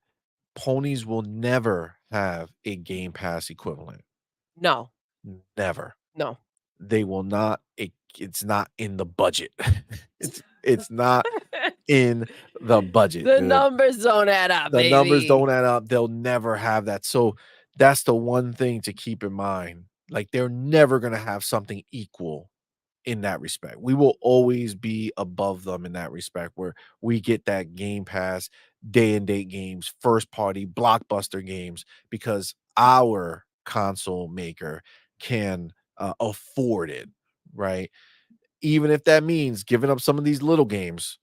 ponies will never have a Game Pass equivalent. No, Never. no. They will not. It's not in the budget. It's not in the budget, The dude. numbers don't add up, The numbers baby. don't add up. They'll never have that. So that's the one thing to keep in mind. Like they're never gonna have something equal in that respect. We will always be above them in that respect where we get that Game Pass, day and date games, first party blockbuster games because our console maker can afford it, right? Even if that means giving up some of these little games,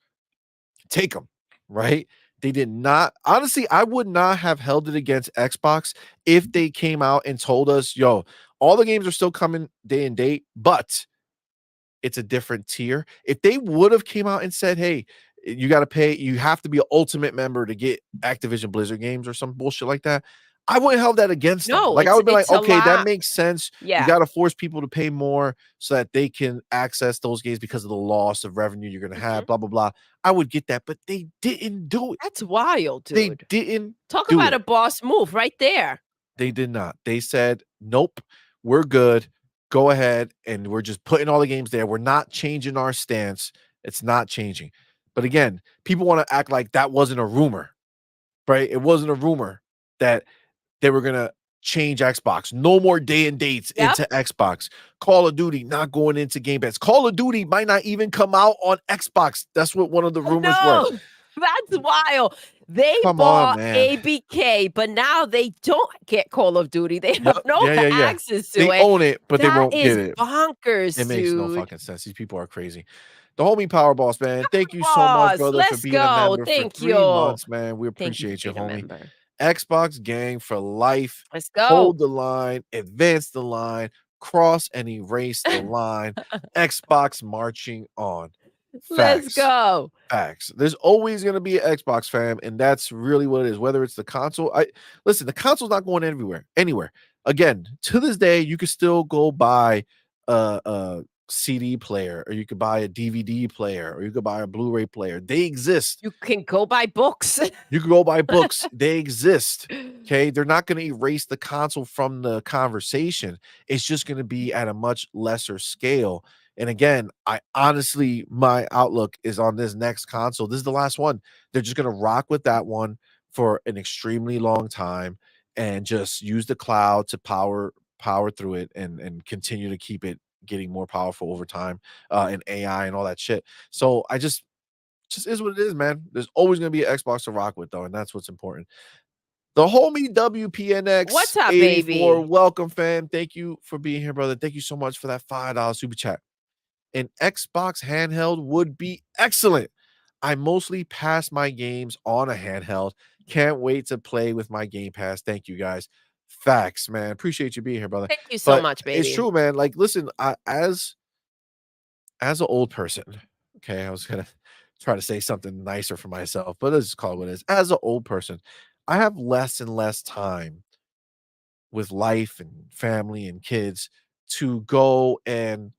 take them, right? They did not honestly, I would not have held it against Xbox if they came out and told us, yo, all the games are still coming day and date, but it's a different tier. If they would have came out and said, "Hey, you got to pay, you have to be an ultimate member to get Activision Blizzard games or some bullshit like that," I wouldn't held that against them. No, Like I would be like, it's a "Okay, that lot. makes sense. You Yeah. got to force people to pay more so that they can access those games because of the loss of revenue you're going to have, Mhm. blah blah blah." I would get that, but they didn't do it. That's wild, They dude. didn't Talk do about a it. boss move right there. They did not. They said, "Nope, we're good. Go ahead." And we're just putting all the games there. We're not changing our stance. It's not changing. But again, people want to act like that wasn't a rumor, right? It wasn't a rumor that they were going to change Xbox. No more day and dates Yep. into Xbox. Call of Duty not going into Game Pass. Call of Duty might not even come out on Xbox. That's what one of the I rumors were. know. That's wild. They Come on, bought man. ABK, but now they don't get Call of Duty. They Yep. have no Yeah, yeah, yeah. access to They it. own it, but they That won't is get it. It bonkers, makes no dude. fucking sense. These people are crazy. The homie Power Boss, man. Thank you so much, Boss, brother, for let's being a go. member for Thank 3 you. months, man. We Thank you for appreciate you, being a homie. member. Xbox gang for life. Let's go. Hold the line, advance the line, cross and erase the line. Xbox marching on. Let's Facts. go. Facts. There's always going to be an Xbox fam, and that's really what it is. Whether it's the console, I listen. The console's not going anywhere. Again, to this day, you can still go buy a CD player, or you could buy a DVD player, or you could buy a Blu-ray player. They exist. You can go buy books. You can go buy books. They exist. Okay, they're not going to erase the console from the conversation. It's just going to be at a much lesser scale. And again, I honestly, my outlook is on this next console. This is the last one. They're just going to rock with that one for an extremely long time and just use the cloud to power through it and continue to keep it getting more powerful over time, and AI and all that shit. So I just is what it is, man. There's always going to be an Xbox to rock with, though, and that's what's important. The homie What's WPNX up, 84, baby? welcome, fam. Thank you for being here, brother. Thank you so much for that $5 super chat. An Xbox handheld would be excellent. I mostly pass my games on a handheld. Can't wait to play with my Game Pass. Thank you, guys. Facts, man. Appreciate you being here, brother. Thank you so But much, it's baby. true, man. Like, listen, as an old person, okay, I was gonna try to say something nicer for myself, but let's just call it what it is. As an old person, I have less and less time with life and family and kids to go and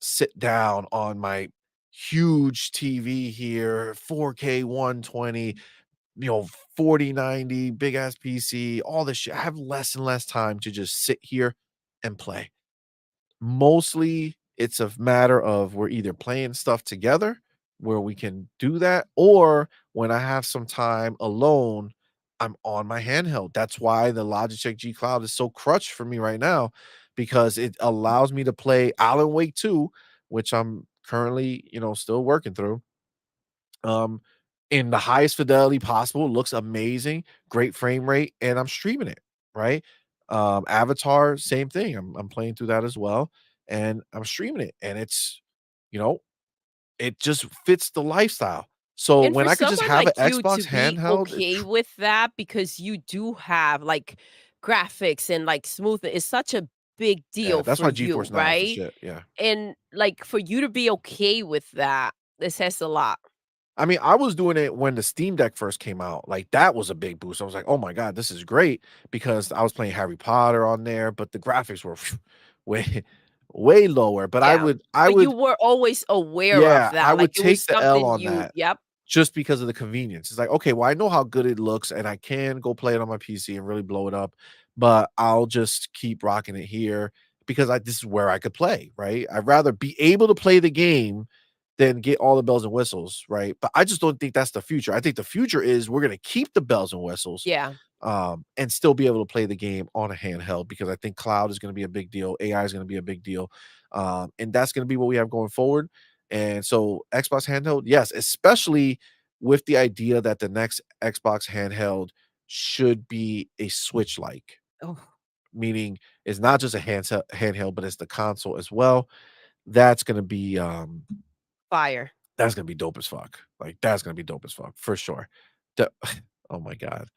sit down on my huge TV here, 4K 120, 4090, big ass PC, all this shit. I have less and less time to just sit here and play. Mostly, it's a matter of we're either playing stuff together where we can do that, or when I have some time alone, I'm on my handheld. That's why the Logitech G Cloud is so crutch for me right now, because it allows me to play Alan Wake 2, which I'm currently, still working through, um, in the highest fidelity possible. Looks amazing, great frame rate, and I'm streaming it, right? Avatar, same thing. I'm playing through that as well, and I'm streaming it, and you know, it just fits the lifestyle. So And when for I could just someone have an like you to Xbox be handheld, okay with that because you do have, like, graphics and, like, smooth it's such a big yeah, deal that's for my you, GeForce Now for right? shit. Yeah. And, like, for you to be okay with that, it says a lot. I mean, I was doing it when the Steam Deck first came out. Like, that was a big boost. I was like, "Oh my god, this is great," because I was playing Harry Potter on there, but the graphics were way way lower. But I Yeah. would I But you would were always aware of yeah, I that, like, would it was take the L something on you that Yep. just because of the convenience. It's like, okay, well, I know how good it looks and I can go play it on my PC and really blow it up, but I'll just keep rocking it here because this is where I could play, right? I'd rather be able to play the game than get all the bells and whistles, right? But I just don't think that's the future. I think the future is we're going to keep the bells and whistles, Yeah. and still be able to play the game on a handheld, because I think cloud is going to be a big deal. AI is going to be a big deal. And that's going to be what we have going forward. And so Xbox handheld, yes, especially with the idea that the next Xbox handheld should be a Switch like, Oh, meaning it's not just a handheld, but it's the console as well. That's going to be fire. that's gonna be dope as fuck. Like, that's gonna be dope as fuck for sure. The oh my god.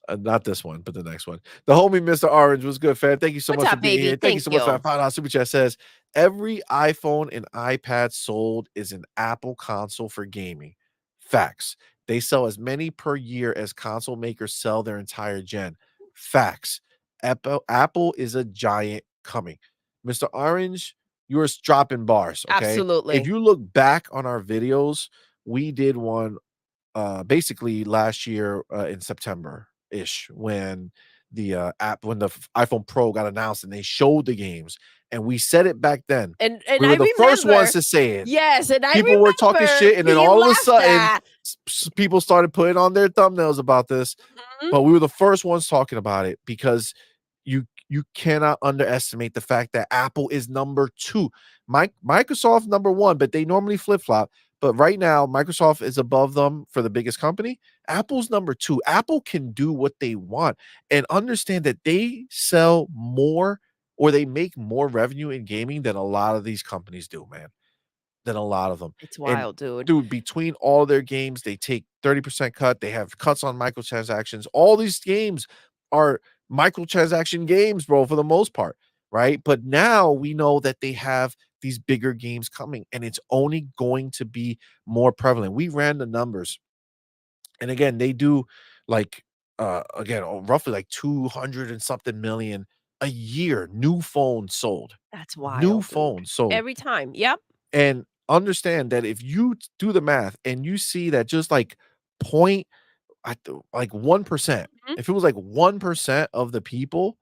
Not this one, but the next one. The homie Mr. Orange was good, fam. Thank you so What's much for up, being baby? here. Thank you Thank so much for that you. $5 super chat. Says every iPhone and iPad sold is an Apple console for gaming. Facts. They sell as many per year as console makers sell their entire gen. Facts. Apple is a giant coming. Mr. Orange, you are dropping bars. Okay. If Absolutely. you look back on our videos, we did one basically last year in September ish, when the iPhone Pro got announced and they showed the games, and we said it back then. And We I were the first ones remember to say it. Yes, and I People were talking remember shit, and then being all of a laughed sudden, at. people started putting on their thumbnails about this. Mhm. But we were the first ones talking about it, because you cannot underestimate the fact that Apple is number 2. Microsoft number 1, but they normally flip-flop. But right now, Microsoft is above them for the biggest company. Apple's number 2. Apple can do what they want, and understand that they sell more, or they make more revenue in gaming than a lot of these companies do, man, than a lot of them. It's And wild, dude. dude, between all their games, they take 30% cut. They have cuts on microtransactions. All these games are microtransaction games, bro, for the most part, right? But now we know that they have these bigger games coming, and it's only going to be more prevalent. We ran the numbers, and again, they do like roughly like 200 and something million a year new phones sold. That's New wild, dude. phones sold. Every time. Yep. And understand that if you do the math and you see that just like point like 1%, Mhm. if it was like 1% of the people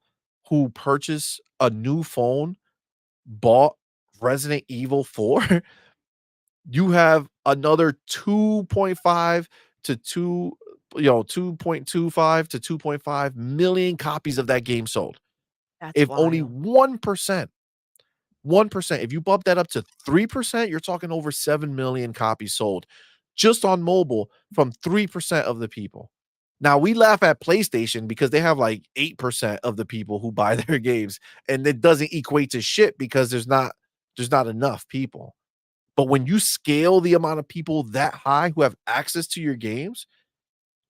who purchase a new phone bought Resident Evil 4, you have another 2.5 to 2.25 to 2.5 million copies of that game sold. That's If only wild. 1%, if you bump that up to 3%, you're talking over 7 million copies sold just on mobile from 3% of the people. Now, we laugh at PlayStation because they have like 8% of the people who buy their games, and it doesn't equate to shit because there's not enough people. But when you scale the amount of people that high who have access to your games,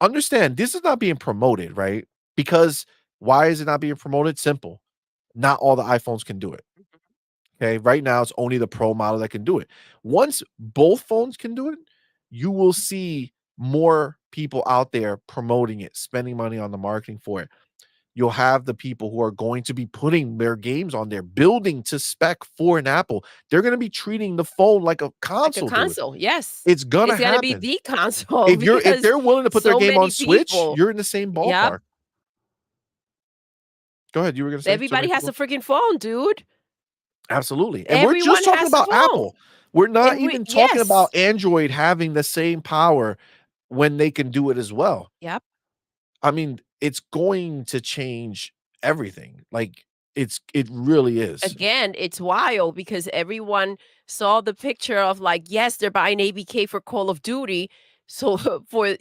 understand this is not being promoted, right? Because why is it not being promoted? Simple. Not all the iPhones can do it. Okay. Right now, it's only the Pro model that can do it. Once both phones can do it, you will see more people out there promoting it, spending money on the marketing for it. You'll have the people who are going to be putting their games on there, building to spec for an Apple. They're gonna be treating the phone like a Like a console, dude. console, yes. It's gonna It's gonna be happen. the console If because they're willing to put their so game on many Switch, people. you're in the same Yep. ballpark. Go ahead, you were gonna say so many Everybody has a people? freaking phone, dude. Absolutely, and we're just Everyone talking has a about phone. Apple. We're not And we even talking yes. about Android having the same power when they can do it as well. Yep. I mean, it's going to change everything. Like, it really is. Again, it's wild because everyone saw the picture of like, yes, they're buying ABK for Call of Duty. So for,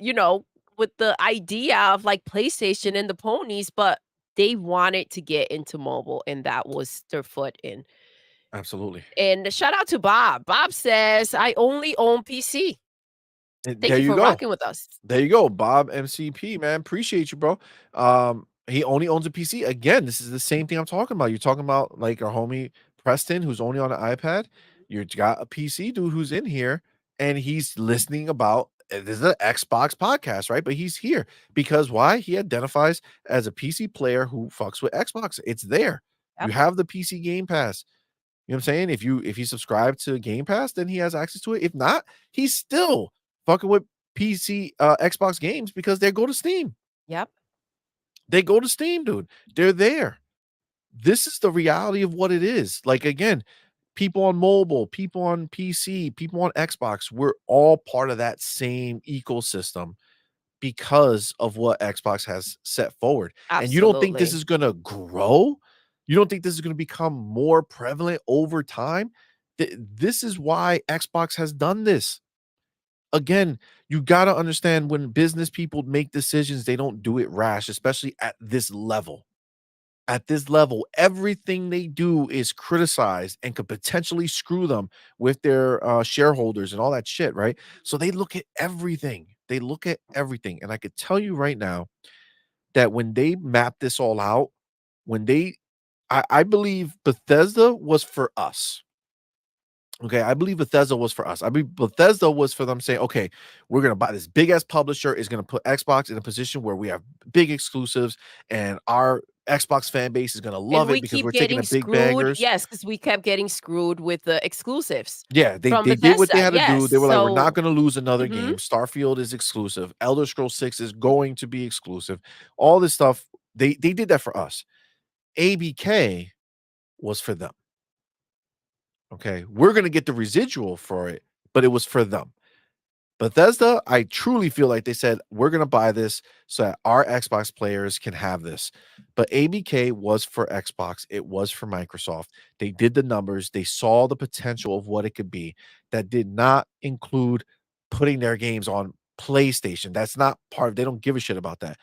with the idea of like PlayStation and the ponies, but they wanted to get into mobile and that was their foot in. Absolutely. And shout out to Bob. Bob says, I only own PC. And Thank there you you for go. rocking with us. There you go, Bob MCP, man. Appreciate you, bro. He only owns a PC. Again, this is the same thing I'm talking about. You're talking about like our homie Preston, who's only on an iPad. You got a PC dude who's in here and he's listening about this is an Xbox podcast, right? But he's here because why? He identifies as a PC player who fucks with Xbox. It's there. You Yep. have the PC Game Pass. You know what I'm saying? If you subscribe to Game Pass, then he has access to it. If not, he's still fucking with PC Xbox games because they go to Steam. Yep. They go to Steam, dude. They're there. This is the reality of what it is. Like again, people on mobile, people on PC, people on Xbox, we're all part of that same ecosystem because of what Xbox has set forward. And you don't think this Absolutely. is going to grow? You don't think this is going to become more prevalent over time? This is why Xbox has done this. Again, you got to understand when business people make decisions, they don't do it rash, especially at this level. At this level, everything they do is criticized and could potentially screw them with their shareholders and all that shit, right? So they look at everything. They look at everything. And I could tell you right now that when they map this all out, when they, I believe Bethesda was for us. Okay, I believe Bethesda was for us. I believe Bethesda was for them saying, okay, we're going to buy this big ass publisher, is going to put Xbox in a position where we have big exclusives and our Xbox fan base is going to And love we it because keep we're taking getting the big screwed. bangers. Yes, because we kept getting screwed with the exclusives Yeah, they from they did what they Bethesda. had to do. Yes. They were like, we're not So, going to lose another mhm, game. Starfield is exclusive. Elder Scrolls 6 is going to be exclusive. All this stuff, they did that for us. ABK was for them. Okay, we're going to get the residual for it, but it was for them. Bethesda, I truly feel like they said, we're going to buy this so that our Xbox players can have this. But ABK was for Xbox, it was for Microsoft. They did the numbers, they saw the potential of what it could be. That did not include putting their games on PlayStation. That's not part of, they don't give a shit about that.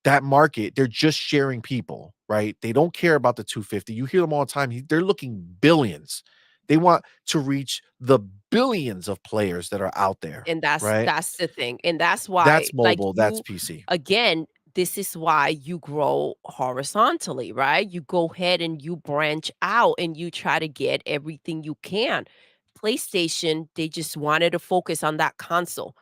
That market, they're just sharing people, right? They don't care about the 250. You hear them all the time. They're looking billions. They want to reach the billions of players that are out there, and that's right? that's the thing. And that's why, That's like, mobile, that's PC. again, this is why you grow horizontally, right? You go ahead and you branch out and you try to get everything you can. PlayStation, they just wanted to focus on that console,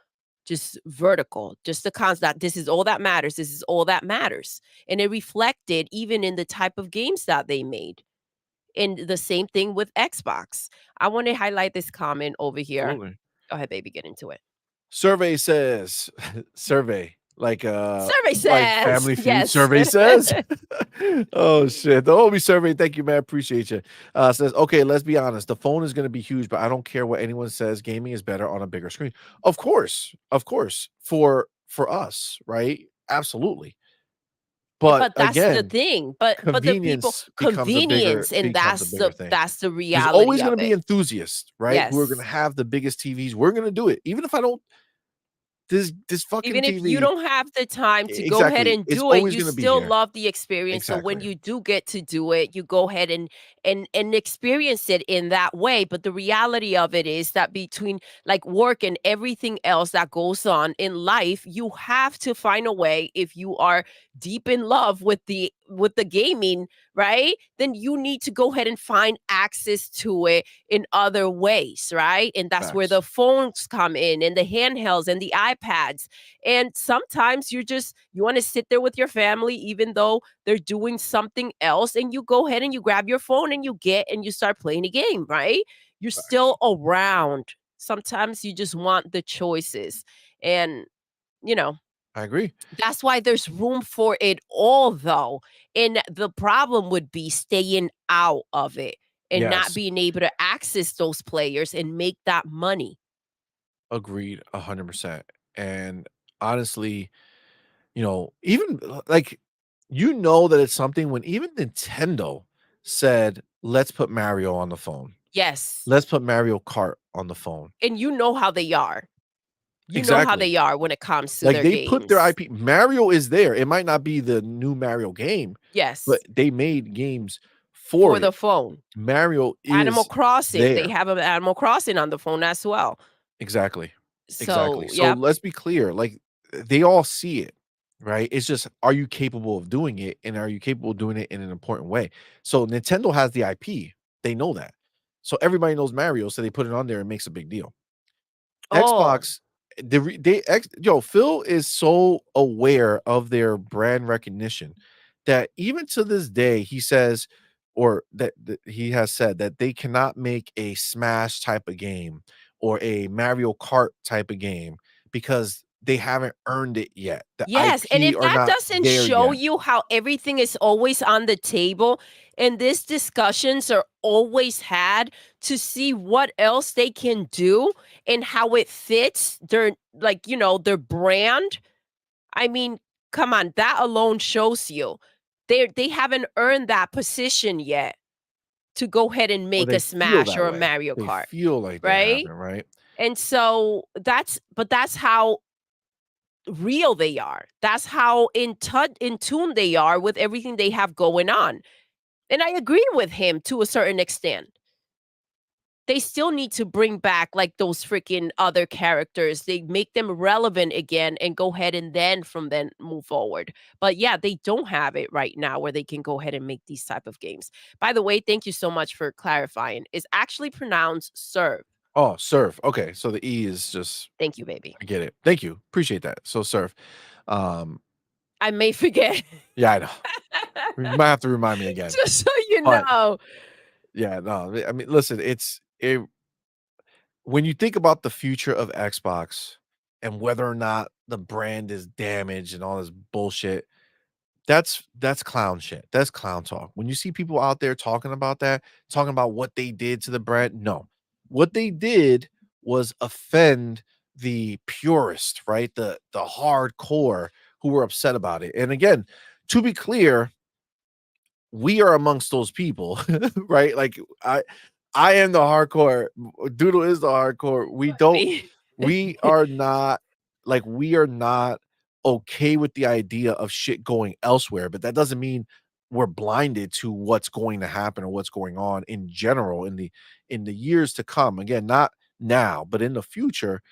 just vertical, just the console. That this is all that matters. This is all that matters. And it reflected even in the type of games that they made. And the same thing with Xbox. I want to highlight this comment over here. Absolutely. Go ahead, baby, get into it. Survey says, survey, Survey like says, Family Feud yes. survey says. Oh shit. The Obi survey, thank you, man. Appreciate you. Says, okay, let's be honest. The phone is gonna be huge, but I don't care what anyone says. Gaming is better on a bigger screen. Of course, for us, right? Absolutely. Yeah, But but that's the again, thing. But the people convenience convenience, and becomes a bigger thing. that's the There's reality always of gonna be it. enthusiasts, right? Who are gonna Yes. have the biggest TVs. We're gonna do it. Even if I don't this fucking Even if you TV. don't have the time to go ahead Exactly. and It's do it, always you gonna be still here. love the experience. So when Exactly. you do get to do it, you go ahead and experience it in that way. But the reality of it is that between like work and everything else that goes on in life, you have to find a way if you are deep in love with with the gaming, right? Then you need to go ahead and find access to it in other ways, right? And that's where Facts. the phones come in and the handhelds and the iPads. And sometimes you want to sit there with your family even though they're doing something else, and you go ahead and you grab your phone and you start playing a game, right? You're Facts. still around. Sometimes you just want the choices. And you know, I agree. that's why there's room for it all, though. And the problem would be staying out of it and not Yes. being able to access those players and make that money. Agreed 100%. And honestly, even like, that it's something when even Nintendo said, let's put Mario on the phone. Yes. Let's put Mario Kart on the phone. And you know how they are. You know how Exactly. they are when it comes to Like, their they put their games. IP. Mario is there. It might not be the new Mario game, but Yes. they made games for For it. the phone. Mario Animal is Crossing. They there. have an Animal Crossing on the phone as well. Exactly. Exactly. So, So yep. let's be clear, like, they all see it, right? It's just, are you capable of doing it, and are you capable of doing it in an important way? So Nintendo has the IP. They know that. So everybody knows Mario, so they put it on there and makes a big deal. Oh, Xbox, the re they X yo, Phil is so aware of their brand recognition that even to this day, he says, or that he has said that they cannot make a Smash type of game or a Mario Kart type of game because they haven't earned it yet. The yes, and IP if are that not doesn't there show yet. you how everything is always on the table and these discussions are always had to see what else they can do and how it fits their their brand. I mean, come on, that alone shows you they haven't earned that position yet to go ahead and Or make a they feel Smash that or a way. Mario They Kart, feel like they right? haven't, right? And so that's how real they are. That's how in tune they are with everything they have going on. And I agree with him to a certain extent. They still need to bring back like those freaking other characters. They make them relevant again and go ahead and then move forward. But yeah, they don't have it right now where they can go ahead and make these type of games. By the way, thank you so much for clarifying. It's actually pronounced serve. Oh, Surf. Okay, so the E is just, Thank you, baby. I get it. Thank you. Appreciate that. So Surf. Um, I may forget. yeah, I know. You might have to remind me again. Just so you But know. yeah, no, I mean, listen, when you think about the future of Xbox and whether or not the brand is damaged and all this bullshit, that's clown shit. That's clown talk. When you see people out there talking about that, talking about what they did to the brand, no. What they did was offend the purist, right? The hardcore who were upset about it. And again, to be clear, we are amongst those people, right? Like, I am the hardcore. Doodle is the hardcore. Me. We are not okay with the idea of shit going elsewhere, but that doesn't mean we're blinded to what's going to happen or what's going on in general in the years to come. Again, not now, but in the future,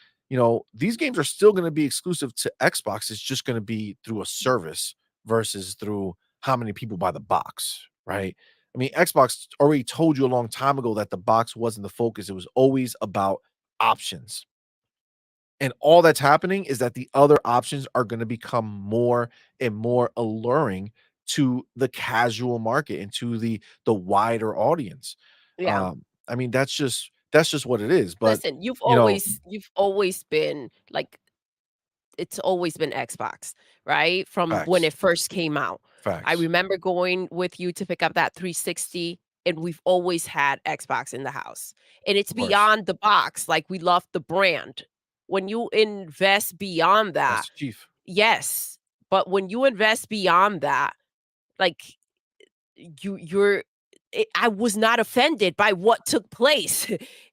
these games are still going to be exclusive to Xbox. It's just going to be through a service versus through how many people buy the box, right? I mean, Xbox already told you a long time ago that the box wasn't the focus. It was always about options. And all that's happening is that the other options are going to become more and more alluring to the casual market and to the wider audience. Yeah. I mean, that's just what it is. But Listen, you know, you've always been like it's always been Xbox, right? From when facts, it first came out. I facts, remember going with you to pick up that 360 and we've always had Xbox in the house. And it's of course. beyond the box, like we love the brand. When you invest beyond that, That's chief. yes. But when you invest beyond that, like you're I was not offended by what took place,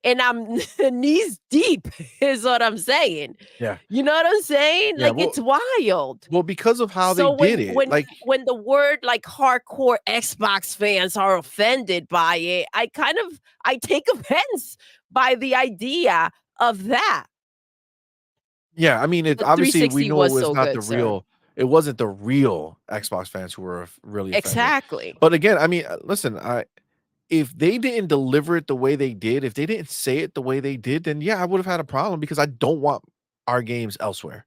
and I'm knees deep is what I'm saying. Yeah, You know what I'm saying? yeah. Like, it's wild. Well, because of how they So did it, like, when the word, like, hardcore Xbox fans are offended by it, I take offense by the idea of that. yeah, I mean, it The obviously we 360 know was it was so not the good, sir. real It wasn't the real Xbox fans who were really offended. Exactly. But again, I mean, listen, if they didn't deliver it the way they did, if they didn't say it the way they did, then yeah, I would have had a problem because I don't want our games elsewhere.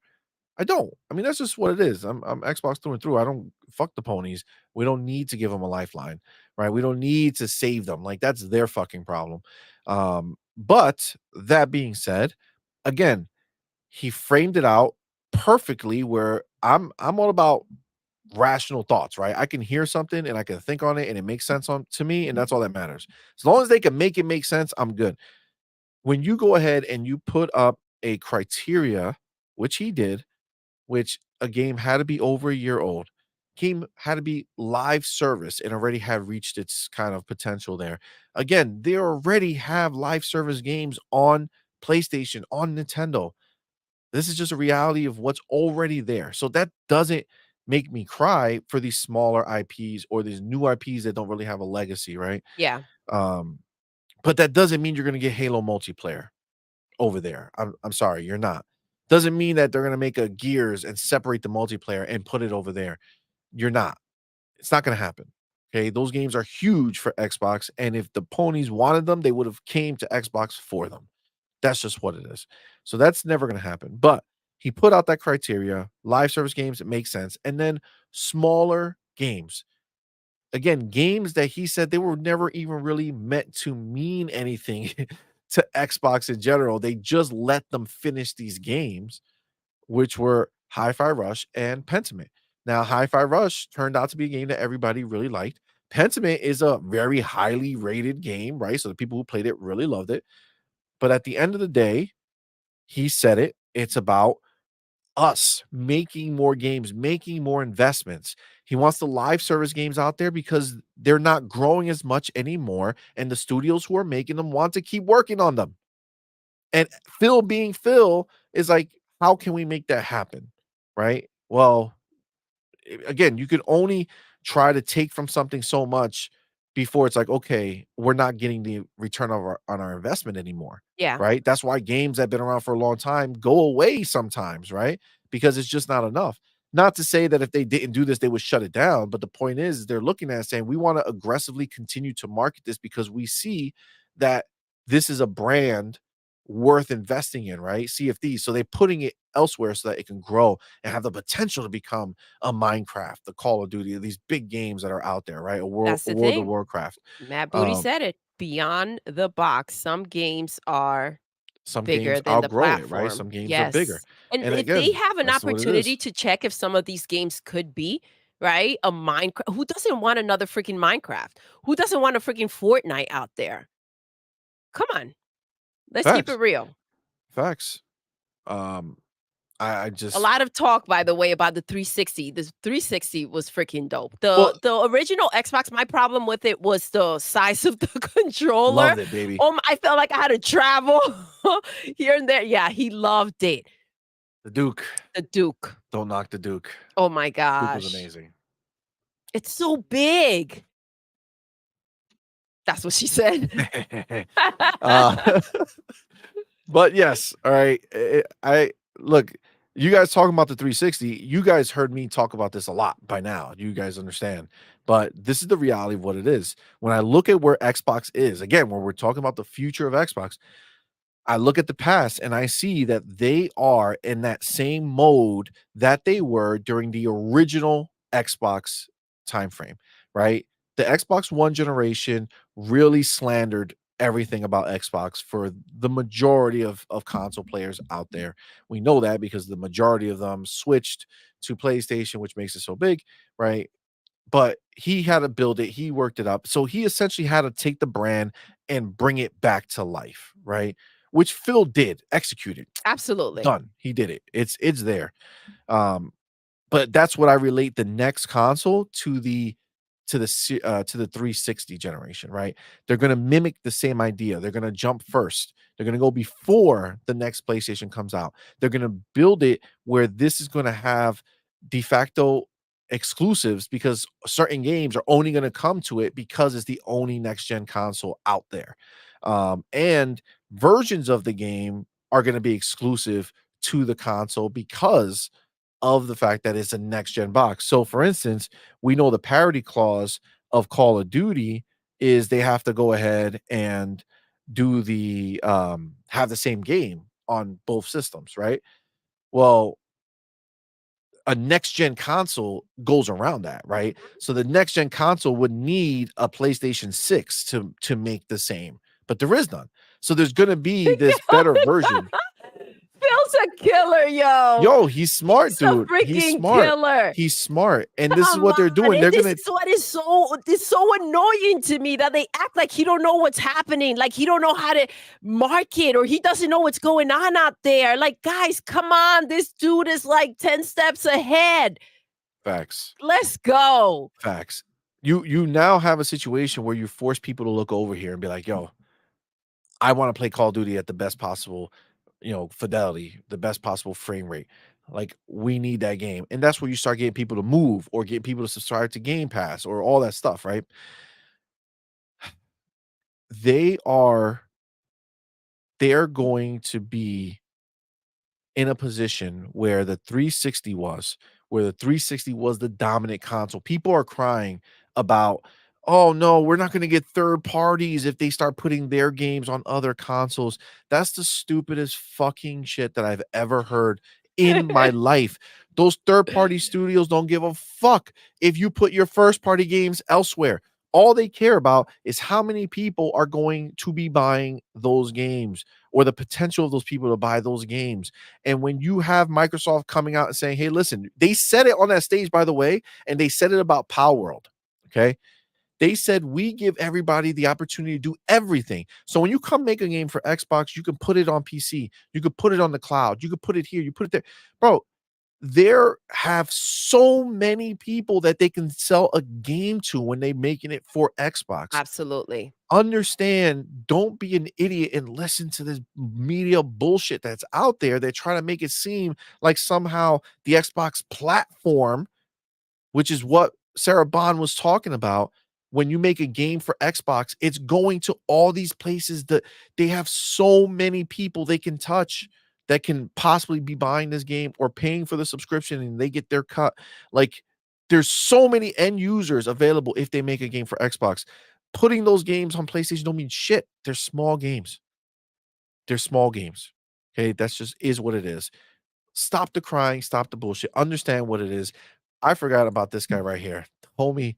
I don't. I mean, that's just what it is. I'm Xbox through and through. I don't fuck the ponies. We don't need to give them a lifeline, right? We don't need to save them. Like that's their fucking problem. But that being said, again, he framed it out perfectly where I'm all about rational thoughts, right? I can hear something and I can think on it and it makes sense to me, and that's all that matters. As long as they can make it make sense, I'm good. When you go ahead and you put up a criteria, which he did, which a game had to be over a year old. Game had to be live service and already had reached its kind of potential there. Again, they already have live service games on PlayStation, on Nintendo. This is just a reality of what's already there. So that doesn't make me cry for these smaller IPs or these new IPs that don't really have a legacy, right? Yeah. Um, but that doesn't mean you're going to get Halo multiplayer over there. I'm sorry, you're not. Doesn't mean that they're gonna make a Gears and separate the multiplayer and put it over there. You're not. It's not gonna happen. Okay, those games are huge for Xbox, and if the ponies wanted them, they would have came to Xbox for them. That's just what it is. So that's never gonna happen. But he put out that criteria, live service games, it makes sense, and then smaller games. Again, games that he said they were never even really meant to mean anything to Xbox in general. They just let them finish these games, which were Hi-Fi Rush and Pentiment. Now, Hi-Fi Rush turned out to be a game that everybody really liked. Pentiment is a very highly rated game, right? So the people who played it really loved it. But at the end of the day, he said it. It's about us making more games, making more investments. He wants the live service games out there because they're not growing as much anymore, and the studios who are making them want to keep working on them. And Phil being Phil is like, how can we make that happen? Right? Well, again, you could only try to take from something so much before it's like, okay, we're not getting the return on our investment anymore. Yeah. Right. That's why games that have been around for a long time go away sometimes, right? Because it's just not enough. Not to say that if they didn't do this, they would shut it down. But the point is, they're looking at it saying, we want to aggressively continue to market this because we see that this is a brand worth investing in, right? CFD. So they're putting it elsewhere so that it can grow and have the potential to become a Minecraft, the Call of Duty, these big games that are out there, right? That's A the World of thing. Warcraft. Matt Booty Um, said it. Beyond the box, some games are some bigger games than the outgrow it, right? platform. Some games are bigger. Yes. And And if they again, have an that's what it opportunity is. to check if some of these games could be, right? A Minecraft. Who doesn't want another freaking Minecraft? Who doesn't want a freaking Fortnite out there? Come on. Let's keep it Facts. real. Facts. Um, I A just lot of talk, by the way, about the 360. The 360 was freaking dope. well, The original Xbox, my problem with it was the size of the controller. loved it, baby. I felt like I had to travel here and there. Yeah, he loved it. The Duke. The Duke. Don't knock the Duke. Oh my Duke was gosh. amazing. It's so big. That's what she said. uh But yes, all right. I look, you guys talking about the 360, you guys heard me talk about this a lot by now. You guys understand. But this is the reality of what it is. When I look at where Xbox is, again, when we're talking about the future of Xbox, I look at the past and I see that they are in that same mode that they were during the original Xbox timeframe, right? The Xbox One generation really slandered everything about Xbox for the majority of console players out there. We know that because the majority of them switched to PlayStation, which makes it so big, right? But he had to build it, he worked it up. So he essentially had to take the brand and bring it back to life, right? Which Phil did, executed, Absolutely. done. He did it. It's there. Um, but that's what I relate the next console to the 360 generation, right? They're going to mimic the same idea. They're going to jump first. They're going to go before the next PlayStation comes out. They're going to build it where this is going to have de facto exclusives because certain games are only going to come to it because it's the only next gen console out there. And versions of the game are going to be exclusive to the console because of the fact that it's a next gen box. So for instance, we know the parity clause of Call of Duty is they have to go ahead and do the have the same game on both systems, right? Well, a next gen console goes around that, right? So the next gen console would need a PlayStation 6 to make the same, but there is none. So there's going to be this better version. Phil's a killer, yo. Yo, he's smart, He's a dude. He's freaking smart. killer. He's smart. And this is Come what they're on, doing. and They're this going to is what is so it's so annoying to me that they act like he don't know what's happening, like he don't know how to market or he doesn't know what's going on out there. Like, guys, come on, this dude is like 10 steps ahead. facts. Let's go. Facts. You now have a situation where you force people to look over here and be like, "Yo, I want to play Call of Duty at the best possible, fidelity, the best possible frame rate. Like we need that game." And that's where you start getting people to move or get people to subscribe to Game Pass or all that stuff, right? They are they're going to be in a position where the 360 was, where the 360 was the dominant console. People are crying about, "Oh no, we're not going to get third parties if they start putting their games on other consoles." That's the stupidest fucking shit that I've ever heard in my life. Those third party studios don't give a fuck if you put your first party games elsewhere. All they care about is how many people are going to be buying those games or the potential of those people to buy those games. And when you have Microsoft coming out and saying, "Hey, listen," they said it on that stage, by the way, and they said it about Power World. Okay. They said, "We give everybody the opportunity to do everything." So when you come make a game for Xbox, you can put it on PC, you could put it on the cloud, you could put it here, you put it there. Bro, there have so many people that they can sell a game to when they making it for Xbox. Absolutely. Understand, don't be an idiot and listen to this media bullshit that's out there. They're trying to make it seem like somehow the Xbox platform, which is what Sarah Bond was talking about, when you make a game for Xbox, it's going to all these places that they have so many people they can touch that can possibly be buying this game or paying for the subscription and they get their cut. Like there's so many end users available if they make a game for Xbox. Putting those games on PlayStation don't mean shit. They're small games. They're small games. Okay, that's just is what it is. Stop the crying, stop the bullshit. Understand what it is. I forgot about this guy right here. Homie,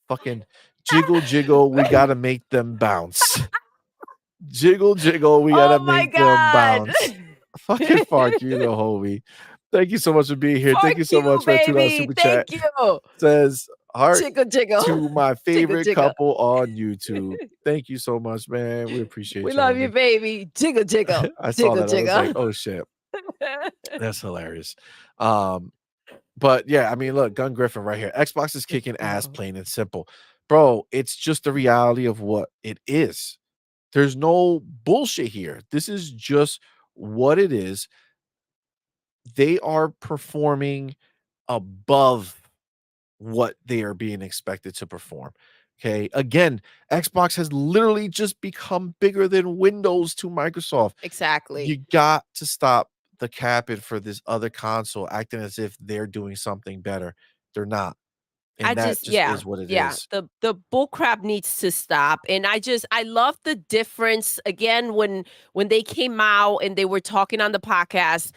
fucking jiggle jiggle, we gotta make them bounce. Jiggle jiggle, we gotta Oh my make them god. bounce. Fucking fuck you, the homie. Thank you so much for being here. Thank Fuck you so you, much for that $2 baby. super chat. Thank you. Says heart Jiggle, jiggle. to my Jiggle, favorite jiggle. couple on YouTube. Thank you so much, man. We appreciate We you, love you, homie. baby. Jiggle, jiggle. I saw Jiggle, that. I was like, jiggle. "Oh shit, that's hilarious." Um, but yeah, I mean, look, Gun Griffin right here. Xbox is Let's kicking ass, go. plain and simple. Bro, it's just the reality of what it is. There's no bullshit here. This is just what it is. They are performing above what they are being expected to perform. Okay. Again, Xbox has literally just become bigger than Windows to Microsoft. Exactly. You got to stop the capping for this other console acting as if they're doing something better. They're not. I And that just just yeah, is what it yeah. is. The bull crap needs to stop. And I love the difference again when they came out and they were talking on the podcast,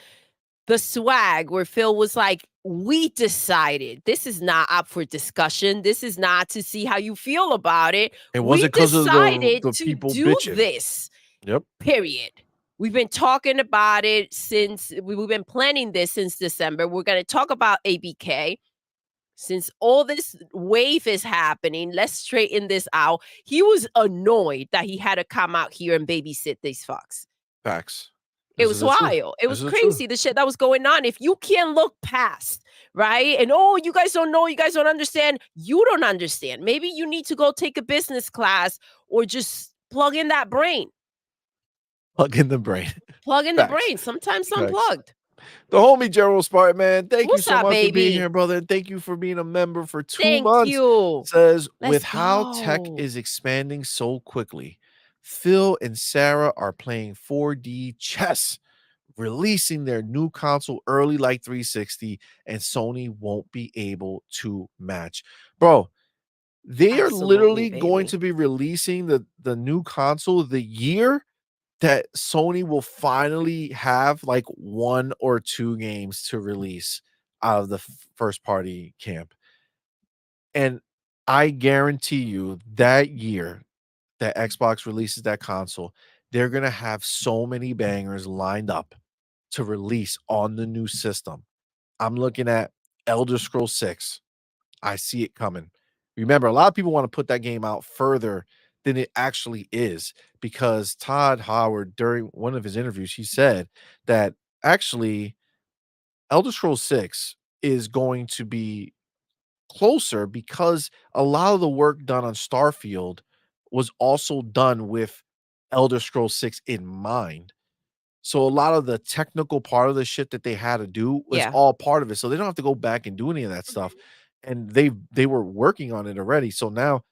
the swag where Phil was like, "We decided this is not up for discussion. This is not to see how you feel about it. It We wasn't because of decided the to people do bitching. this. Yep. Period. We've been talking about it since we've been planning this since December. We're going to talk about ABK. Since all this wave is happening, let's straighten this out." He was annoyed that he had to come out here and babysit these fucks. Facts. It This is was the truth. wild. It This was is the truth. crazy, the shit that was going on. If you can't look past, right? And oh, you guys don't know, you guys don't understand. You don't understand. Maybe you need to go take a business class or just plug in that brain. Plug in the brain. Plug in the Facts. brain. Sometimes Facts. unplugged. The homie Gerald Spartan, man. Thank you What's so up, much for being baby? here, brother. And thank you for being a member for 2 Thank months. you. Says, with Let's how tech go. is expanding so quickly, Phil and Sarah are playing 4D chess releasing their new console early like 360, and Sony won't be able to match. Bro, they are Absolutely, literally going baby. to be releasing the new console the year that Sony will finally have like 1 or 2 games to release out of the first party camp. And I guarantee you that year that Xbox releases that console, they're gonna have so many bangers lined up to release on the new system. I'm looking at Elder Scrolls 6. I see it coming. Remember, a lot of people want to put that game out further than it actually is because Todd Howard, during one of his interviews, he said that actually Elder Scrolls 6 is going to be closer because a lot of the work done on Starfield was also done with Elder Scrolls 6 in mind. So a lot of the technical part of the shit that they had to do was Yeah. all part of it. So they don't have to go back and do any of that stuff. And they were working on it already. So now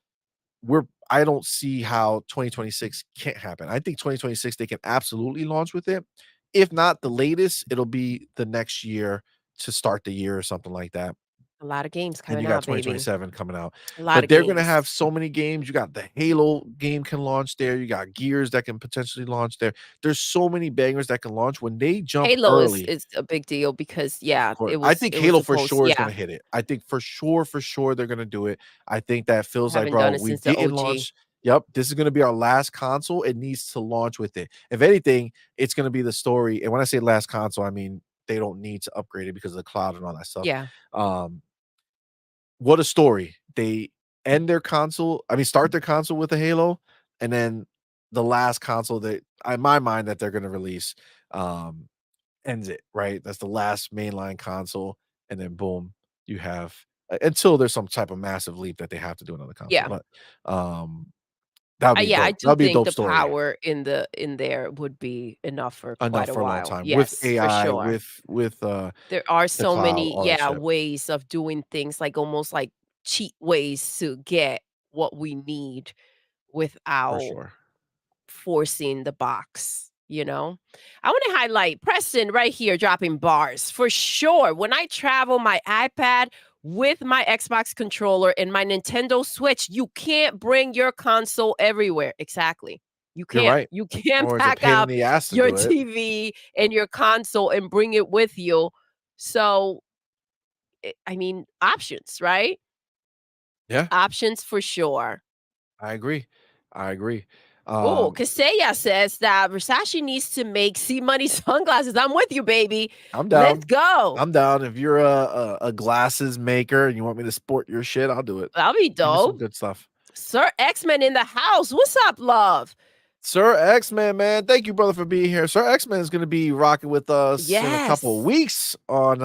I don't see how 2026 can't happen. I think 2026 they can absolutely launch with it. If not the latest, it'll be the next year to start the year or something like that. A lot of games And coming you got out, baby. 2027 coming out. A lot But of they're gonna games. have so many games. You got the Halo game can launch there. You got Gears that can potentially launch there. There's so many bangers that can launch when they jump Halo is early. is a big deal because, Of yeah, course. it I was think it was Halo for supposed sure is yeah, gonna hit it. I think for sure they're gonna do it. I think that they feels like, haven't bro, done it we since the didn't OG. launch. Yep, this is gonna be our last console. It needs to launch with it. If anything, it's gonna be the story. And when I say last console, I mean they don't need to upgrade it because of the cloud and all that stuff. Yeah. Um, what a story. They end their console, I mean, start their console with a Halo, and then the last console that in my mind that they're gonna release, um, ends it, right? That's the last mainline console, and then boom, you have until there's some type of massive leap that they have to do another console, Yeah. but, that would be Yeah, I dope. That do would be a think dope the story. power in there would be enough for Enough quite a for a long while. time with Yes, for AI, sure. with There are the so cloud, many, all that yeah, shit, ways of doing things, like, almost like cheat ways to get what we need for without sure. forcing the box, you know? I want to highlight Preston right here dropping bars for sure. When I travel my iPad with my Xbox controller and my Nintendo Switch, you can't bring your console everywhere. Exactly. You You're can't. right. You can't Or is a pack pain in up the ass to your do it. TV and your console and bring it with you. So, I mean, options, right? Yeah. Options for sure. I agree. I agree. Oh, Um, Kaseya says that Versace needs to make CMoney sunglasses. I'm with you, baby. I'm Let's down. go. I'm down. If you're a glasses maker and you want me to sport your shit, I'll do it. That'll be Give me some dope. good stuff. Sir X-Men in the house. What's up, love? Sir X-Man, man, thank you, brother, for being here. Sir X-Man is gonna be rocking with us in a couple of Yes, weeks on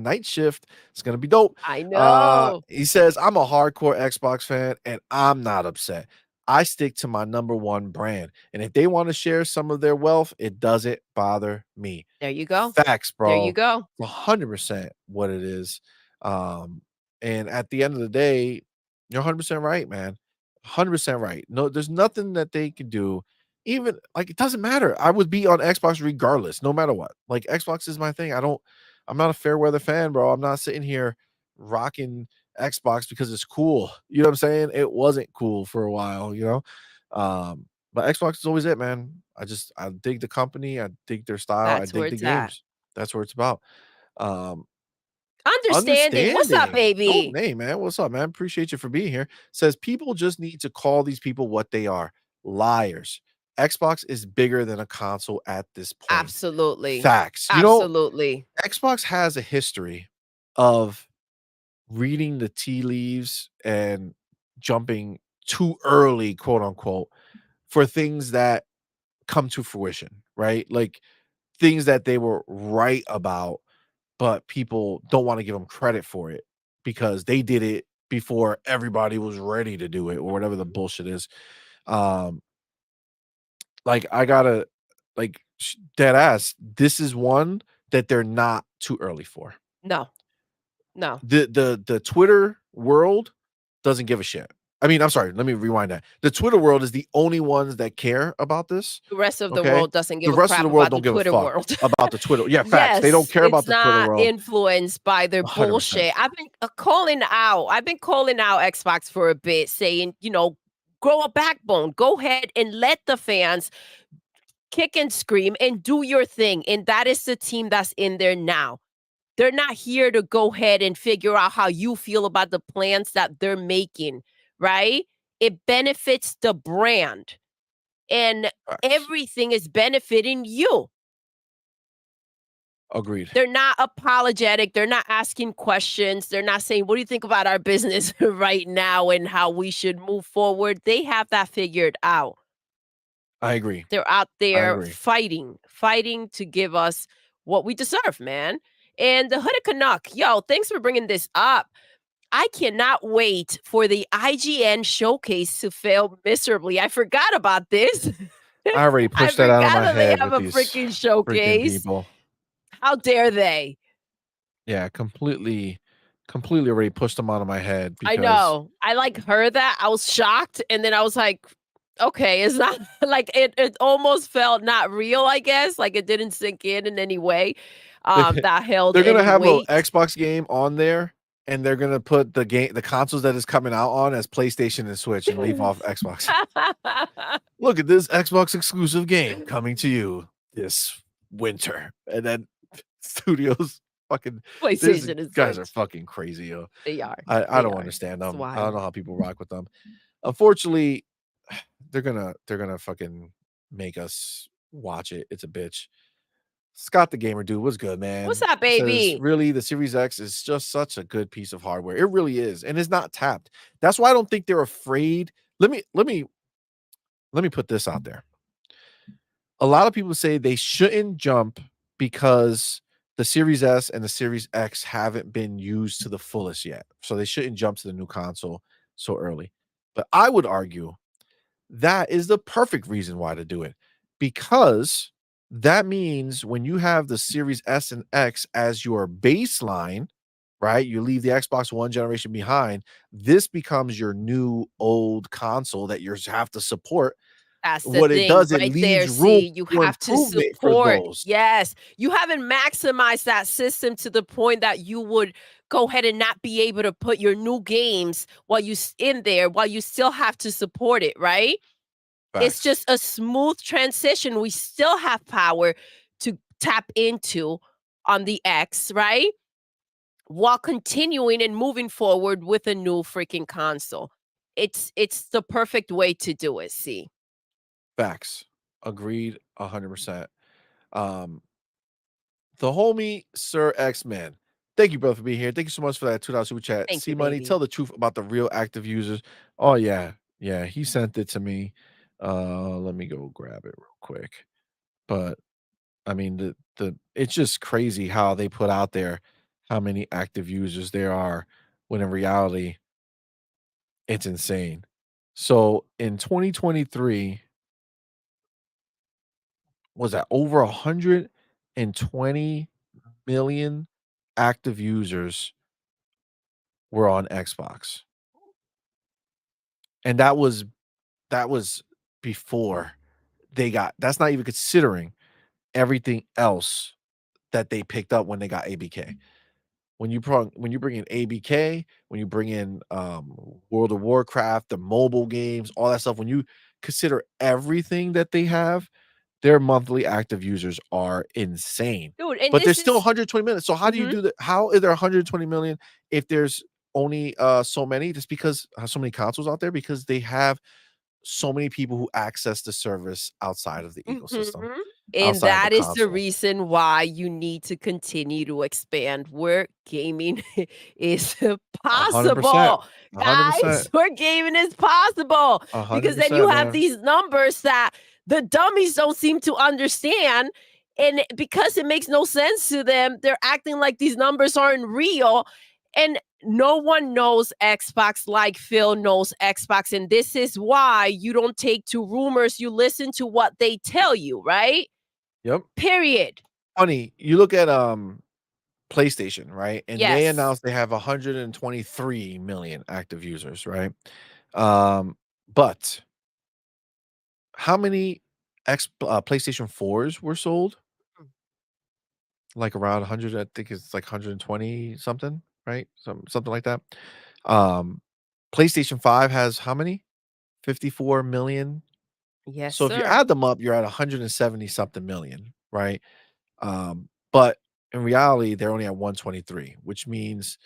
night shift. It's gonna be dope. I know. He says, I'm a hardcore Xbox fan and I'm not upset. I stick to my number one brand. And if they want to share some of their wealth, it doesn't bother me. There you go. Facts, There you bro. go. 100% what it is. Um, and at the end of the day, you're 100% right, man. 100% right. No, there's nothing that they could do. Even like it doesn't matter. I would be on Xbox regardless, no matter what. Like Xbox is my thing. I'm not a fair weather fan, bro. I'm not sitting here rocking Xbox because it's cool. You know what I'm saying? It wasn't cool for a while, you know. But Xbox is always it, man. I dig the company, I dig their style, I That's where dig the it's at. games. That's what it's about. Um, Understanding. What's up, understanding. Dope baby? name, man. What's up, man? Appreciate you for being here. Says people just need to call these people what they are. Liars. Xbox is bigger than a console at this point. Absolutely. Facts. You know, Absolutely. Xbox has a history of reading the tea leaves and jumping too early, quote unquote, for things that come to fruition, right? Like things that they were right about, but people don't want to give them credit for it because they did it before everybody was ready to do it or whatever the bullshit is. Um, like I gotta dead ass. This is one that they're not too early for. No, no. The Twitter world doesn't give a shit. I mean, I'm sorry, let me rewind that. The Twitter world is the only ones that care about this, The rest of the okay? world doesn't The give a rest of the crap world about the don't give a Twitter fuck world. about the Twitter. Yeah, facts. They don't Yes, care it's about the Twitter not world. influenced by their 100%. bullshit. I've been calling out. I've been calling out Xbox for a bit, saying, grow a backbone. Go ahead and let the fans kick and scream and do your thing. And that is the team that's in there now. They're not here to go ahead and figure out how you feel about the plans that they're making, right? It benefits the brand and Facts. everything is benefiting you. Agreed. They're not apologetic. They're not asking questions. They're not saying, "What do you think about our business right now and how we should move forward?" They have that figured out. I agree. They're out I there agree. fighting to give us what we deserve, man. And the Hooded Canuck, yo, thanks for bringing this up. I cannot wait for the IGN showcase to fail miserably. I forgot about this. I already I pushed that out of forgot my that they head have with a these freaking freaking showcase. people. How dare they? Yeah, completely already pushed them out of my head I because know. I, heard that. I was shocked, and then I was like, "Okay, it's not." Like, it almost felt not real, I guess, like, it didn't sink in any way, they that held they're gonna any have a weight. Xbox game on there, and they're gonna put the consoles that is coming out on as PlayStation and Switch and leave off Xbox. Look at this Xbox exclusive game coming to you this winter. And then studios fucking these PlayStation and guys are Switch. fucking crazy, yo. They are. I They don't are. understand It's them. I don't wild. know how people rock with them. Unfortunately, they're gonna fucking make us watch it. It's a bitch. Scott the Gamer Dude, what's good, What's man? up, Says, baby? really, the Series X is just such a good piece of hardware. It really is, and it's not tapped. That's why I don't think they're afraid. Let me put this out there. A lot of people say they shouldn't jump because the Series S and the Series X haven't been used to the fullest yet. So they shouldn't jump to the new console so early. But I would argue that is the perfect reason why to do it, because that means when you have the Series S and X as your baseline, right? You leave the Xbox One generation behind. This becomes your new old console that you have to support. That's the What it thing does, it right there, leaves room see, you for have to improvement for support. those. Yes, you haven't maximized that system to the point that you would go ahead and not be able to put your new games while in there, while you still have to support it, right? It's Facts. just a smooth transition. We still have power to tap into on the X, right? While continuing and moving forward with a new freaking console. It's the perfect way to do it, see. Facts. Agreed 100%. Um, the homie Sir X-Man. Thank you, brother, for being here. Thank you so much for that $2 super chat. Thank you, C Money, baby. tell the truth about the real active users. Oh, yeah. Yeah, he sent it to me. Let me go grab it real quick. But I mean, the it's just crazy how they put out there how many active users there are when in reality it's insane. So in 2023, was that over 120 million active users were on Xbox. And that was before they got, that's not even considering everything else that they picked up when they got ABK. When you bring in ABK, when you bring in World of Warcraft, the mobile games, all that stuff, when you consider everything that they have, their monthly active users are insane. Dude, and But there's this still is 120 million. So how do you mhm. do that? How is there 120 million if there's only so many? Just because so many consoles out there, because they have so many people who access the service outside of the ecosystem, Mhm. And outside of the that is the console. reason why you need to continue to expand where gaming is 100%. possible. Guys, 100%. where gaming is possible. Because then you 100%, have man. these numbers that the dummies don't seem to understand. And because it makes no sense to them, they're acting like these numbers aren't real. And no one knows Xbox like Phil knows Xbox. And this is why you don't take to rumors. You listen to what they tell you, right? Yep. Period. Funny, you look at PlayStation, right? And they Yes. announced they have 123 million active users, right? But how many PlayStation 4s were sold? Mm. Like around 100, I think it's like 120 something, right? Something like that. Um, PlayStation 5 has how many? 54 million. Yes, So if you sir. add them up, you're at 170 something million, right? But in reality, they're only at 123, which means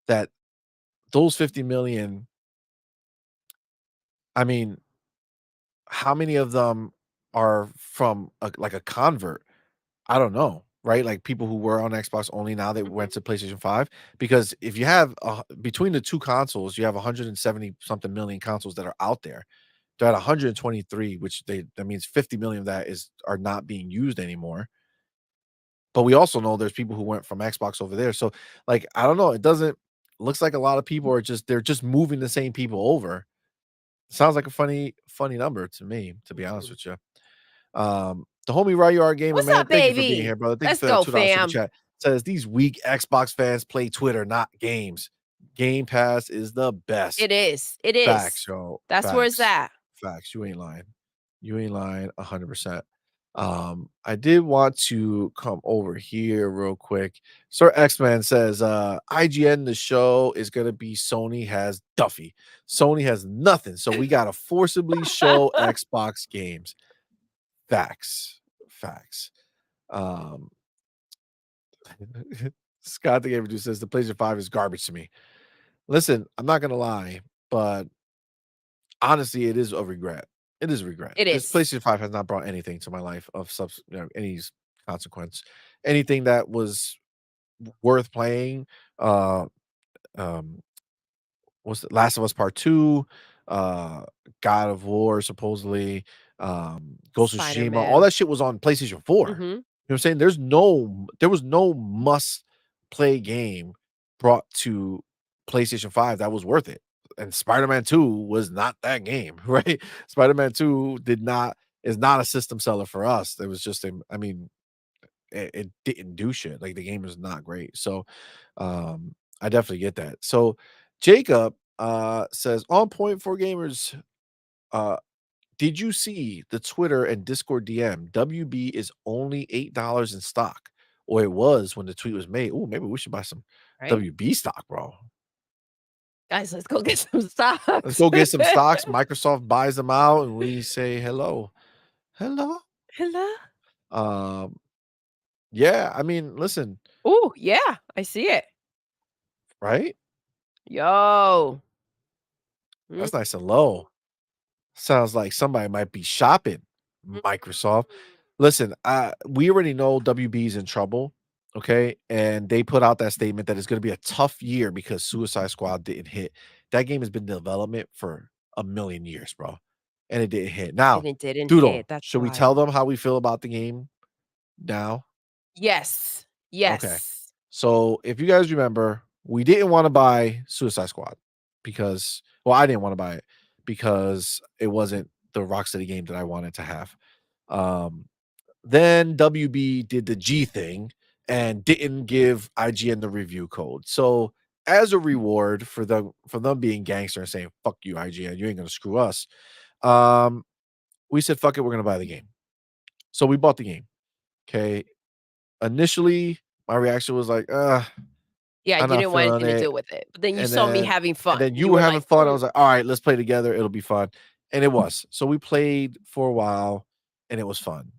that those 50 million, I mean, how many of them are from like a convert? I don't know, right? Like people who were on Xbox only now they went Mhm. to PlayStation 5 because if you have between the two consoles, you have 170 something million consoles that are out there. They're at 123, which that means 50 million of that is are not being used anymore. But we also know there's people who went from Xbox over there. So like I don't know, it doesn't looks like a lot of people are just they're just moving the same people over. Sounds like a funny number to me, to be honest Mhm. with you. The homie Ryu Our Gamer, What's man, up, thank you for being baby? here, brother. Thank you Let's for that go, $2 super fam. chat. Says these weak Xbox fans play Twitter, not games. Game Pass is the best. It is. It Facts, is. yo. That's where it's Facts. at. Facts. You ain't lying. You ain't lying 100%. I did want to come over here real quick. Sir X-Man says, IGN, the show is gonna be Sony has Duffy. Sony has nothing, so we gotta forcibly show Xbox games. Facts. Facts. Um, Scott the Gamer Dude says the PlayStation 5 is garbage to me. Listen, I'm not gonna lie, but honestly, it is a regret. It is a regret. It This is. PlayStation 5 has not brought anything to my life of any consequence. Anything that was worth playing. Uh um what's the Last of Us Part 2, uh, God of War, supposedly, Ghost of Tsushima, all Spider-Man. that shit was on PlayStation 4. You Mhm. know what I'm saying? There was no must play game brought to PlayStation 5 that was worth it. And Spider-Man 2 was not that game, right? Spider-Man 2 did not is not a system seller for us. It was just a, I mean, it didn't do shit. Like the game is not great. So I definitely get that. So Jacob says on point for gamers. Uh did you see the Twitter and Discord DM? WB is only $8 in stock. Or it was when the tweet was made. Oh, maybe we should buy some Right? WB stock, bro. Guys, let's go get some Let's stocks. go get some stocks. Microsoft buys them out and we say hello. Hello. Hello? Um, yeah, I mean, listen, Ooh, yeah, I see it. right? Yo. Mm. That's nice and low. Sounds like somebody might be shopping, Mm. Microsoft. Listen, we already know WB's in trouble, okay? And they put out that statement that it's gonna be a tough year because Suicide Squad didn't hit. That game has been in development for a million years, bro, and it didn't hit. And Now, it didn't Doodle, hit, that's should we why. tell them how we feel about the game now? Yes. Okay. Yes. So, if you guys remember, we didn't wanna buy Suicide Squad because well, I didn't wanna buy it because it wasn't the Rocksteady game that I wanted to have. Um, then WB did the G thing and didn't give IGN the review code. So, as a reward for them being gangster and saying, "Fuck you, IGN, you ain't gonna screw us," um, we said, "Fuck it, we're gonna buy the game." So we bought the game. Okay. Initially, my reaction was like, Yeah, I'm you not didn't want feeling anything to it. do with it, but then you And saw me then having and fun. then you You were were having like, fun. I "Mm." was like, all right, let's play together. It'll be fun. And it was. So we played for a while and it was fun.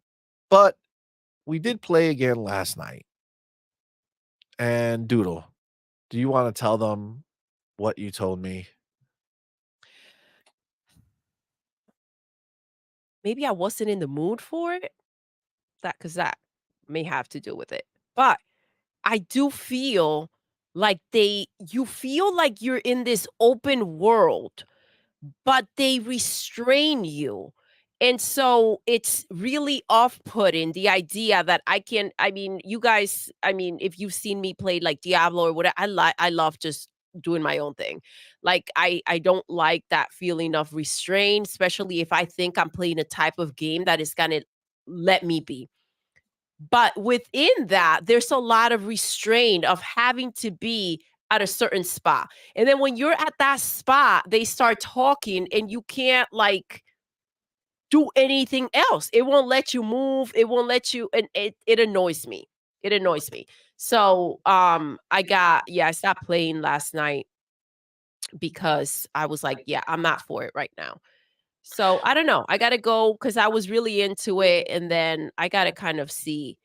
But we did play again last night. And Doodle, do you want to tell them what you told me? Maybe I wasn't in the mood for it? That may have to do with it. But I do feel like you feel like you're in this open world, but they restrain you. And so it's really off-putting the idea that I mean, you guys, I mean, if you've seen me play like Diablo or whatever, I love just doing my own thing. Like I don't like that feeling of restraint, especially if I think I'm playing a type of game that is gonna let me be. But within that, there's a lot of restraint of having to be at a certain spot. And then when you're at that spot, they start talking and you can't like do anything else. It won't let you move. It won't let you and it annoys me. It annoys me. So, I stopped playing last night because I was like, yeah, I'm not for it right now. So, I don't know. I got to go cuz I was really into it and then I got to kind of see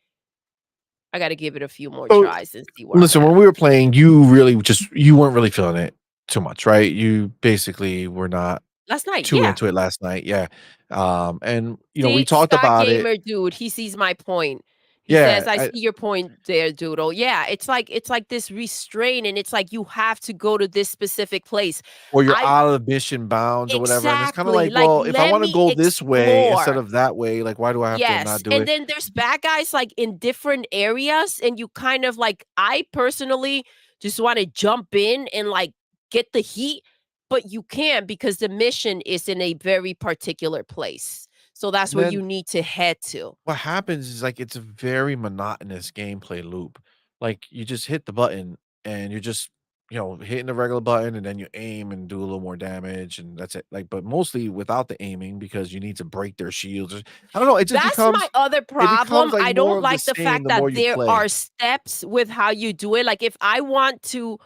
I got to give it a few more So, tries and see where I'm listen, at. when we were playing, you really just you weren't really feeling it too much, right? You basically were not Last night, too yeah. into it last night, yeah. And, we See, talked Scott about it. Gamer dude, he sees my point. He says, Yeah, "I see your point there, Doodle." Yeah, it's like this restraint, and it's like you have to go to this specific place. or you're I out of mission bounds or whatever, and it's kinda exactly, like, like, well, if I let wanna me go this way instead explore. of that way, like, why do I have to Yes, not do and it? then there's bad guys, like, in different areas, and you kind of like I personally just wanna jump in and, like, get the heat, but you can't because the mission is in a very particular place. So that's And where you then need to head to. what happens is, like, it's a very monotonous gameplay loop. Like, you just hit the button, and you're just, hitting the regular button, and then you aim and do a little more damage, and that's it. Like, but mostly without the aiming because you need to break their shields. I don't know, That's my other it becomes, problem. like, I more don't of the like the same fact the more that you there play. are steps with how you do it. Like, if I want to,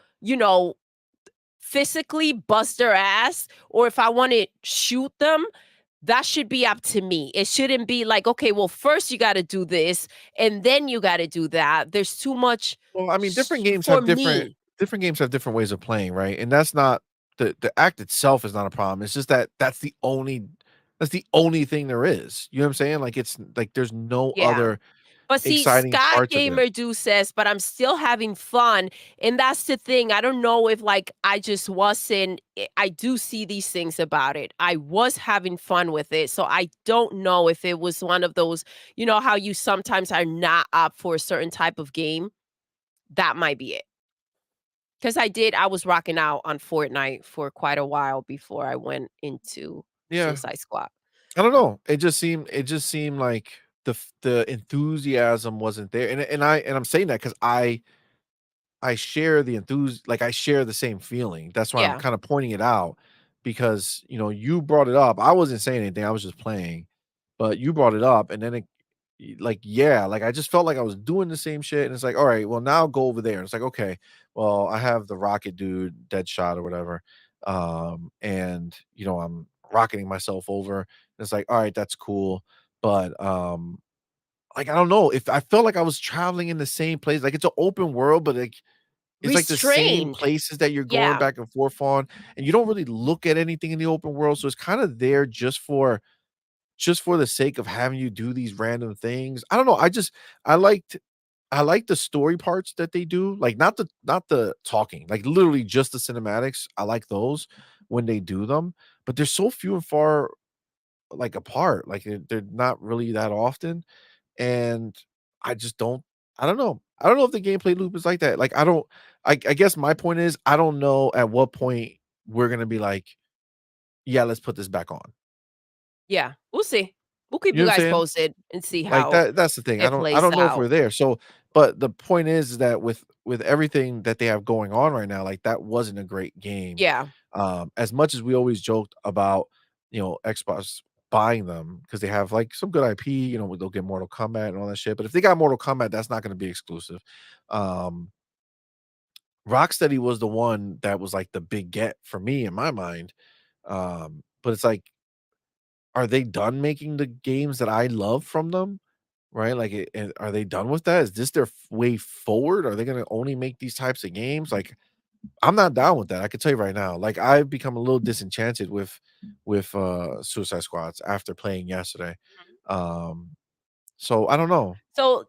physically bust their ass, or if I wanna shoot them, that should be up to me. It shouldn't be like, "Okay, well, first you gotta do this, and then you gotta do that." There's too much Well, I mean, sh for me. different games have different ways of playing, right? And that's not the act itself is not a problem. It's just that that's the only thing there is. You know what I'm saying? Like, it's like there's no Yeah. other But see, exciting Scott parts of it. Gamer do says, "But I'm still having fun," and that's the thing. I don't know if, like, I just wasn't I do see these things about it. I was having fun with it, so I don't know if it was one of those how you sometimes are not up for a certain type of game? That might be it. Because I was rocking out on Fortnite for quite a while before I went into Yeah. Suicide Squad. I don't know. It just seemed like the enthusiasm wasn't there. And I'm saying that because I share the like, I share the same feeling. That's why I'm Yeah. kinda pointing it out because, you brought it up. I wasn't saying anything, I was just playing, but you brought it up, and then like, yeah, like, I just felt like I was doing the same shit, and it's like, "Alright, well, now go over there." And it's like, "Okay, well, I have the rocket dude, Deadshot or whatever, and, I'm rocketing myself over." And it's like, "Alright, that's cool." But, like, I don't know, if I felt like I was traveling in the same place, like, it's an open world, but, like, it's like the same Restrained. places that you're going Yeah. back and forth on, and you don't really look at anything in the open world, so it's kinda there just for the sake of having you do these random things. I don't know, I liked I like the story parts that they do, like, not the talking, like, literally just the cinematics, I like those when they do them, but they're so few and far, like, apart, like, they're not really that often, and I just don't I don't know. I don't know if the gameplay loop is like that. Like, I guess my point is, I don't know at what point we're gonna be like, "Yeah, let's put this back on." Yeah. We'll see. We'll keep You know you what I'm guys saying? posted and see Like, how that's the thing. I it don't I plays don't know if out. we're there. So, but the point is that with everything that they have going on right now, like, that wasn't a great game. Yeah. As much as we always joked about, Xbox buying them because they have, like, some good IP, they'll get Mortal Kombat and all that shit, but if they got Mortal Kombat, that's not gonna be exclusive. Um, Rocksteady was the one that was, like, the big get for me in my mind. But it's like, are they done making the games that I love from them? Right? Like, are they done with that? Is this their way forward? Are they gonna only make these types of games? Like, I'm not down with that. I can tell you right now. Like, I've become a little disenchanted with Suicide Squads after playing yesterday. Um, so I don't know. So,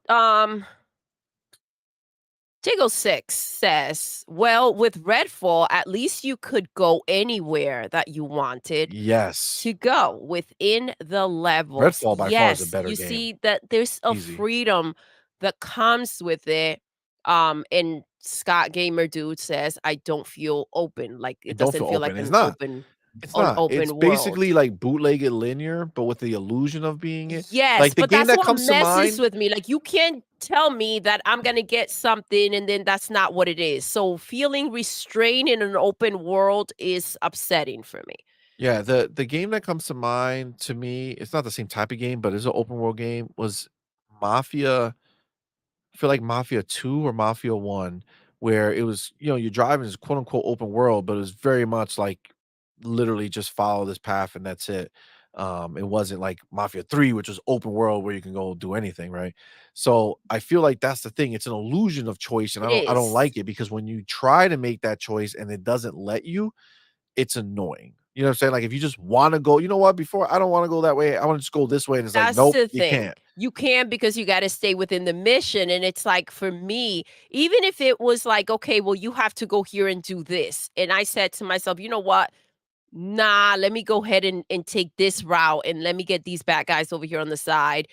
Jiggle 6 says, "Well, with Redfall, at least you could go anywhere that you wanted Yes. to go within the levels." Redfall by far is a Yes, better you game. see that there's a Easy. freedom that comes with it. And Scott Gamer Dude says, "I don't feel open. Like It it don't doesn't feel feel open. like It's an not. open." It's on not. It's open world. basically like bootlegged linear, but with the illusion of being it. Yes, Like, the but game that's that what comes to messes mind. with me. Like, you can't tell me that I'm gonna get something and then that's not what it is. So feeling restrained in an open world is upsetting for me. Yeah, the game that comes to mind to me, it's not the same type of game, but it's an open world game, was Mafia. I feel like Mafia 2 or Mafia 1, where it was, you're driving this quote unquote open world, but it was very much like literally just follow this path and that's it. It wasn't like Mafia 3, which was open world where you can go do anything, right? So I feel like that's the thing. It's an illusion of choice, and It I don't is. like it because when you try to make that choice and it doesn't let you, it's annoying. You know what I'm saying? Like if you just want to go, you know what, before I don't want to go that way, I want to just go this way. And it's like, That's nope, the you thing. can't. You can because you gotta stay within the mission, and it's like, for me, even if it was like, "Okay, well, you have to go here and do this," and I said to myself, "You know what? Nah, let me go ahead and take this route, and let me get these bad guys over here on the side,"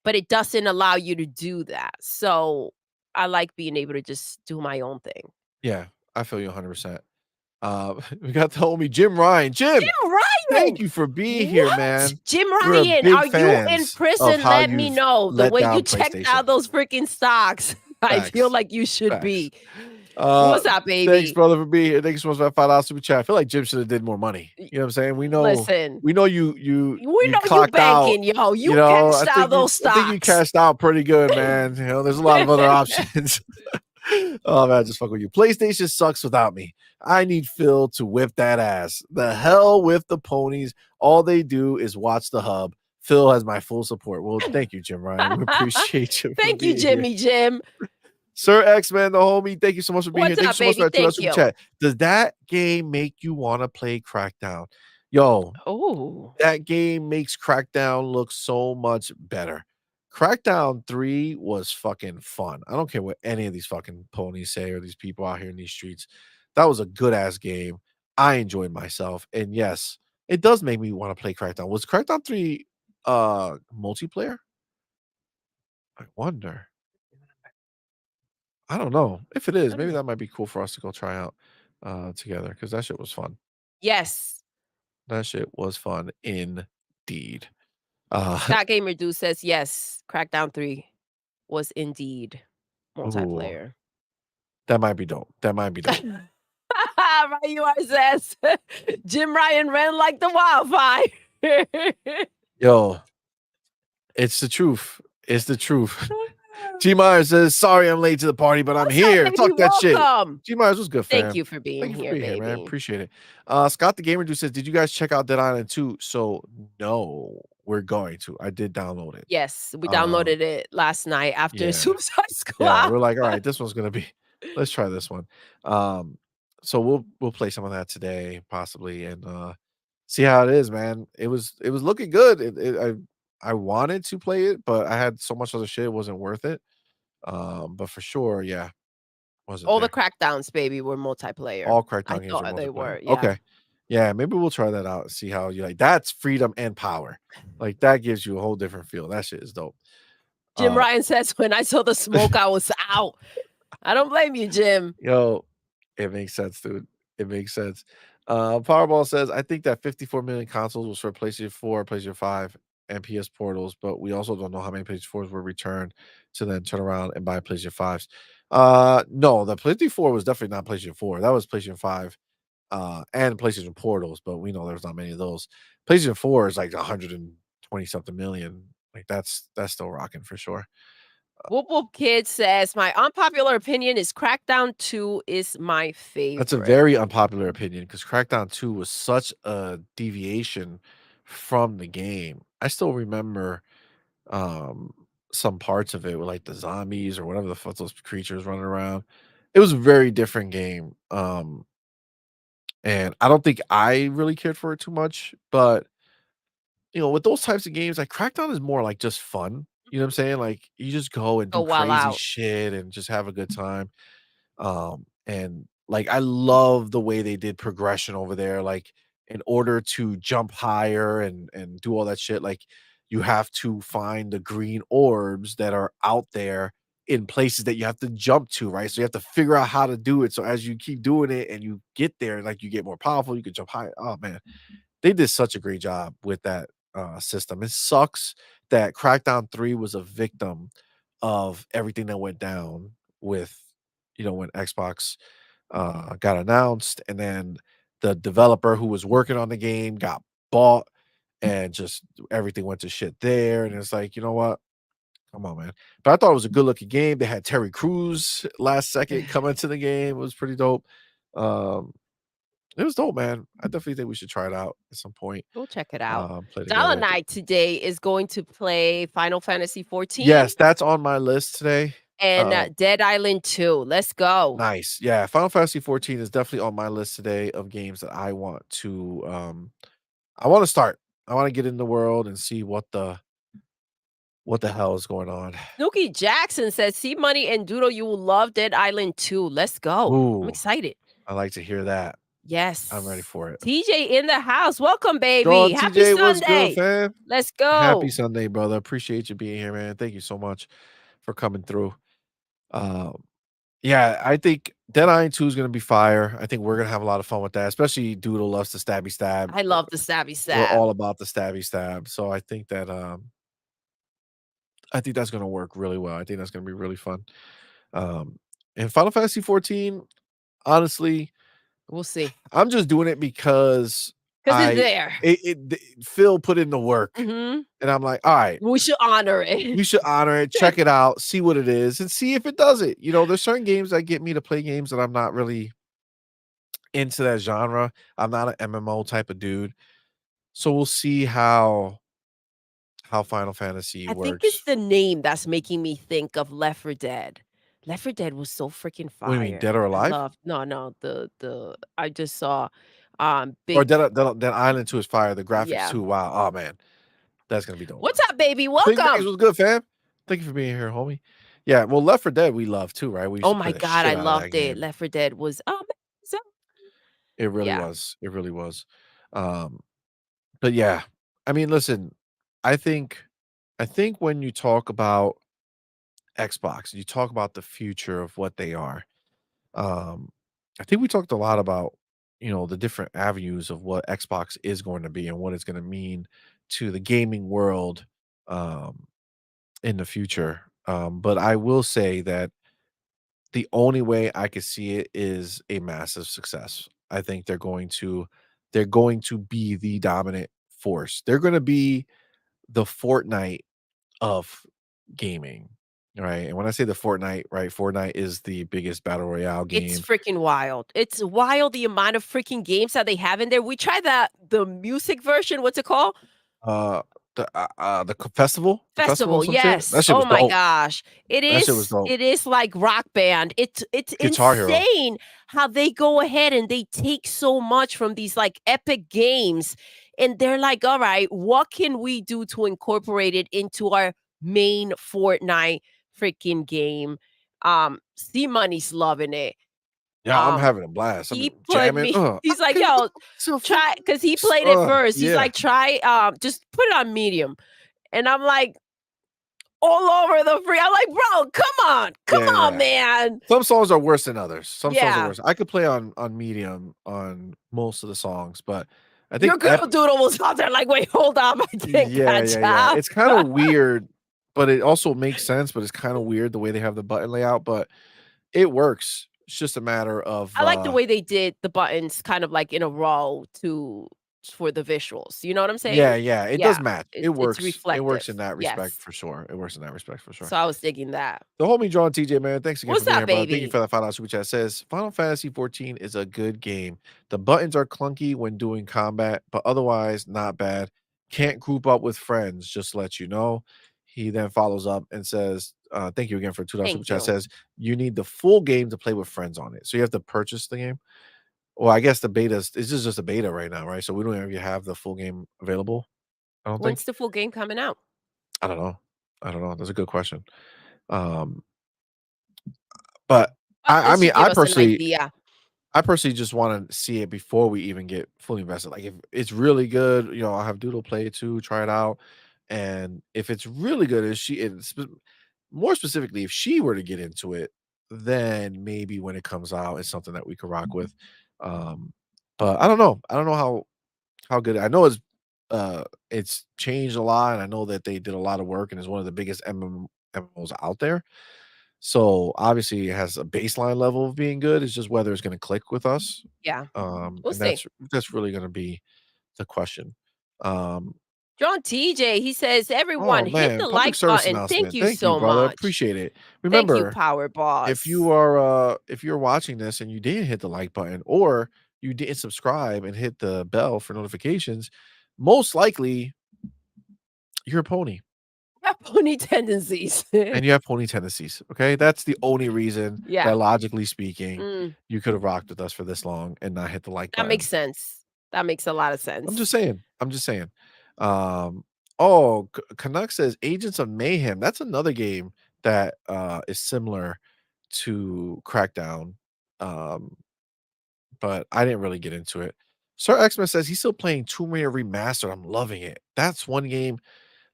but it doesn't allow you to do that, so I like being able to just do my own thing. Yeah, I feel you 100%. We got the homie Jim Ryan. Jim, Jim thank Ryan! you for being here, What? man. Jim We're Ryan, big are you in fans of prison? how Let me you've know. The let way you down checked out PlayStation. those freaking stocks, I feel Facts. like you should Facts. be. What's up, Thanks, baby? brother, for being here. Thank you so much for that $5 super chat. I feel like Jim should have did more money. Y You know what I'm saying? We know Listen, we know you we you know you clocked out. banking, yo. You You know, cashed out those I think you stocks. cashed out pretty good, man. There's a lot of other options. Oh man, just fuck with you. PlayStation sucks without me. I need Phil to whip that ass. The hell with the ponies. All they do is watch the hub. Phil has my full support. Well, thank you, Jim Ryan. We appreciate you for Thank you, being here. Jimmy Jim. Sir X Man, the homie, thank you so much for being here. What's Thank you up, so much for baby? that $2 Thank super you. chat. Does that game make you want to play Crackdown? Yo, Oh, that game makes Crackdown look so much better. Crackdown 3 was fucking fun. I don't care what any of these fucking ponies say or these people out here in these streets. That was a good ass game. I enjoyed myself. And yes, it does make me want to play Crackdown. Was Crackdown 3 multiplayer? I wonder. I don't know. If it is, maybe that might be cool for us to go try out together because that shit was fun. yes. That shit was fun indeed. Scott Gamer Dude says yes. Crackdown 3 was indeed Ooh, multiplayer. that might be dope. That might be dope. Right, you are says Jim Ryan ran like the wildfire. Yo, it's the truth. It's the truth. G Myers says, "Sorry I'm late to the party, but I'm What's up, here." baby? Talk that shit. Welcome. G Myers was good, Thank fam. you for being Thank you for here, being here, man. baby. Appreciate it. Scott the Gamer Dude says, "Did you guys check out Dead Island 2?" So no, we're going to. I did download it. Yes, we Um, downloaded it last night after yeah. Suicide Yeah, Squad. we're like, all right, this one's gonna be let's try this one. Um, so we'll play some of that today, possibly, and see how it is, man. It was looking good. I wanted to play it, but I had so much other shit, it wasn't worth it. But for sure, yeah, wasn't All the there. crackdowns, baby, were multiplayer. All I Crackdown games are thought they multiplayer. were, yeah. Okay. Yeah, maybe we'll try that out, see how you like that's freedom and power. Like that gives you a whole different feel. That shit is dope. Jim Uh Ryan says, "When I saw the smoke, I was out." I don't blame you, Jim. Yo, it makes sense, dude. It makes sense. Powerball says, I think that 54 million consoles was for PlayStation 4, PlayStation 5, and PS Portals, but we also don't know how many PlayStation 4s were returned to then turn around and buy PlayStation 5s. No, the PlayStation 4 was definitely not PlayStation 4. That was PlayStation 5 and PlayStation Portals, but we know there's not many of those. PlayStation 4 is like 120 something million. Like that's still rocking for sure. Whoop Whoop Kid says, "My unpopular opinion is Crackdown 2 is my That's a favorite." very unpopular opinion because Crackdown 2 was such a deviation from the game. I still remember um, some parts of it with like the zombies or whatever the fuck those creatures running around. It was a very different game. And I don't think I really cared for it too much. But with those types of games, like Crackdown is more like just fun. You know what I'm saying? Like you just go and Go do Wild crazy Out. shit and just have a good time. And like I love the way they did progression over there. Like in order to jump higher and do all that shit, like you have to find the green orbs that are out there in places that you have to jump to, right? So you have to figure out how to do it. So as you keep doing it and you get there, like you get more powerful, you can jump high. Oh man, they did such a great job with that system. It sucks that Crackdown 3 was a victim of everything that went down with, when Xbox got announced, and then the developer who was working on the game got bought, and just everything went to shit there. And it's like, you know what? Come on, man. But I thought it was a good looking game. They had Terry Crews last second come into the game. It was pretty dope. Um, it was dope, man. I definitely think we should try it out at some point. We'll check it out. Play Dollar together. Knight today is going to play Final Fantasy 14 Yes, that's on my list today. and Dead Island 2. Let's go. Nice. Yeah, Final Fantasy 14 is definitely on my list today of games that I want to start. I want to get in the world and see what the hell is going on. Snooky Jackson says, "See Money and Doodle, you will love Dead Island 2. Let's go." I'm Ooh, excited. I like to hear that. Yes. I'm ready for it. TJ in the house. Welcome, baby. Sean Happy TJ, what's good, Sunday. fam? Let's Happy go. Sunday, brother. Appreciate you being here, man. Thank you so much for coming through. Yeah, I think Dead Island 2 is gonna be fire. I think we're gonna have a lot of fun with that, especially Doodle loves the stabby stab. I love the stabby We're stab. all about the stabby stab. So I think that I think that's gonna work really well. I think that's gonna be really fun. Um and Final Fantasy 14, honestly, We'll see. I'm just doing it because Because it's there. Phil put in the work. Mhm. And I'm like, all right, We should honor it. we should honor it, check it out, see what it is, and see if it does it. There's certain games that get me to play games that I'm not really into that genre. I'm not an MMO type of dude. So we'll see how Final Fantasy I think it's works. the name that's making me think of Left 4 Dead. Left 4 Dead was so freaking What do you mean, fire. Dead or I Alive? love no, the I just saw, Or big Dead Island 2 is fire, the graphics yeah. too, wow, oh man, that's gonna be dope. What's up, baby? Big Bangs, Welcome. what's good, fam? Thank you for being here, homie. Yeah, well, Left 4 Dead we love too, right? We used Oh to play my the god, shit I out of that loved it. game. Left 4 Dead was amazing. It really Yeah. was, it really was. Um, but yeah, I mean, listen, I think when you talk about Xbox, you talk about the future of what they are. Um, I think we talked a lot about, the different avenues of what Xbox is going to be and what it's going to mean to the gaming world um, in the future. But I will say that the only way I could see it is a massive success. I think they're going to be the dominant force. They're going to be the Fortnite of gaming, right? And when I say the Fortnite, right, Fortnite is the biggest battle royale It's game. freaking wild. It's wild the amount of freaking games that they have in there. We tried the music version, what's it called? Uh, the festival, Festival, some shit. That yes. shit Oh was my dope. gosh. That shit was dope. It is like Rock Band. It's Guitar Hero. insane how they go ahead and they take so much from these like epic games and they're like, "All right, what can we do to incorporate it into our main Fortnite freaking game?" C-Money's loving it. Yeah, I'm having a blast. I'm He put jamming. me I he's like, can "Yo, so try," because he played it first. He's yeah. like, "Try, just put it on medium." And I'm like, all over the free. I'm like, "Bro, come on, Yeah. man." Some songs are worse than others. Some songs are Yeah. worse. I could play on medium on most of the songs, but I Your think girl Doodle was out there like, "Wait, hold on, I can't yeah, catch yeah, yeah. up." It's kinda weird, but it also makes sense, but it's kinda weird the way they have the button layout, but it works. It's just a matter of, I like the way they did the buttons kind of like in a row to for the visuals. You know what I'm saying? yeah, yeah, it does Yeah. match. It's It works reflective. in that respect Yes. for sure. It works in that respect for sure. So I was digging that. The homie John TJ, man, thanks again for What's being up, here, brother. Thank you baby? for that $5 super chat. Says Final Fantasy 14 is a good game. The buttons are clunky when doing combat, but otherwise not bad. Can't group up with friends, just to let you know. He then follows up and says, thank you again for $2 super Thank chat. you. Says you need the full game to play with friends on it. So you have to purchase the game. Well, I guess the beta is this is just a beta right now, right? So we don't even have the full game available. I don't think. When's the full game coming out? I don't know. I don't know. That's a good question. Um, but I This mean, should give us an idea. I personally just want to see it before we even get fully invested. Like if it's really good, I'll have Doodle play it too, try it out. And if it's really good, is she it's more specifically, if she were to get into it, then maybe when it comes out, it's something that we could rock with. Um, but I don't know. I don't know how good I know it's changed a lot, and I know that they did a lot of work, and it's one of the biggest MMOs out there. So obviously, it has a baseline level of being good. It's just whether it's going to click with us, Yeah, we'll and see. that's really going to be the question. Um, John TJ, he says, oh everyone hit man, the public like service button. Thank announcement. you Thank you, so brother. much. Appreciate it. Thank you, Remember, Power Boss. if you're watching this and you didn't hit the like button or you didn't subscribe and hit the bell for notifications, most likely you're a pony Have pony tendencies. and you have pony tendencies. Okay. That's the only reason Yeah, that logically speaking, mm, you could have rocked with us for this long and not hit the like that makes button. sense. That makes a lot of I'm just sense. saying. I'm just saying. Um, oh, Canuck says Agents of Mayhem. That's another game that is similar to Crackdown. Um, but I didn't really get into it. Sir Xman says he's still playing Tomb Raider Remastered. I'm loving it. That's one game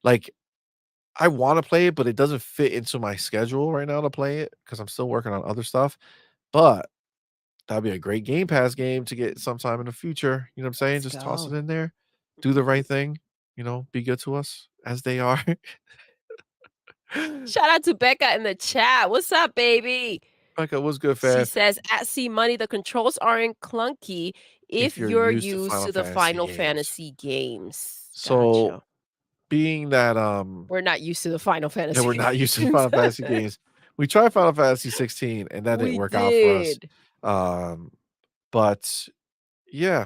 like I want to play it, but it doesn't fit into my schedule right now to play it because I'm still working on other stuff. But that'd be a great Game Pass game to get sometime in the future. You know what I'm saying? Let's Just toss it go. in there, do the right thing, be good to us as they are. Shout out to Becca in the chat. What's up, baby? Becca, what's good, She fam? says, at CMoney, the controls aren't clunky if If you're you're used to used Final to the Fantasy Final games. Fantasy games. So Gotcha. being that We're not used to the Final yeah, we're Fantasy not used to games. Final Fantasy games. We tried Final Fantasy 16 and that didn't We work out for us. did. Um, but yeah,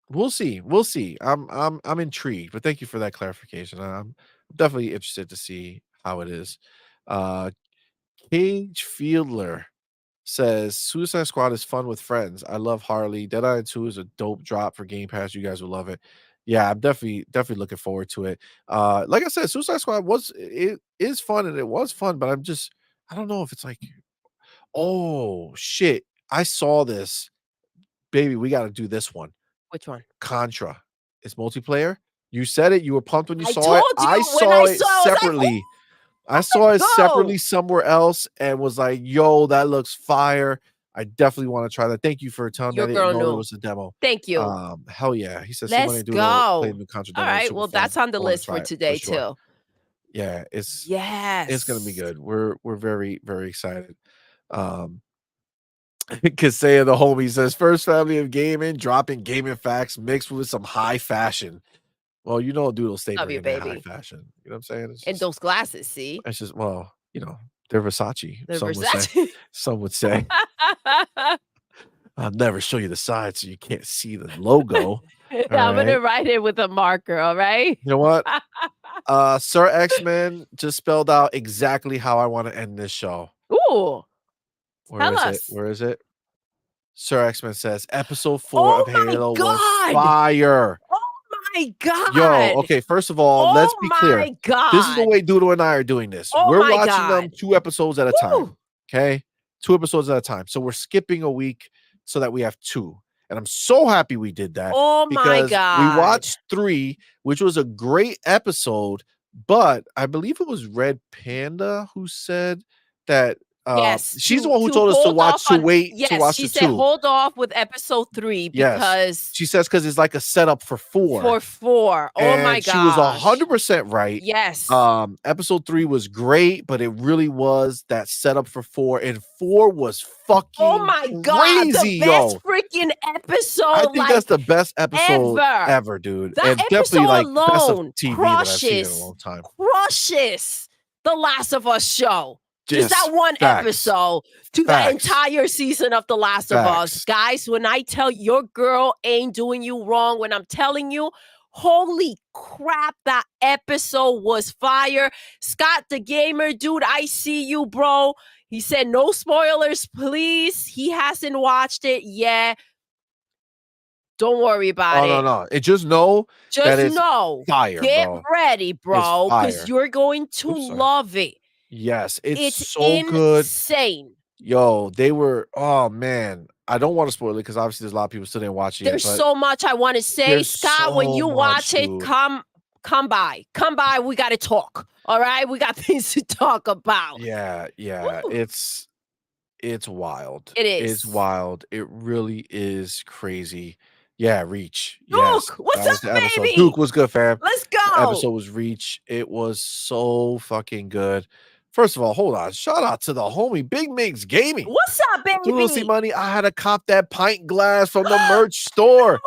we'll see. We'll see. I'm intrigued, but thank you for that clarification. I'm definitely interested to see how it is. Uh Cage Fieldler says Suicide Squad is fun with friends. I love Harley. Dead Island 2 is a dope drop for Game Pass. You guys will love it. Yeah, I'm definitely looking forward to it. Like I said, Suicide Squad it is fun and it was fun, but I don't know if it's like, oh shit. I saw this. Baby, we gotta do this one. Which one? Contra. It's multiplayer. You said it, you were pumped when you I saw it. told I you when saw I it saw, I was like, oh, separately. I saw it go. separately somewhere else and was like, "Yo, that looks fire. I definitely wanna try that." Thank you for telling me. I Your didn't girl know there knew. was a demo. Thank you. Hell yeah. He said, "See Let's money Doodle play the go. new Contra All demo. It's right. super Well, fun. that's on the I wanna list for try it for today, sure." too. Yeah, it's gonna be Yes. good. We're very, very excited. Um, Kasea the homie says, "First family of gaming, dropping gaming facts mixed with some high fashion." Well, Doodle stay Love you, bringing that high baby. fashion. You know what I'm saying? And those glasses, see? Well, they're Versace, The some would say. Versace. Some would say. I'll never show you the side so you can't see the logo. All I'm right. gonna write it with a marker, all right? You know what? Sir X-Men just spelled out exactly how I want to end this show. Ooh, Where tell is it? us. Where is it? Sir X-Men says episode 4 of Oh my Halo was god! fire. Oh my Yo, god! okay, first of all, let's Oh be clear. my This is the god! way Doodle and I are doing this. Oh We're my watching them god! 2 episodes at a time. Woo! Okay? 2 episodes at a time. So we're skipping a week so that we have 2. And I'm so happy we did that Oh my because we god! watched 3, which was a great episode, but I believe it was Red Panda who said that Yes, she's the to one who told us hold off to on wait to yes, watch she the said 2. hold off with episode 3 Yes. because She says cuz it's like a setup for 4. for 4. Oh my And she was gosh. 100% right. Yes. Episode 3 was great, but it really was that setup for 4, and 4 was Oh fucking my god, the crazy, best yo. freaking episode, I think that's the best episode ever. ever, dude, That and definitely, episode like, best of alone TV that I've seen in a crushes long time. The Last of Us show. Just that Just one facts. episode to the Facts. entire season of The Last of Us. Facts. Guys, when I tell your girl ain't doing you wrong, when I'm telling you, holy crap, that episode was fire. Scott the Gamer, dude, I see you, bro. He said, no spoilers, please. He hasn't watched it yet. Don't worry about Oh, it. no. It just know that Just it's know. fire, Get bro. ready, bro, because fire. you're going to Oops, sorry. love it. Yes, it's so good. Insane. Yo, they were oh, man. I don't wanna spoil it because obviously there's a lot of people still didn't watch it yet, There's but so much I want to say. there's Scott, so when you much, watch it, dude. come come by. Come by. We got to talk. All right? We got things to talk about. Yeah, Woo. it's wild. It It's is. wild. It really is crazy. Yeah, Reach. Yes, Duke, what's that was the up, episode. baby? Duke was good, fam. Let's The go. episode was Reach. It was so fucking good. First of all, hold on. Shout out to the homie Big Migs Gaming. What's up, Doodle baby? CMoney. I had to cop that pint glass from the merch store.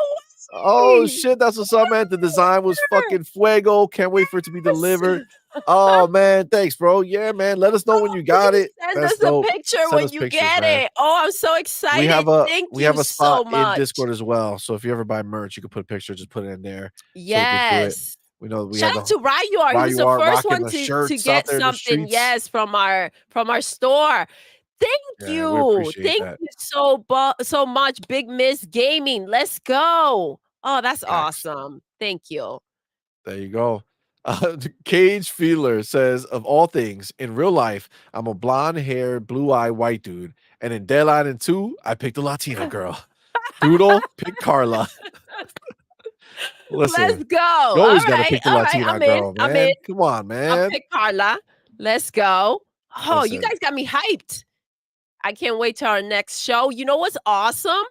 Oh Hey, shit, that's what's up, man. The design was fucking fuego. Can't wait for it to be yes. delivered. Oh man, thanks, bro. Yeah, man. Let us know when you got it. Send That's us a dope. picture Send when us you pictures, get man. it. Oh, I'm so excited. Thank We you have a spot so in much. Discord as well. So if you ever buy merch, you can put a picture, just put it in there so we can do it. Yes. We know we Shout have out the to Ryuar. He was Ryu the Art first rocking one the to shirts out get there in the something, streets. yes, from our store. Thank Yeah, we you. appreciate Thank that. you so much, Big Miss Gaming. Let's go. Oh, that's Facts. awesome. Thank you. There you go. Cage Feeler says, of all things, in real life, I'm a blonde-haired, blue-eyed white dude. And in Deadline and 2, I picked a Latina girl. Doodle picked Carla. Let's Listen, go. you always gotta All pick the right. Latina I'm in. girl, I'm in. man. Come on, I'll man. pick Carla. Let's go. Oh, you Listen, guys got me hyped. I can't wait to our next show. You know what's awesome?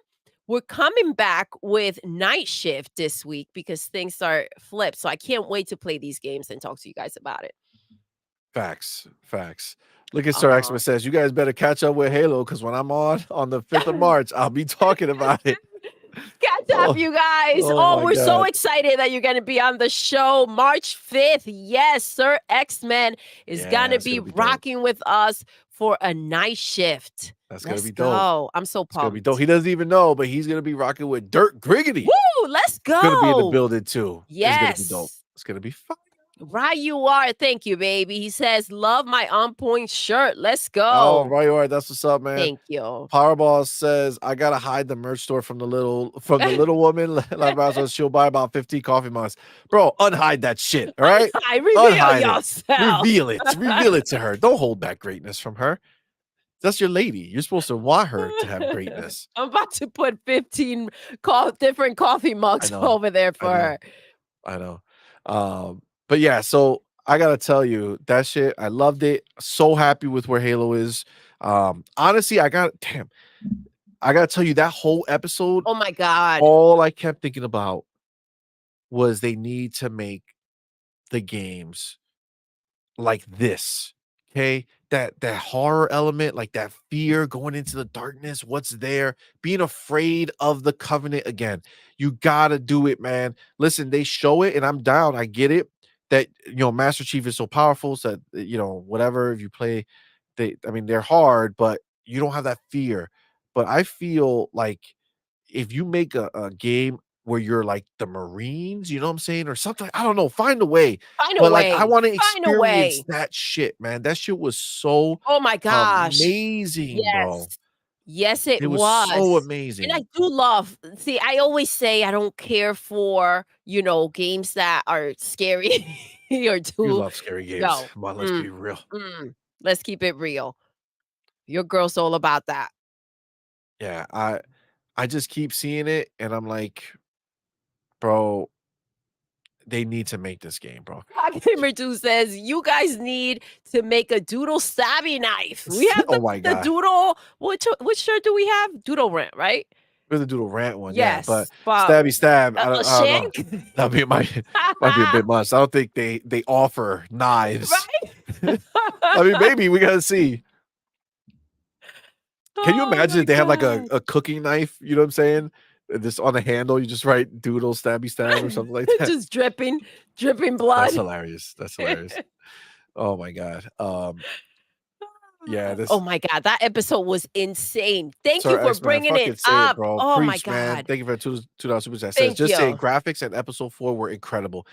We're coming back with Night Shift this week because things are flipped. So I can't wait to play these games and talk to you guys about it. facts. Look at Sir Xmas says, you guys better catch up with Halo because when I'm on the 5th of March, I'll be talking about it. Catch up, you guys. Oh, my we're so God. excited that you're going to be on the show March 5th. Yes, Sir X-Men is Yeah, going to it's be gonna be dope. rocking with us for a night shift. That's gonna Let's be dope. go. I'm so It's gonna be dope. pumped. He doesn't even know, but he's gonna be rocking with Dirt Griggity. Woo, let's go. It's gonna be in the building too. It's gonna be dope. Yes. It's gonna be fun. Right you are. Thank you, baby. He says, love my on point shirt. Let's go. Oh, right, you are. That's what's up, man. Thank you. Powerball says, I gotta hide the merch store from the little woman. Like, she'll buy about 15 coffee mugs. Bro, unhide that shit. All right. I reveal Unhide yourself. Reveal it. Reveal it to her. Don't hold back greatness from her. That's your lady. You're supposed to want her to have greatness. I'm about to put 15 different coffee mugs over there for her. I know. But yeah, so I gotta tell you that shit. I loved it. So happy with where Halo is. Honestly, I gotta tell you that whole episode. Oh my God. All I kept thinking about was they need to make the games like this. Okay. That horror element, like that fear going into the darkness, what's there, being afraid of the covenant again. You gotta do it, man. Listen, they show it, and I'm down. I get it that Master Chief is so powerful, so that, whatever, if you play, they're hard, but you don't have that fear. But I feel like if you make a game where you're like the Marines, you know what I'm saying, or something, I don't know, find a way. Find a But way. like, I want to Find a way. experience that shit, man. That shit was so Oh my gosh. amazing, bro. Yes, it was so And amazing. I do love, see, I always say I don't care for, games that are scary or too. You love scary games. No. Come on, let's be real. Let's keep it real. Your girl's all about that. Yeah, I just keep seeing it, and I'm like, bro, they need to make this game, bro. Gamer 2 says, you guys need to make a Doodle stabby knife. We have Oh my the God. Doodle. Which shirt do we have? Doodle Rant, right? We're the Doodle Rant one, Yes, yeah. But Stabby Stab, I don't know. shank? That might be a bit much. I don't think they offer knives. Right? I mean, maybe we gotta see. Can you Oh imagine my if they have like God. a cooking knife? You know what I'm saying? Just on the handle, you just write Doodle Stabby Stab or something like that. Just dripping blood. That's hilarious. That's hilarious. Oh my God. Yeah. Oh my God, that episode was insane. Thank you Sir for X-Man, bringing fucking it say up. bro. Oh my Preach, man. God. Thank you for the $2 super chat. Thank Just saying, you. graphics in episode 4 were incredible.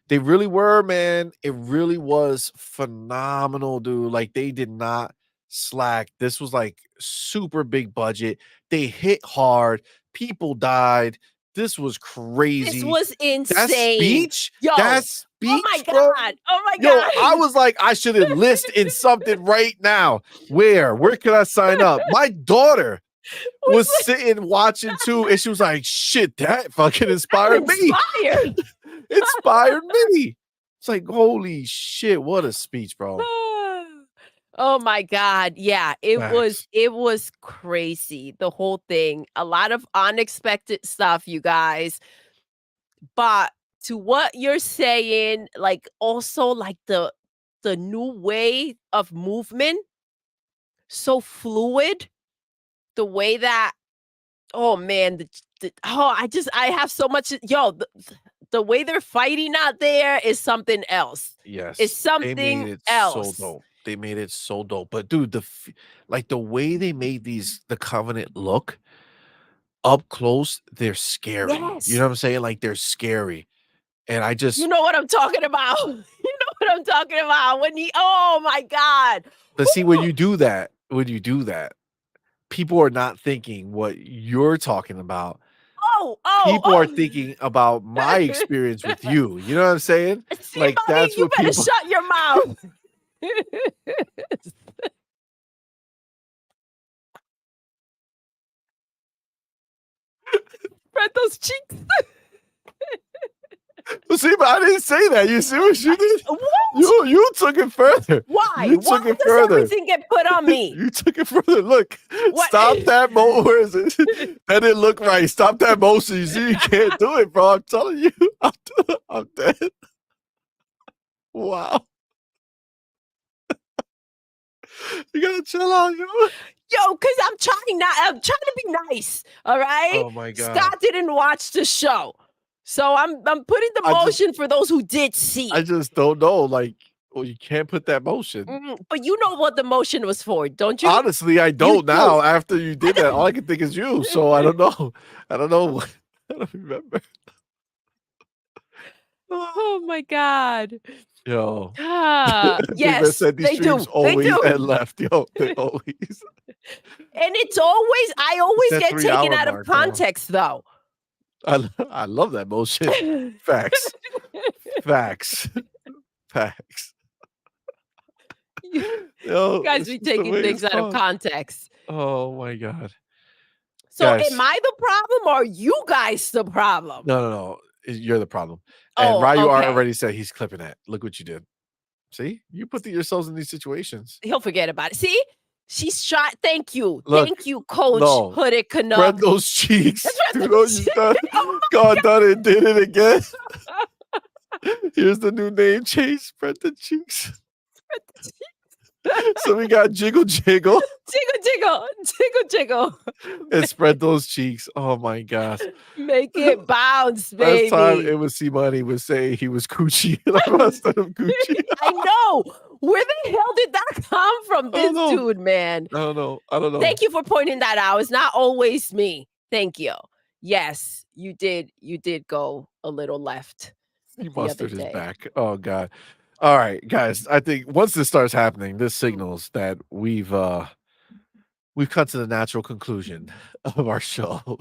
They really were, man. It really was phenomenal, dude. Like, they did not slack. This was like super big budget. They hit hard. People died. This was crazy. This was insane. That speech, Yo. that speech, Oh my bro. God. Oh my Yo, God. I was like, I should enlist in something right now. Where can I sign up? My daughter was sitting watching too, and she was like, shit, that fucking inspired me. Inspired. Inspired me. It's like, holy shit, what a speech, bro. Oh my god, yeah, Facts. it was crazy, the whole thing. A lot of unexpected stuff, you guys. But to what you're saying, like, also, like, the new way of movement, so fluid, the way that oh, man, I have so much the way they're fighting out there is something else. It's Yes, they something made it so else. dope. They made it so dope. But dude, like the way they made the Covenant look up close, they're scary. You know Yes. what I'm saying? Like they're scary. And I You just know what I'm talking about. You know what I'm talking about when he oh my god. but see when Woo! when you do that, people are not thinking what you're talking about. Oh, oh, People are oh. thinking about my experience with you. You know what I'm saying? See, Like money, that's you what better people shut your mouth. Spread those cheeks. see, but I didn't say that. You see what you did? What? You took it further. Why? You Why took it does further. everything get put on me? You took it further. Look, What? stop that mo. Where is it? That didn't look right. Stop that motion. You see, you can't do it, bro. I'm telling you, I'm dead. Wow, you gotta chill out, yo. Yo, because I'm trying to be nice, all right? Oh my god, Scott didn't watch the show. So I'm putting the I just, motion for those who did see I it. just don't know. Like, well, you can't put that motion. But you know what the motion was for, don't you? Honestly, I You don't do. now. After you did that, all I can think is you. So I don't know. I don't know. I don't remember. Oh my god. Yo, Big Man Yes, said these they streams do. They always do. end left. Yo, they always. And I It's always that get taken 3 hour out of mark, bro. context though. I love that motion. Facts. Facts. Facts. You Yo, guys it's be just the taking way it's things out of done. context. Oh my god. So am Guys, I the problem or are you guys the problem? no. You're the problem. And Oh, Ryu okay. already said he's clipping that. Look what you did. See? You put yourselves in these situations. He'll forget about it. See? She's shot. Thank you. Look, Thank you, Coach no. Hooded Spread Canuck. those That's cheeks. what Dude, the oh, you done, oh God done it, did it again. Here's the new name, Chase. Spread the cheeks. So we got jiggle jiggle Jiggle, jiggle, jiggle, jiggle. and spread those cheeks. Oh my gosh. Make it bounce, Last time baby. it was CMoney was saying he was Gucci. And I must have him Gucci. I know. Where the hell did that come from? I don't This know. dude, man. I don't know. I don't know. Thank you for pointing that out. It's not always me. Thank you. Yes, you did. You did go a little left He the other mustard his day. back. Oh god. All right, guys. I think once this starts happening, this signals that we've come to the natural conclusion of our show.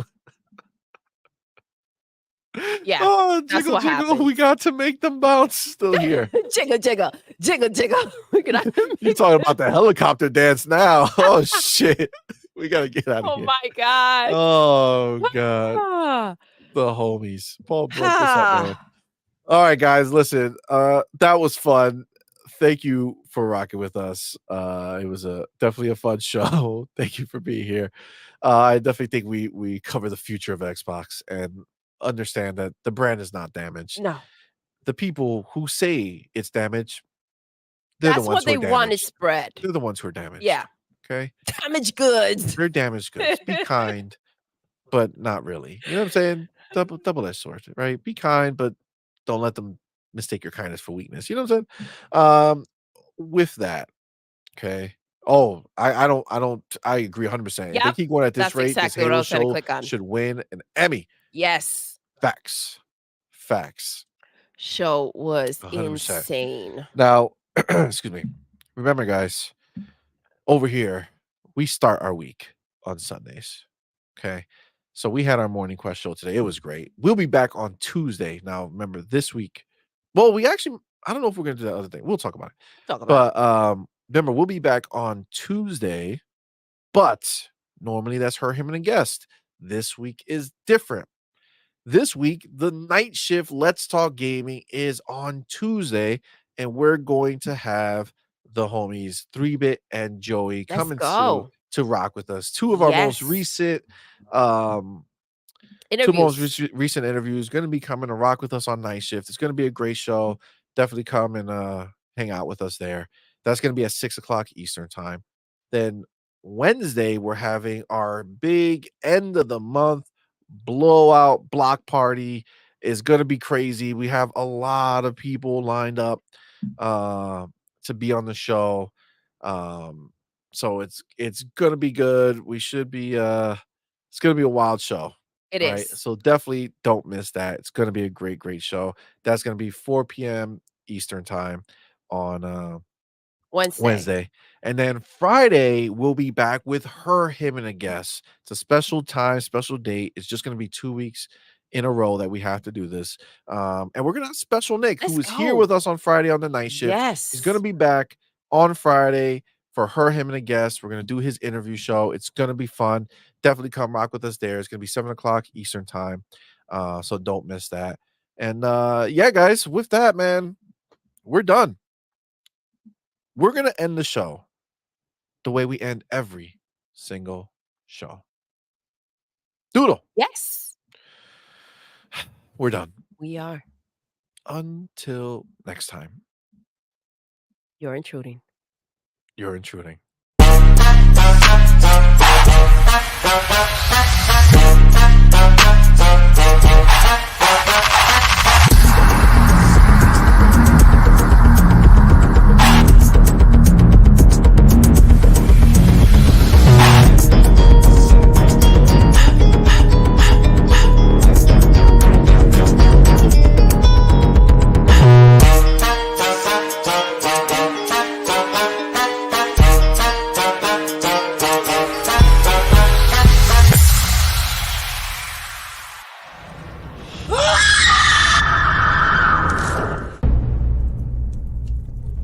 Yeah, Oh, that's jiggle what jiggle. happened. We got to make them bounce. Still here. Jiggle, jiggle, jiggle, jiggle. We're gonna You talking about the helicopter dance now? Oh shit. We gotta get out of Oh here. my god. Oh god. Ah, The homies. Paul Brook, what's up, man? ah. All right, guys. Listen, that was fun. Thank you for rocking with us. It was definitely a fun show. Thank you for being here. I definitely think we cover the future of Xbox and understand that the brand is not damaged. No, The people who say it's damaged, they're the that's ones what who they are want is damaged. spread. They're the ones who are damaged. Yeah, Okay? damaged goods. They're damaged goods. Be kind, but not really. You know what I'm saying? Double-edged sword, right? Be kind, but don't let them mistake your kindness for weakness. You know what I'm saying? With that, okay. Oh, I agree 100%. If they Yep, keep going at this that's rate, this exactly what I Halo was gonna show click on. should win an Emmy. Yes, Facts. Facts. show was 100%. insane. Now, excuse me. Remember, guys, over here, we start our week on Sundays. Okay. So we had our morning quest show today. It was great. We'll be back on Tuesday. Now, remember this week. Well, I don't know if we're gonna do that other thing. We'll talk about it. Talk about it. But remember, we'll be back on Tuesday, but normally that's her, him, and a guest. This week is different. This week, the night shift Let's Talk Gaming is on Tuesday, and we're going to have the homies 3-Bit and Joey Let's coming go. to rock with us. Two of our most Yes. recent um Interviews. recent interviews gonna be coming to rock with us on night shift. It's gonna be a great show. Definitely come and hang out with us there. That's gonna be at 6 o'clock Eastern time. Then Wednesday, we're having our big end of the month blowout block party. Is gonna be crazy. We have a lot of people lined up uh, to be on the show. Um, so it's gonna be good. We should be it's gonna be a wild show. It Right. is. So definitely don't miss that. It's gonna be a great, great show. That's gonna be 4 p.m. Eastern time on Wednesday. Wednesday. And then Friday, we'll be back with her, him, and a guest. It's a special time, special date. It's just going to be 2 weeks in a row that we have to do this. And we're going to have special Nick, who Let's was here go. with us on Friday on the night shift. He's going to Yes. be back on Friday for her, him, and a guest. We're going to do his interview show. It's going to be fun. Definitely come rock with us there. It's going to be 7 o'clock Eastern time. So don't miss that. And yeah, guys, with that, man, we're done. We're going to end the show the way we end every single show. Doodle, Yes. we're done. We are. Until next time, You're intruding. you're intruding.